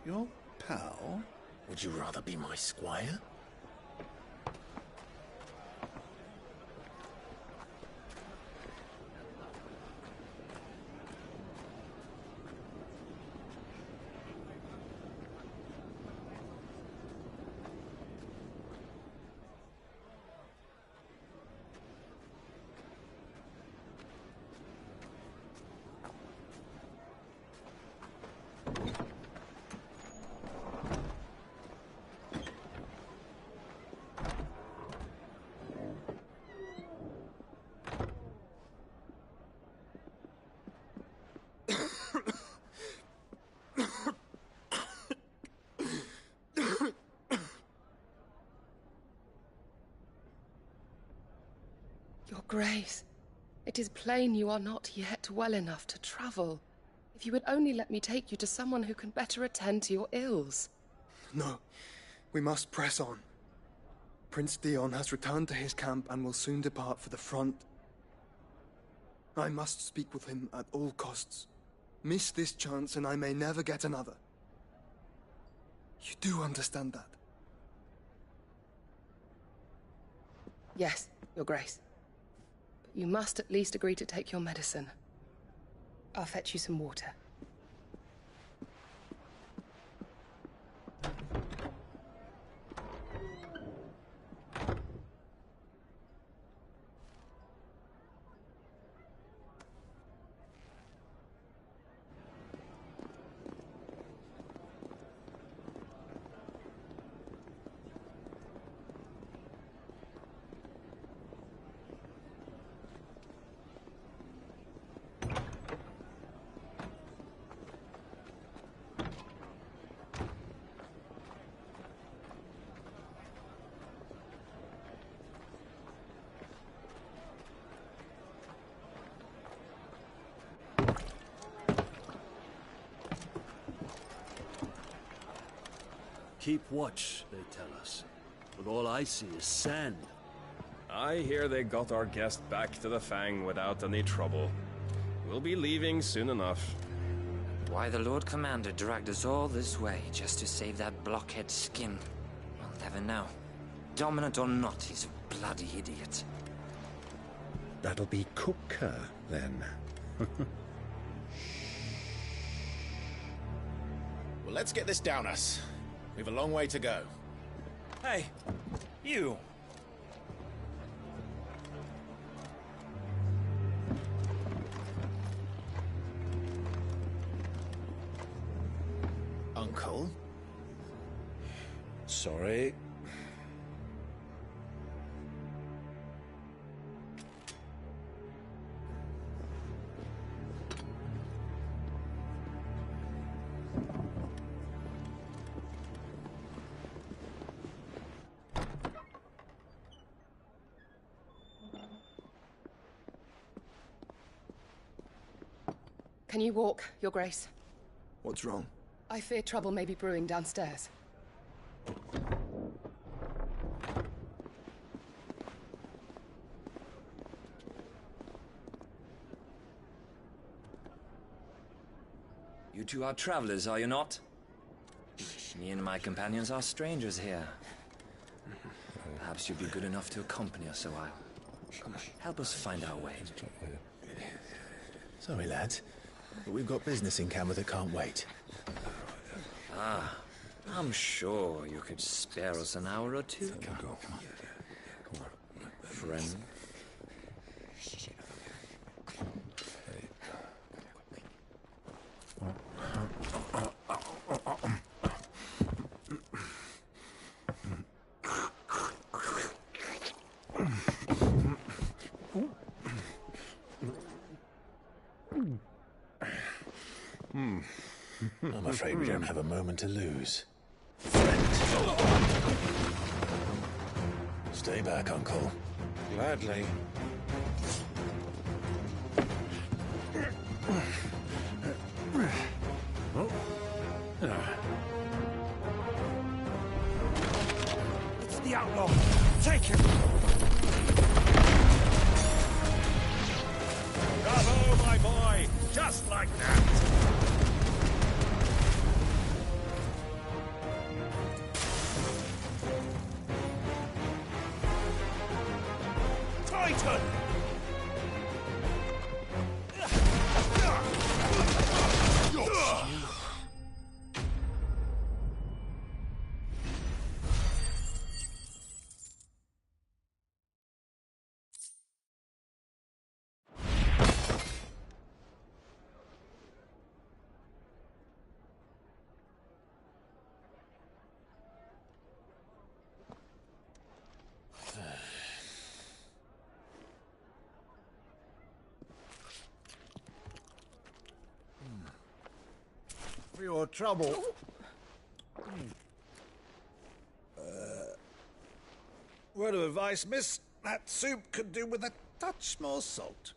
Speaker 2: Your pal?
Speaker 3: Would you rather be my squire?
Speaker 18: Your Grace, it is plain you are not yet well enough to travel. If you would only let me take you to someone who can better attend to your ills.
Speaker 6: No, we must press on. Prince Dion has returned to his camp and will soon depart for the front. I must speak with him at all costs. Miss this chance and I may never get another. You do understand that?
Speaker 18: Yes, Your Grace. But you must at least agree to take your medicine. I'll fetch you some water.
Speaker 8: Keep watch, they tell us. But all I see is sand.
Speaker 20: I hear they got our guest back to the Fang without any trouble. We'll be leaving soon enough.
Speaker 21: Why the Lord Commander dragged us all this way just to save that blockhead skin, we'll never know. Dominant or not, he's a bloody idiot.
Speaker 17: That'll be Cooker, then.
Speaker 3: Well, let's get this down us. We've a long way to go.
Speaker 10: Hey, you!
Speaker 3: Uncle?
Speaker 8: Sorry.
Speaker 18: Can you walk, Your Grace?
Speaker 6: What's wrong?
Speaker 18: I fear trouble may be brewing downstairs.
Speaker 21: two are travelers, are you not? Me and my companions are strangers here. Perhaps you'd be good enough to accompany us a while. Come on, help us find our way.
Speaker 3: Sorry, lads, but we've got business in Camber that can't wait.
Speaker 21: Ah, I'm sure you could spare us an hour or two.
Speaker 12: Come on.
Speaker 21: Friend.
Speaker 3: I'm afraid we don't have a moment to lose. Stay back, Uncle.
Speaker 8: Gladly.
Speaker 16: It's the outlaw! Take him! Bravo, my boy! Just like that! Titan!
Speaker 8: For your trouble.
Speaker 16: Word of advice, miss. That soup could do with a touch more salt.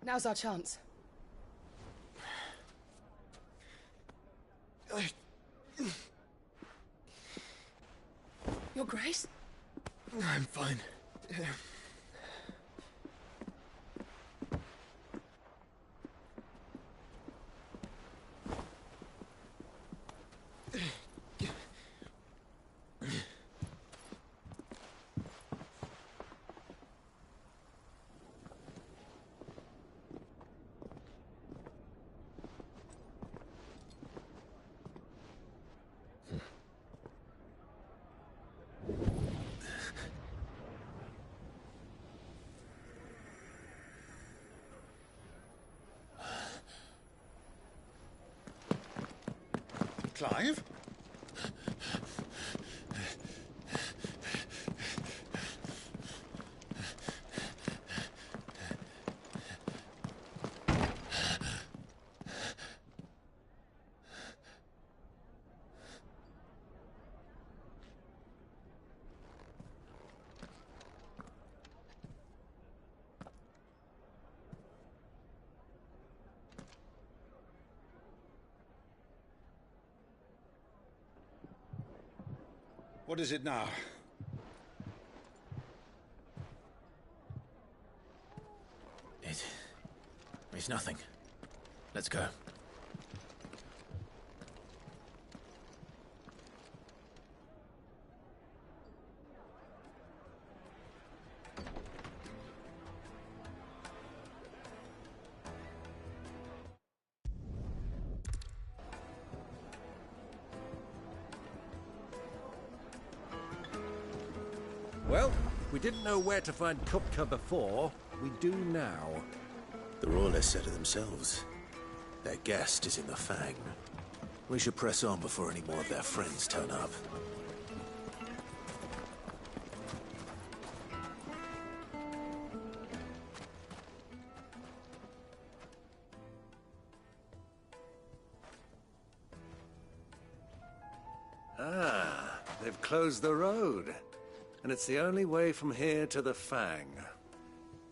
Speaker 18: Now's our chance. Your Grace?
Speaker 3: I'm fine.
Speaker 16: Clive? What is it now?
Speaker 3: It's nothing. Let's go.
Speaker 8: Well, we didn't know where to find Kupka before. We do now.
Speaker 3: The Royalists said it themselves. Their guest is in the Fang. We should press on before any more of their friends turn up.
Speaker 8: They've closed the road, and it's the only way from here to the Fang.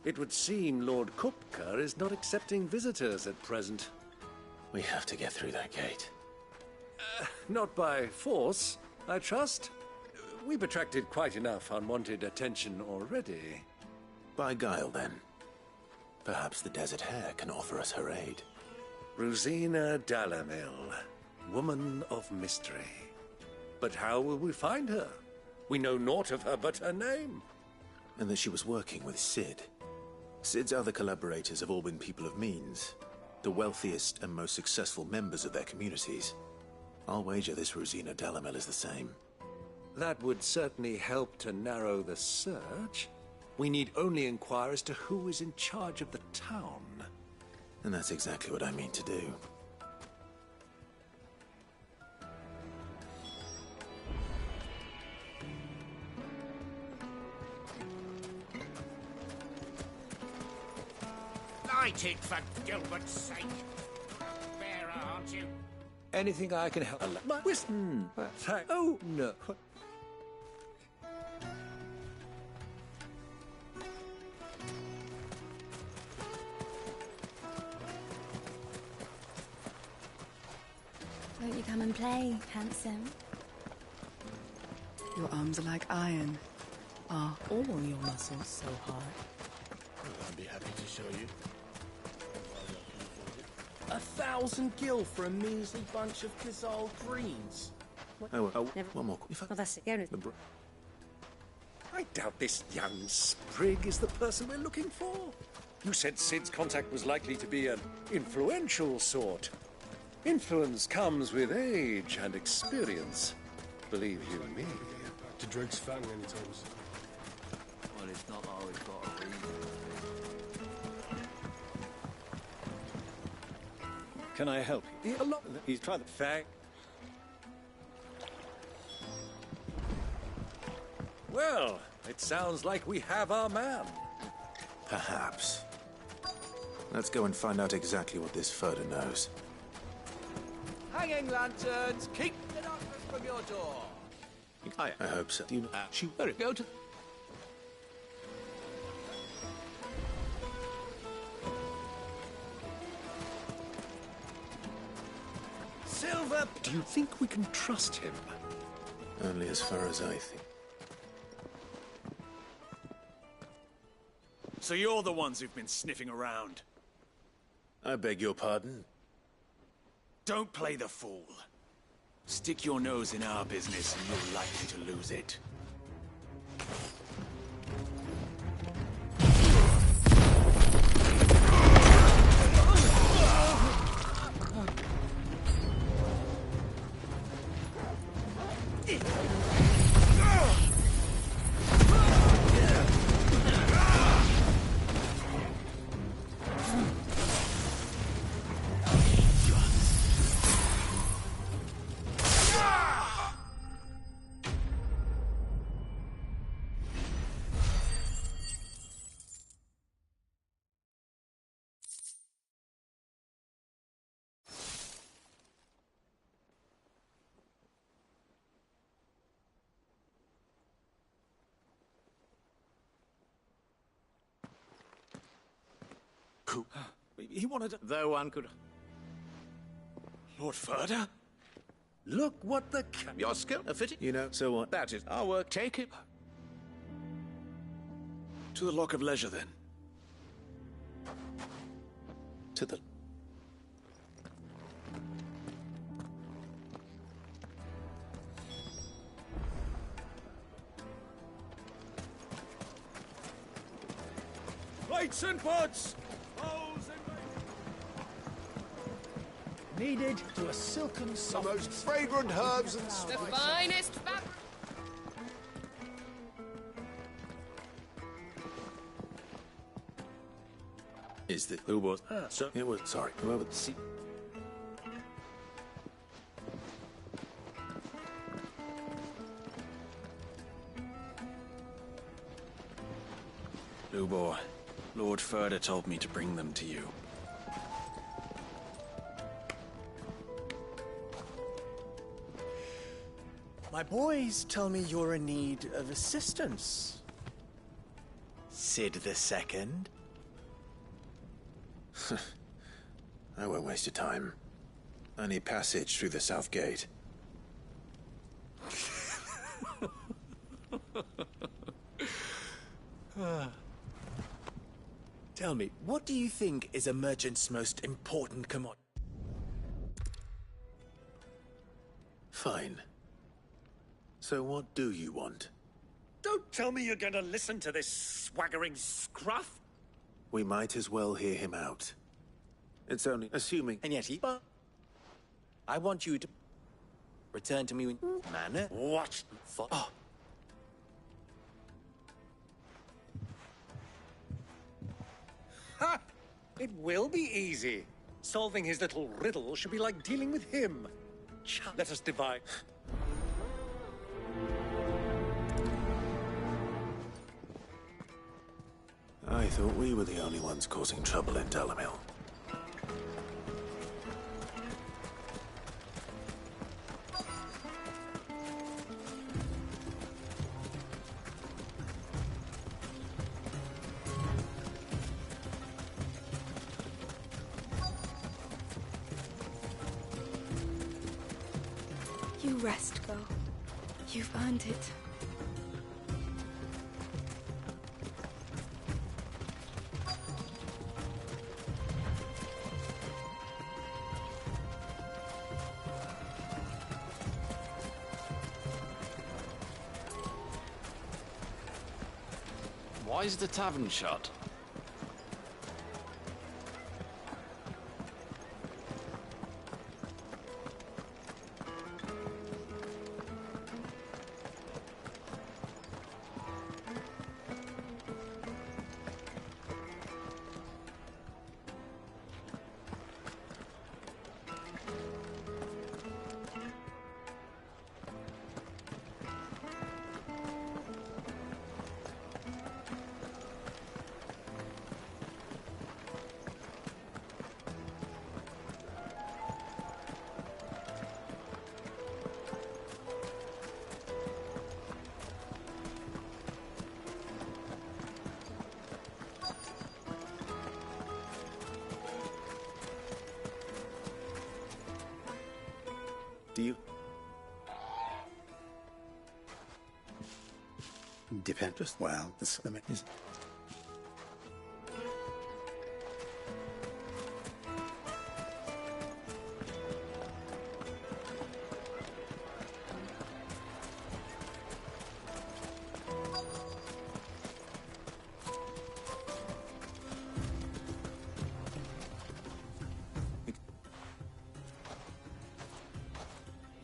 Speaker 8: It would seem Lord Kupka is not accepting visitors at present.
Speaker 3: We have to get through that gate.
Speaker 8: Not by force, I trust. We've attracted quite enough unwanted attention already.
Speaker 3: By guile, then. Perhaps the Desert Hare can offer us her aid.
Speaker 8: Rosina Dalamil, woman of mystery. But how will we find her? We know naught of her but her name.
Speaker 3: And that she was working with Cid. Cid's other collaborators have all been people of means, the wealthiest and most successful members of their communities. I'll wager this Rosina Dalamil is the same.
Speaker 8: That would certainly help to narrow the search. We need only inquire as to who is in charge of the town.
Speaker 3: And that's exactly what I mean to do.
Speaker 16: Light it, for Gilbert's sake. Bearer, aren't you?
Speaker 8: Anything I can help? Oh, no.
Speaker 7: Won't you come and play, handsome?
Speaker 9: Your arms are like iron. Are all your muscles so hard?
Speaker 16: I'd be happy to show you.
Speaker 22: 1,000 gil for a measly bunch of Kazal greens.
Speaker 3: One more.
Speaker 14: Well, that's it. Go with
Speaker 8: I doubt this young sprig is the person we're looking for. You said Cid's contact was likely to be an influential sort. Influence comes with age and experience. Believe you me.
Speaker 15: To Drake's Fang anytime soon.
Speaker 23: Well, it's not always got a reason.
Speaker 8: Can I help you? He's trying to Fang. Well, it sounds like we have our man.
Speaker 3: Perhaps. Let's go and find out exactly what this Furder knows.
Speaker 23: Hanging lanterns, keep the darkness from your door.
Speaker 3: I hope so. Do you
Speaker 23: Shoot. Very good.
Speaker 8: Silver! Do you think we can trust him?
Speaker 3: Only as far as I think.
Speaker 25: So you're the ones who've been sniffing around?
Speaker 3: I beg your pardon?
Speaker 25: Don't play the fool. Stick your nose in our business and you're likely to lose it. He wanted to...
Speaker 23: Though one could...
Speaker 25: Lord Furder?
Speaker 8: Look what the...
Speaker 23: Your skill, a fitting.
Speaker 3: You know, so what?
Speaker 23: That is our work. Take it.
Speaker 25: To the Lock of Leisure, then.
Speaker 3: To the...
Speaker 25: Lights and pods!
Speaker 24: Needed to a silken soft... The most fragrant herbs and spices.
Speaker 18: The finest fabric.
Speaker 3: Is that... Who was... so... It was... Sorry. Whoever... See...
Speaker 25: Lubor, Lord Furder told me to bring them to you.
Speaker 6: My boys tell me you're in need of assistance. Sid the Second.
Speaker 3: I won't waste your time. I need passage through the south gate.
Speaker 6: Tell me, what do you think is a merchant's most important commodity?
Speaker 3: Fine. So what do you want?
Speaker 8: Don't tell me you're going to listen to this swaggering scruff!
Speaker 3: We might as well hear him out. It's only assuming...
Speaker 6: And yet he... I want you to... return to me in manner...
Speaker 8: What?
Speaker 6: Oh.
Speaker 8: Ha! It will be easy. Solving his little riddle should be like dealing with him. Let us divide.
Speaker 3: I thought we were the only ones causing trouble in Dalamil.
Speaker 1: You rest, girl. You've earned it.
Speaker 4: Why is the tavern shut?
Speaker 3: Do you...
Speaker 2: Depends. Well, this limit is...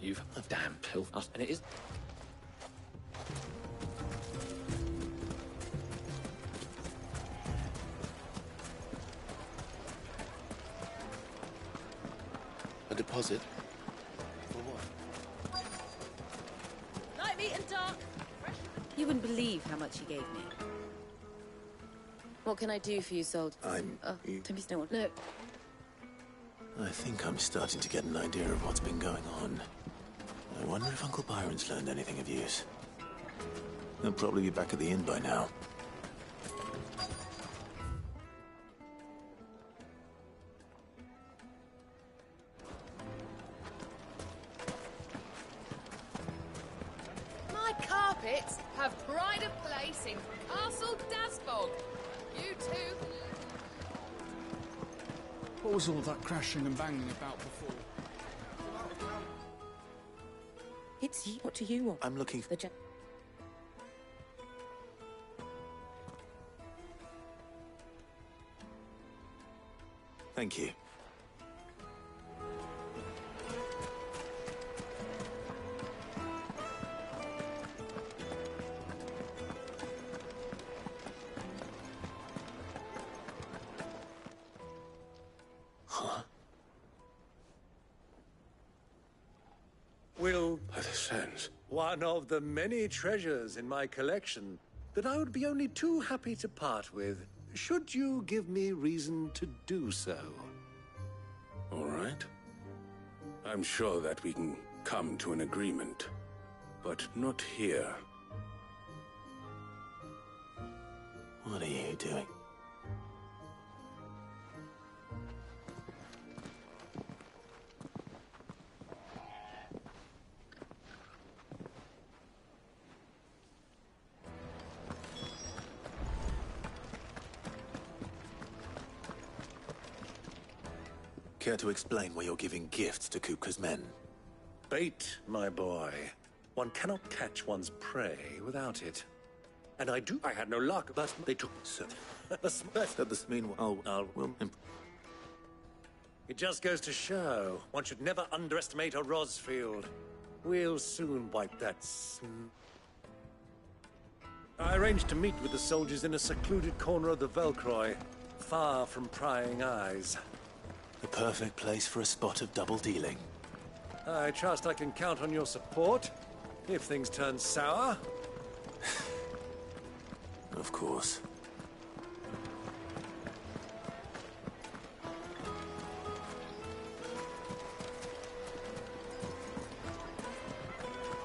Speaker 4: You've a damn pill, and it is.
Speaker 3: A deposit?
Speaker 4: For what?
Speaker 11: Night meat and dark. You wouldn't believe how much he gave me. What can I do for you, soldier?
Speaker 3: I'm...
Speaker 11: Oh, don't be stoned. No.
Speaker 3: I think I'm starting to get an idea of what's been going on. I wonder if Uncle Byron's learned anything of use. He'll probably be back at the inn by now.
Speaker 18: My carpets have pride of place in Castle Dasbog. You two.
Speaker 5: What was all that crashing and banging about before?
Speaker 11: It's you. What do you want?
Speaker 3: I'm looking for
Speaker 11: the
Speaker 3: Thank you.
Speaker 8: Will...
Speaker 3: By the sands.
Speaker 8: One of the many treasures in my collection that I would be only too happy to part with, should you give me reason to do so.
Speaker 15: All right. I'm sure that we can come to an agreement.
Speaker 8: but not here.
Speaker 3: What are you doing? Care to explain why you're giving gifts to Kupka's men?
Speaker 8: Bait, my boy. One cannot catch one's prey without it. And I had no luck, but they took... It just goes to show, one should never underestimate a Rosfield. We'll soon wipe that I arranged to meet with the soldiers in a secluded corner of the Velcroy, far from prying eyes.
Speaker 3: The perfect place for a spot of double dealing.
Speaker 8: I trust I can count on your support, if things turn sour.
Speaker 3: Of course.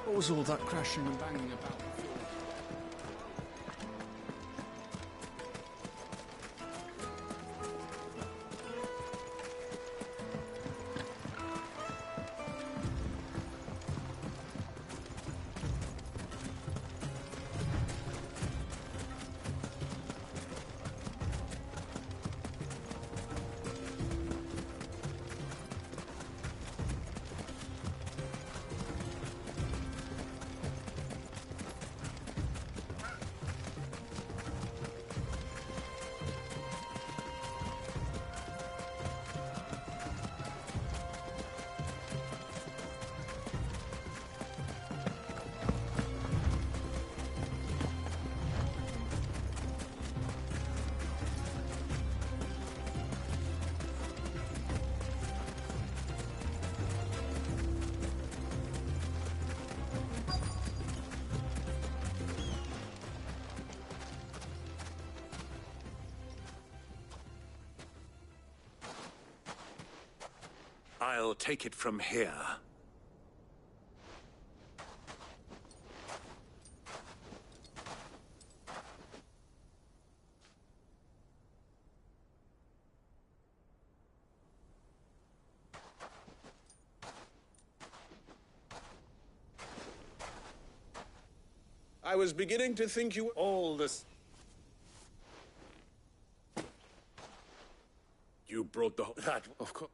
Speaker 5: What was all that crashing and banging about before?
Speaker 8: I'll take it from here.
Speaker 25: I was beginning to think you all this. You brought the that, of course.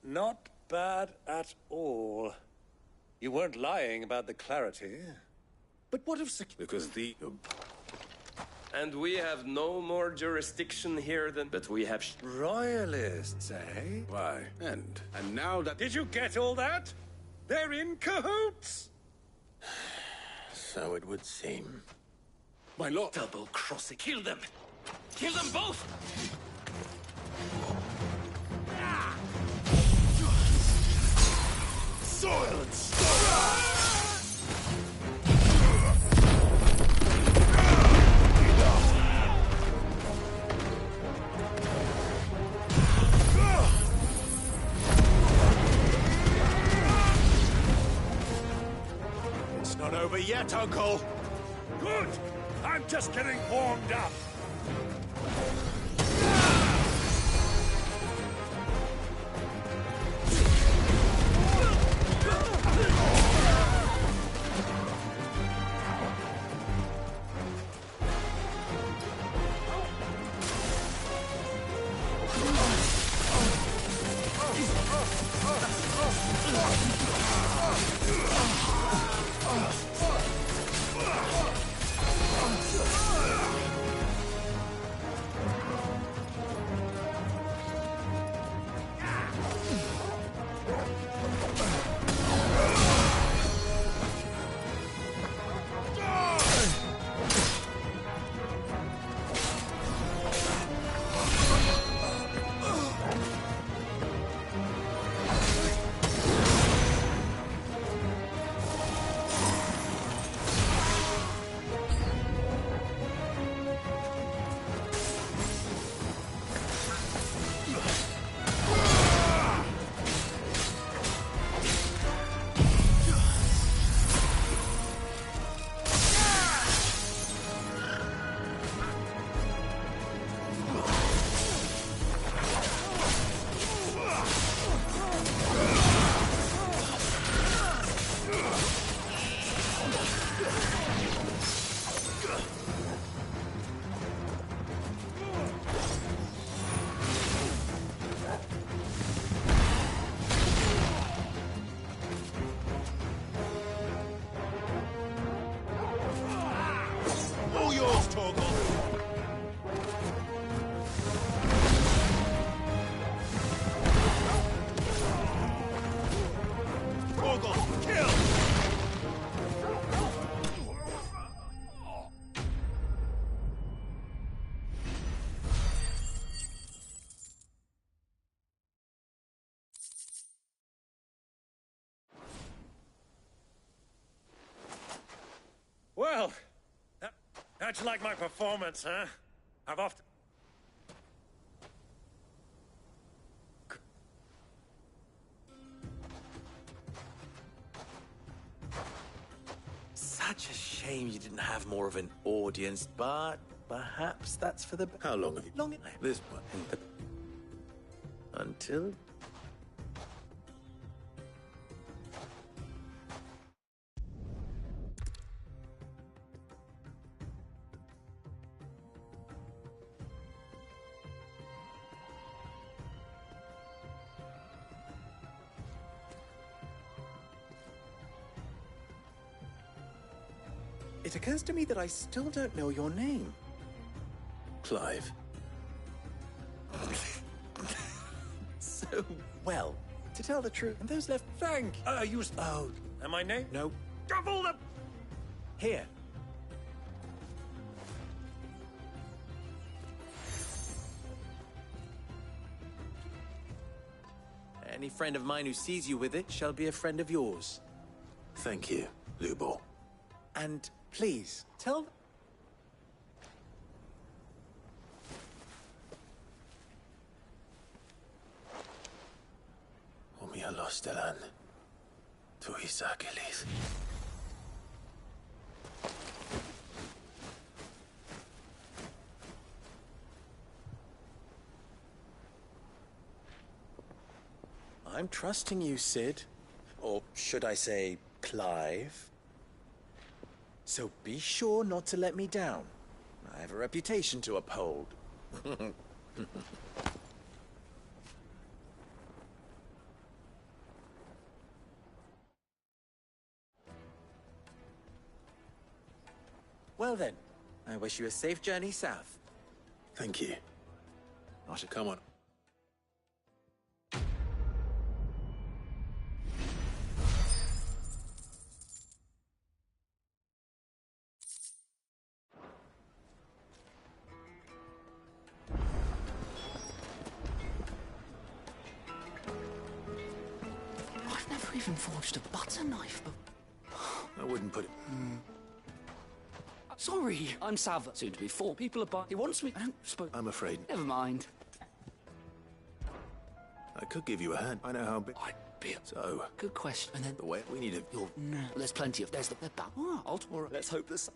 Speaker 8: Not bad at all. You weren't lying about the clarity. But what if
Speaker 25: because the
Speaker 10: And we have no more jurisdiction here than... But we have...
Speaker 8: Royalists, eh?
Speaker 25: Why? And now that...
Speaker 8: Did you get all that? They're in cahoots!
Speaker 3: So it would seem.
Speaker 25: My lord!
Speaker 10: Double-crossing. Kill them! Kill them both!
Speaker 15: Silence!
Speaker 8: It's not over yet, Uncle.
Speaker 15: Good! I'm just getting warmed up.
Speaker 8: How'd you like my performance, huh? I've often...
Speaker 12: Such a shame you didn't have more of an audience, but perhaps that's for the...
Speaker 3: How long have you...
Speaker 12: Long...
Speaker 3: This one.
Speaker 12: Until... It occurs to me that I still don't know your name.
Speaker 3: Clive.
Speaker 12: So, well, to tell the truth, and those left...
Speaker 8: Frank!
Speaker 12: You... Oh...
Speaker 8: And my name?
Speaker 12: No.
Speaker 8: Double the...
Speaker 12: Here. Any friend of mine who sees you with it shall be a friend of yours.
Speaker 3: Thank you, Lubor.
Speaker 12: And please, tell...
Speaker 3: Umialostelan. Tuisakelis.
Speaker 12: I'm trusting you, Cid. Or should I say, Clive? So be sure not to let me down. I have a reputation to uphold. Well then, I wish you a safe journey south.
Speaker 3: Thank you. I should come on.
Speaker 22: I've never even forged a butter knife, but...
Speaker 3: I wouldn't put it...
Speaker 22: Sorry, I'm Sava. Soon to be 4. People are buying. He wants me. I don't suppose...
Speaker 3: I'm afraid.
Speaker 22: Never mind.
Speaker 3: I could give you a hand. I know how big...
Speaker 22: I'd be...
Speaker 3: So...
Speaker 22: Good question. And then...
Speaker 3: The way we need a... You'll...
Speaker 22: No. There's plenty of... There's the... Oh, all right. Let's hope this...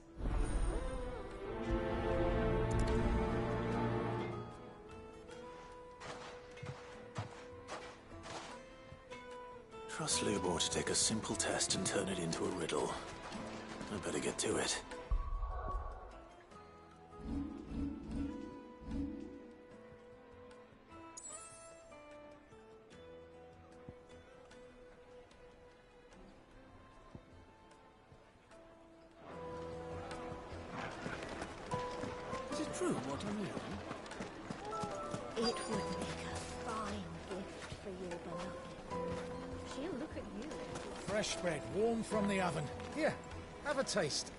Speaker 3: Trust Lubor to take a simple test and turn it into a riddle. I better get to it.
Speaker 22: Is it true what I'm hearing?
Speaker 14: It would make a fine gift for your beloved. She'll look at you.
Speaker 16: Fresh bread, warm from the oven. Here, have a taste.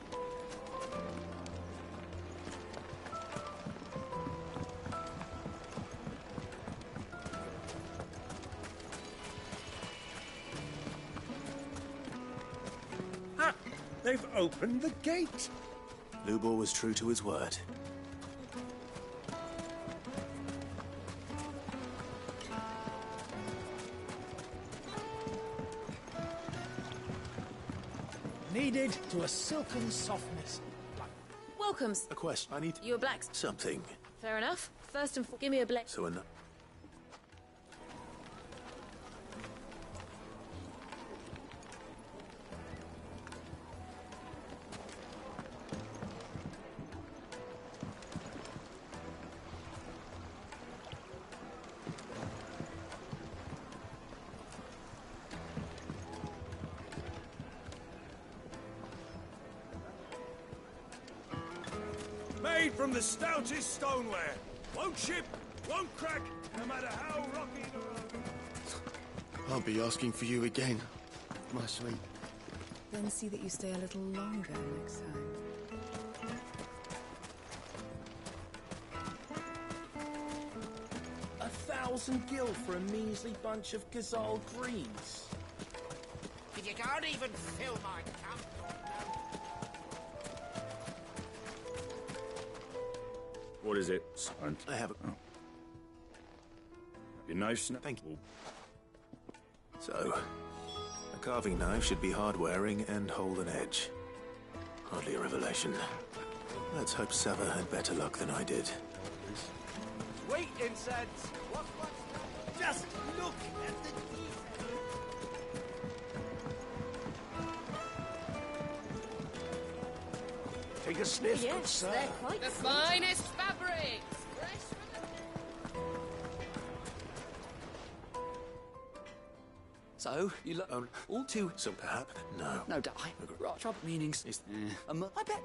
Speaker 8: Ah! They've opened the gate!
Speaker 3: Lubor was true to his word.
Speaker 16: Kneaded to a silken softness.
Speaker 13: Welcomes.
Speaker 3: A question. I need...
Speaker 13: You a black...
Speaker 3: Something.
Speaker 13: Fair enough. First and give me a black...
Speaker 3: So enough.
Speaker 8: Made from the stoutest stoneware. Won't chip, won't crack, no matter how rocky the road.
Speaker 5: I'll be asking for you again, my sweet.
Speaker 9: Then see that you stay a little longer next time.
Speaker 22: 1,000 gil for a measly bunch of Gazal greens.
Speaker 16: If you can't even fill my cup...
Speaker 7: What is it? And
Speaker 3: I have a...
Speaker 7: Your knife?
Speaker 3: Thank you. So, a carving knife should be hard-wearing and hold an edge. Hardly a revelation. Let's hope Sava had better luck than I did.
Speaker 23: Sweet incense! Just look at the detail!
Speaker 16: Take a sniff, good
Speaker 13: Yes,
Speaker 16: sir.
Speaker 13: they're quite
Speaker 18: The
Speaker 13: sweet.
Speaker 18: finest fabrics! Fresh from
Speaker 17: So, you look all too...
Speaker 3: So perhaps... No.
Speaker 17: No, right, trouble meanings. I bet...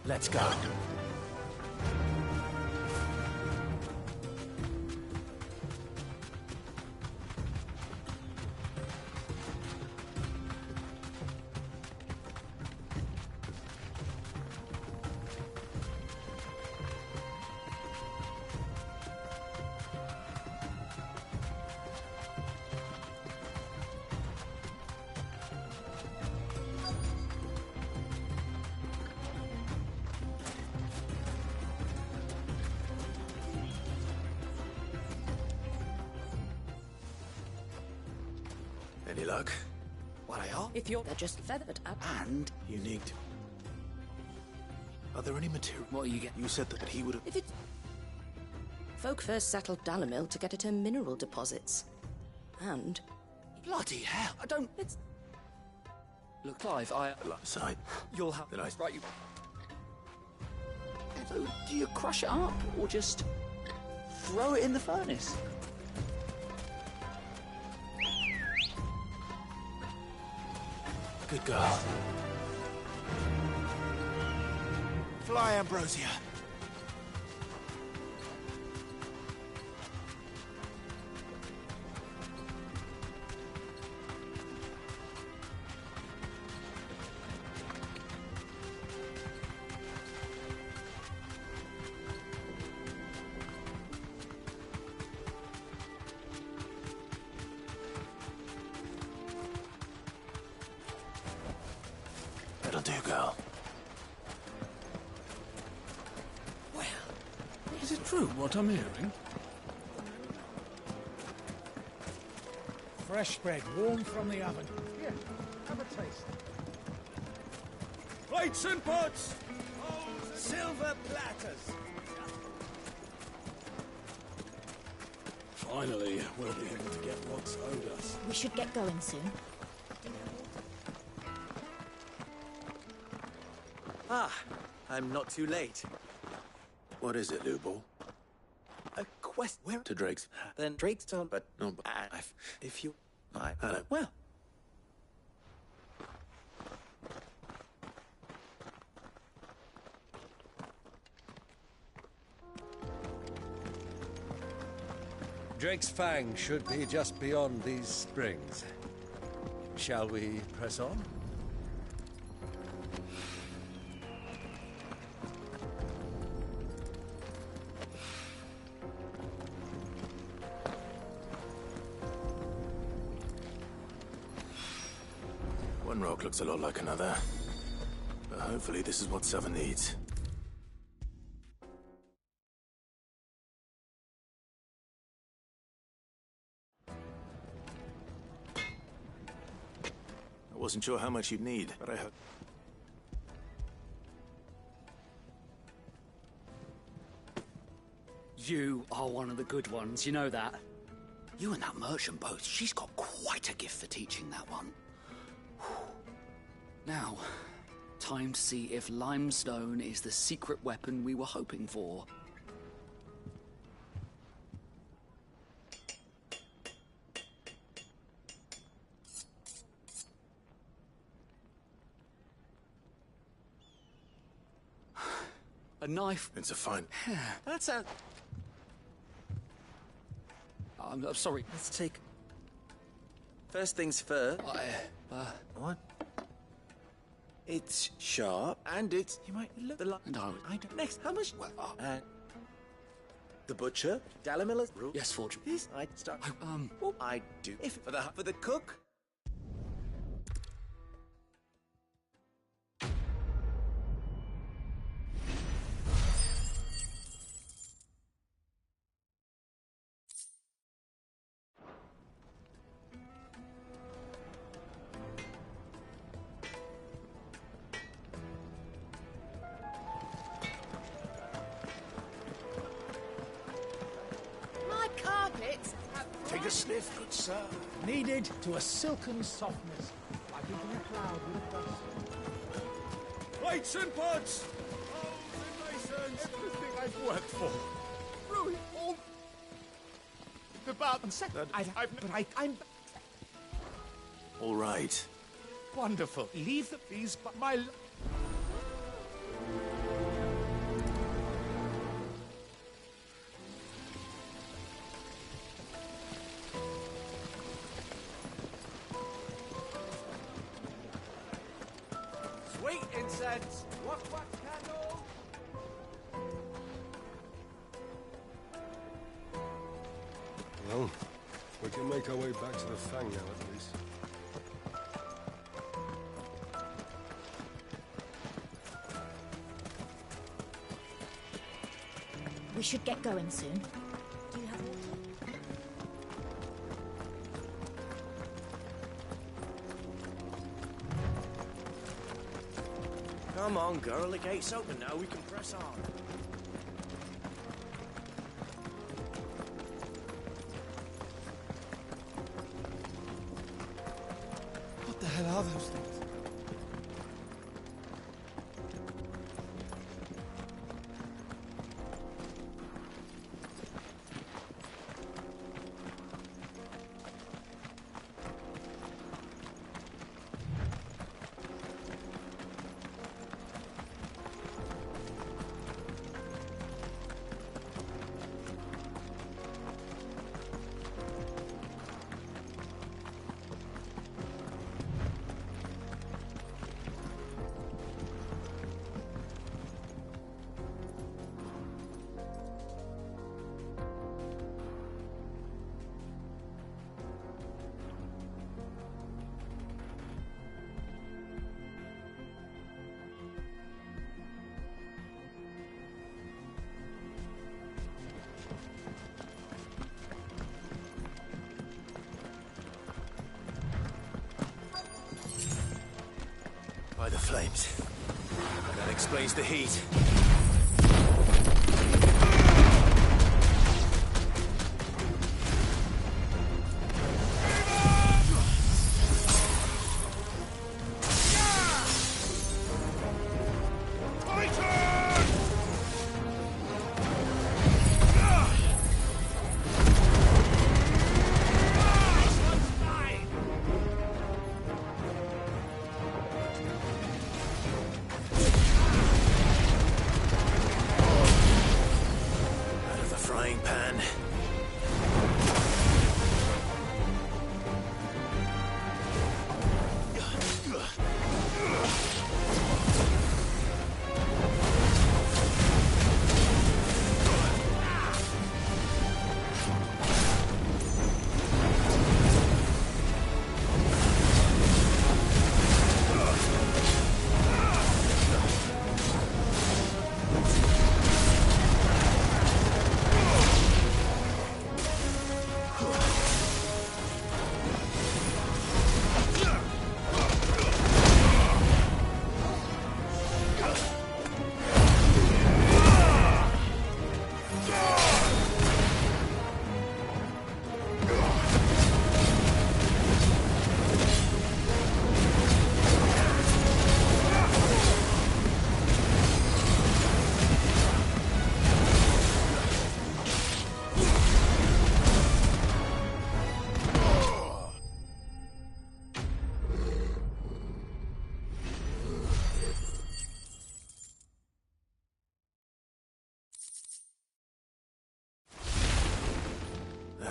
Speaker 3: Let's go. Any luck?
Speaker 17: What I are?
Speaker 11: If they're just feathered up.
Speaker 17: And...
Speaker 3: Unique. Are there any material?
Speaker 17: What you get?
Speaker 3: You said that he would have...
Speaker 11: If it's... Folk first settled Dalamil to get at her mineral deposits. And...
Speaker 17: Bloody hell, I don't... It's... Look, Clive,
Speaker 3: Side.
Speaker 17: You'll have...
Speaker 3: Then I...
Speaker 17: Right, you... So, do you crush it up, or just... throw it in the furnace?
Speaker 3: Good girl. Fly, Ambrosia. That'll do, girl.
Speaker 24: Well, is it true what I'm hearing?
Speaker 16: Fresh bread, warm from the oven. Here, have a taste.
Speaker 8: Plates and pots!
Speaker 16: Silver platters.
Speaker 24: Finally, we'll be able to get what's owed us.
Speaker 14: We should get going soon.
Speaker 12: Ah, I'm not too late.
Speaker 3: What is it, Lubor?
Speaker 12: A quest. Where?
Speaker 3: To Drake's.
Speaker 12: Then Drake's town, but
Speaker 3: No, but...
Speaker 12: if you...
Speaker 3: Hello.
Speaker 12: Well.
Speaker 8: Drake's Fang should be just beyond these springs. Shall we press on?
Speaker 3: One rock looks a lot like another. But hopefully this is what Sava needs. I wasn't sure how much you'd need, but I hope...
Speaker 17: You are one of the good ones, you know that. You and that merchant both, she's got quite a gift for teaching that one. Now, time to see if limestone is the secret weapon we were hoping for. A knife.
Speaker 3: It's a fine...
Speaker 17: That's a... I'm sorry. Let's take...
Speaker 12: First things first. What? It's sharp, and it's... You might look the like...
Speaker 17: No.
Speaker 12: I don't... Next, how much... the butcher? Dalamiller's...
Speaker 17: Yes, Fortune.
Speaker 12: This, I'd start... What I'd do... If for the cook...
Speaker 13: My carpets have...
Speaker 16: Take a sniff, good sir. Kneaded to a silken softness, like into a cloud with dust.
Speaker 8: Plates and pots! Oh, the masons! Everything I've worked for. Ruined all... The bar and second. I'm...
Speaker 3: All right.
Speaker 16: Wonderful. Leave these, but my...
Speaker 23: Sweet incense. Wax candle.
Speaker 6: Well, we can make our way back to the Fang now, at least.
Speaker 14: We should get going soon. Do you have water?
Speaker 12: Come on, girl. The gate's open now. We can press on.
Speaker 5: What the hell are those things?
Speaker 3: By the flames. That explains the heat.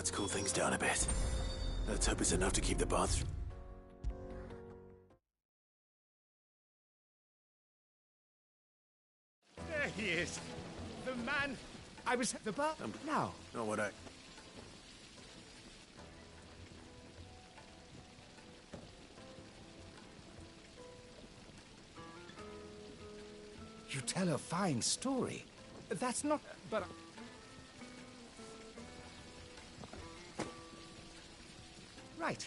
Speaker 3: Let's cool things down a bit. Let's hope it's enough to keep the baths.
Speaker 16: There he is. The man. I was the bar. Now.
Speaker 3: Not what I...
Speaker 16: You tell a fine story. That's not... But... Right.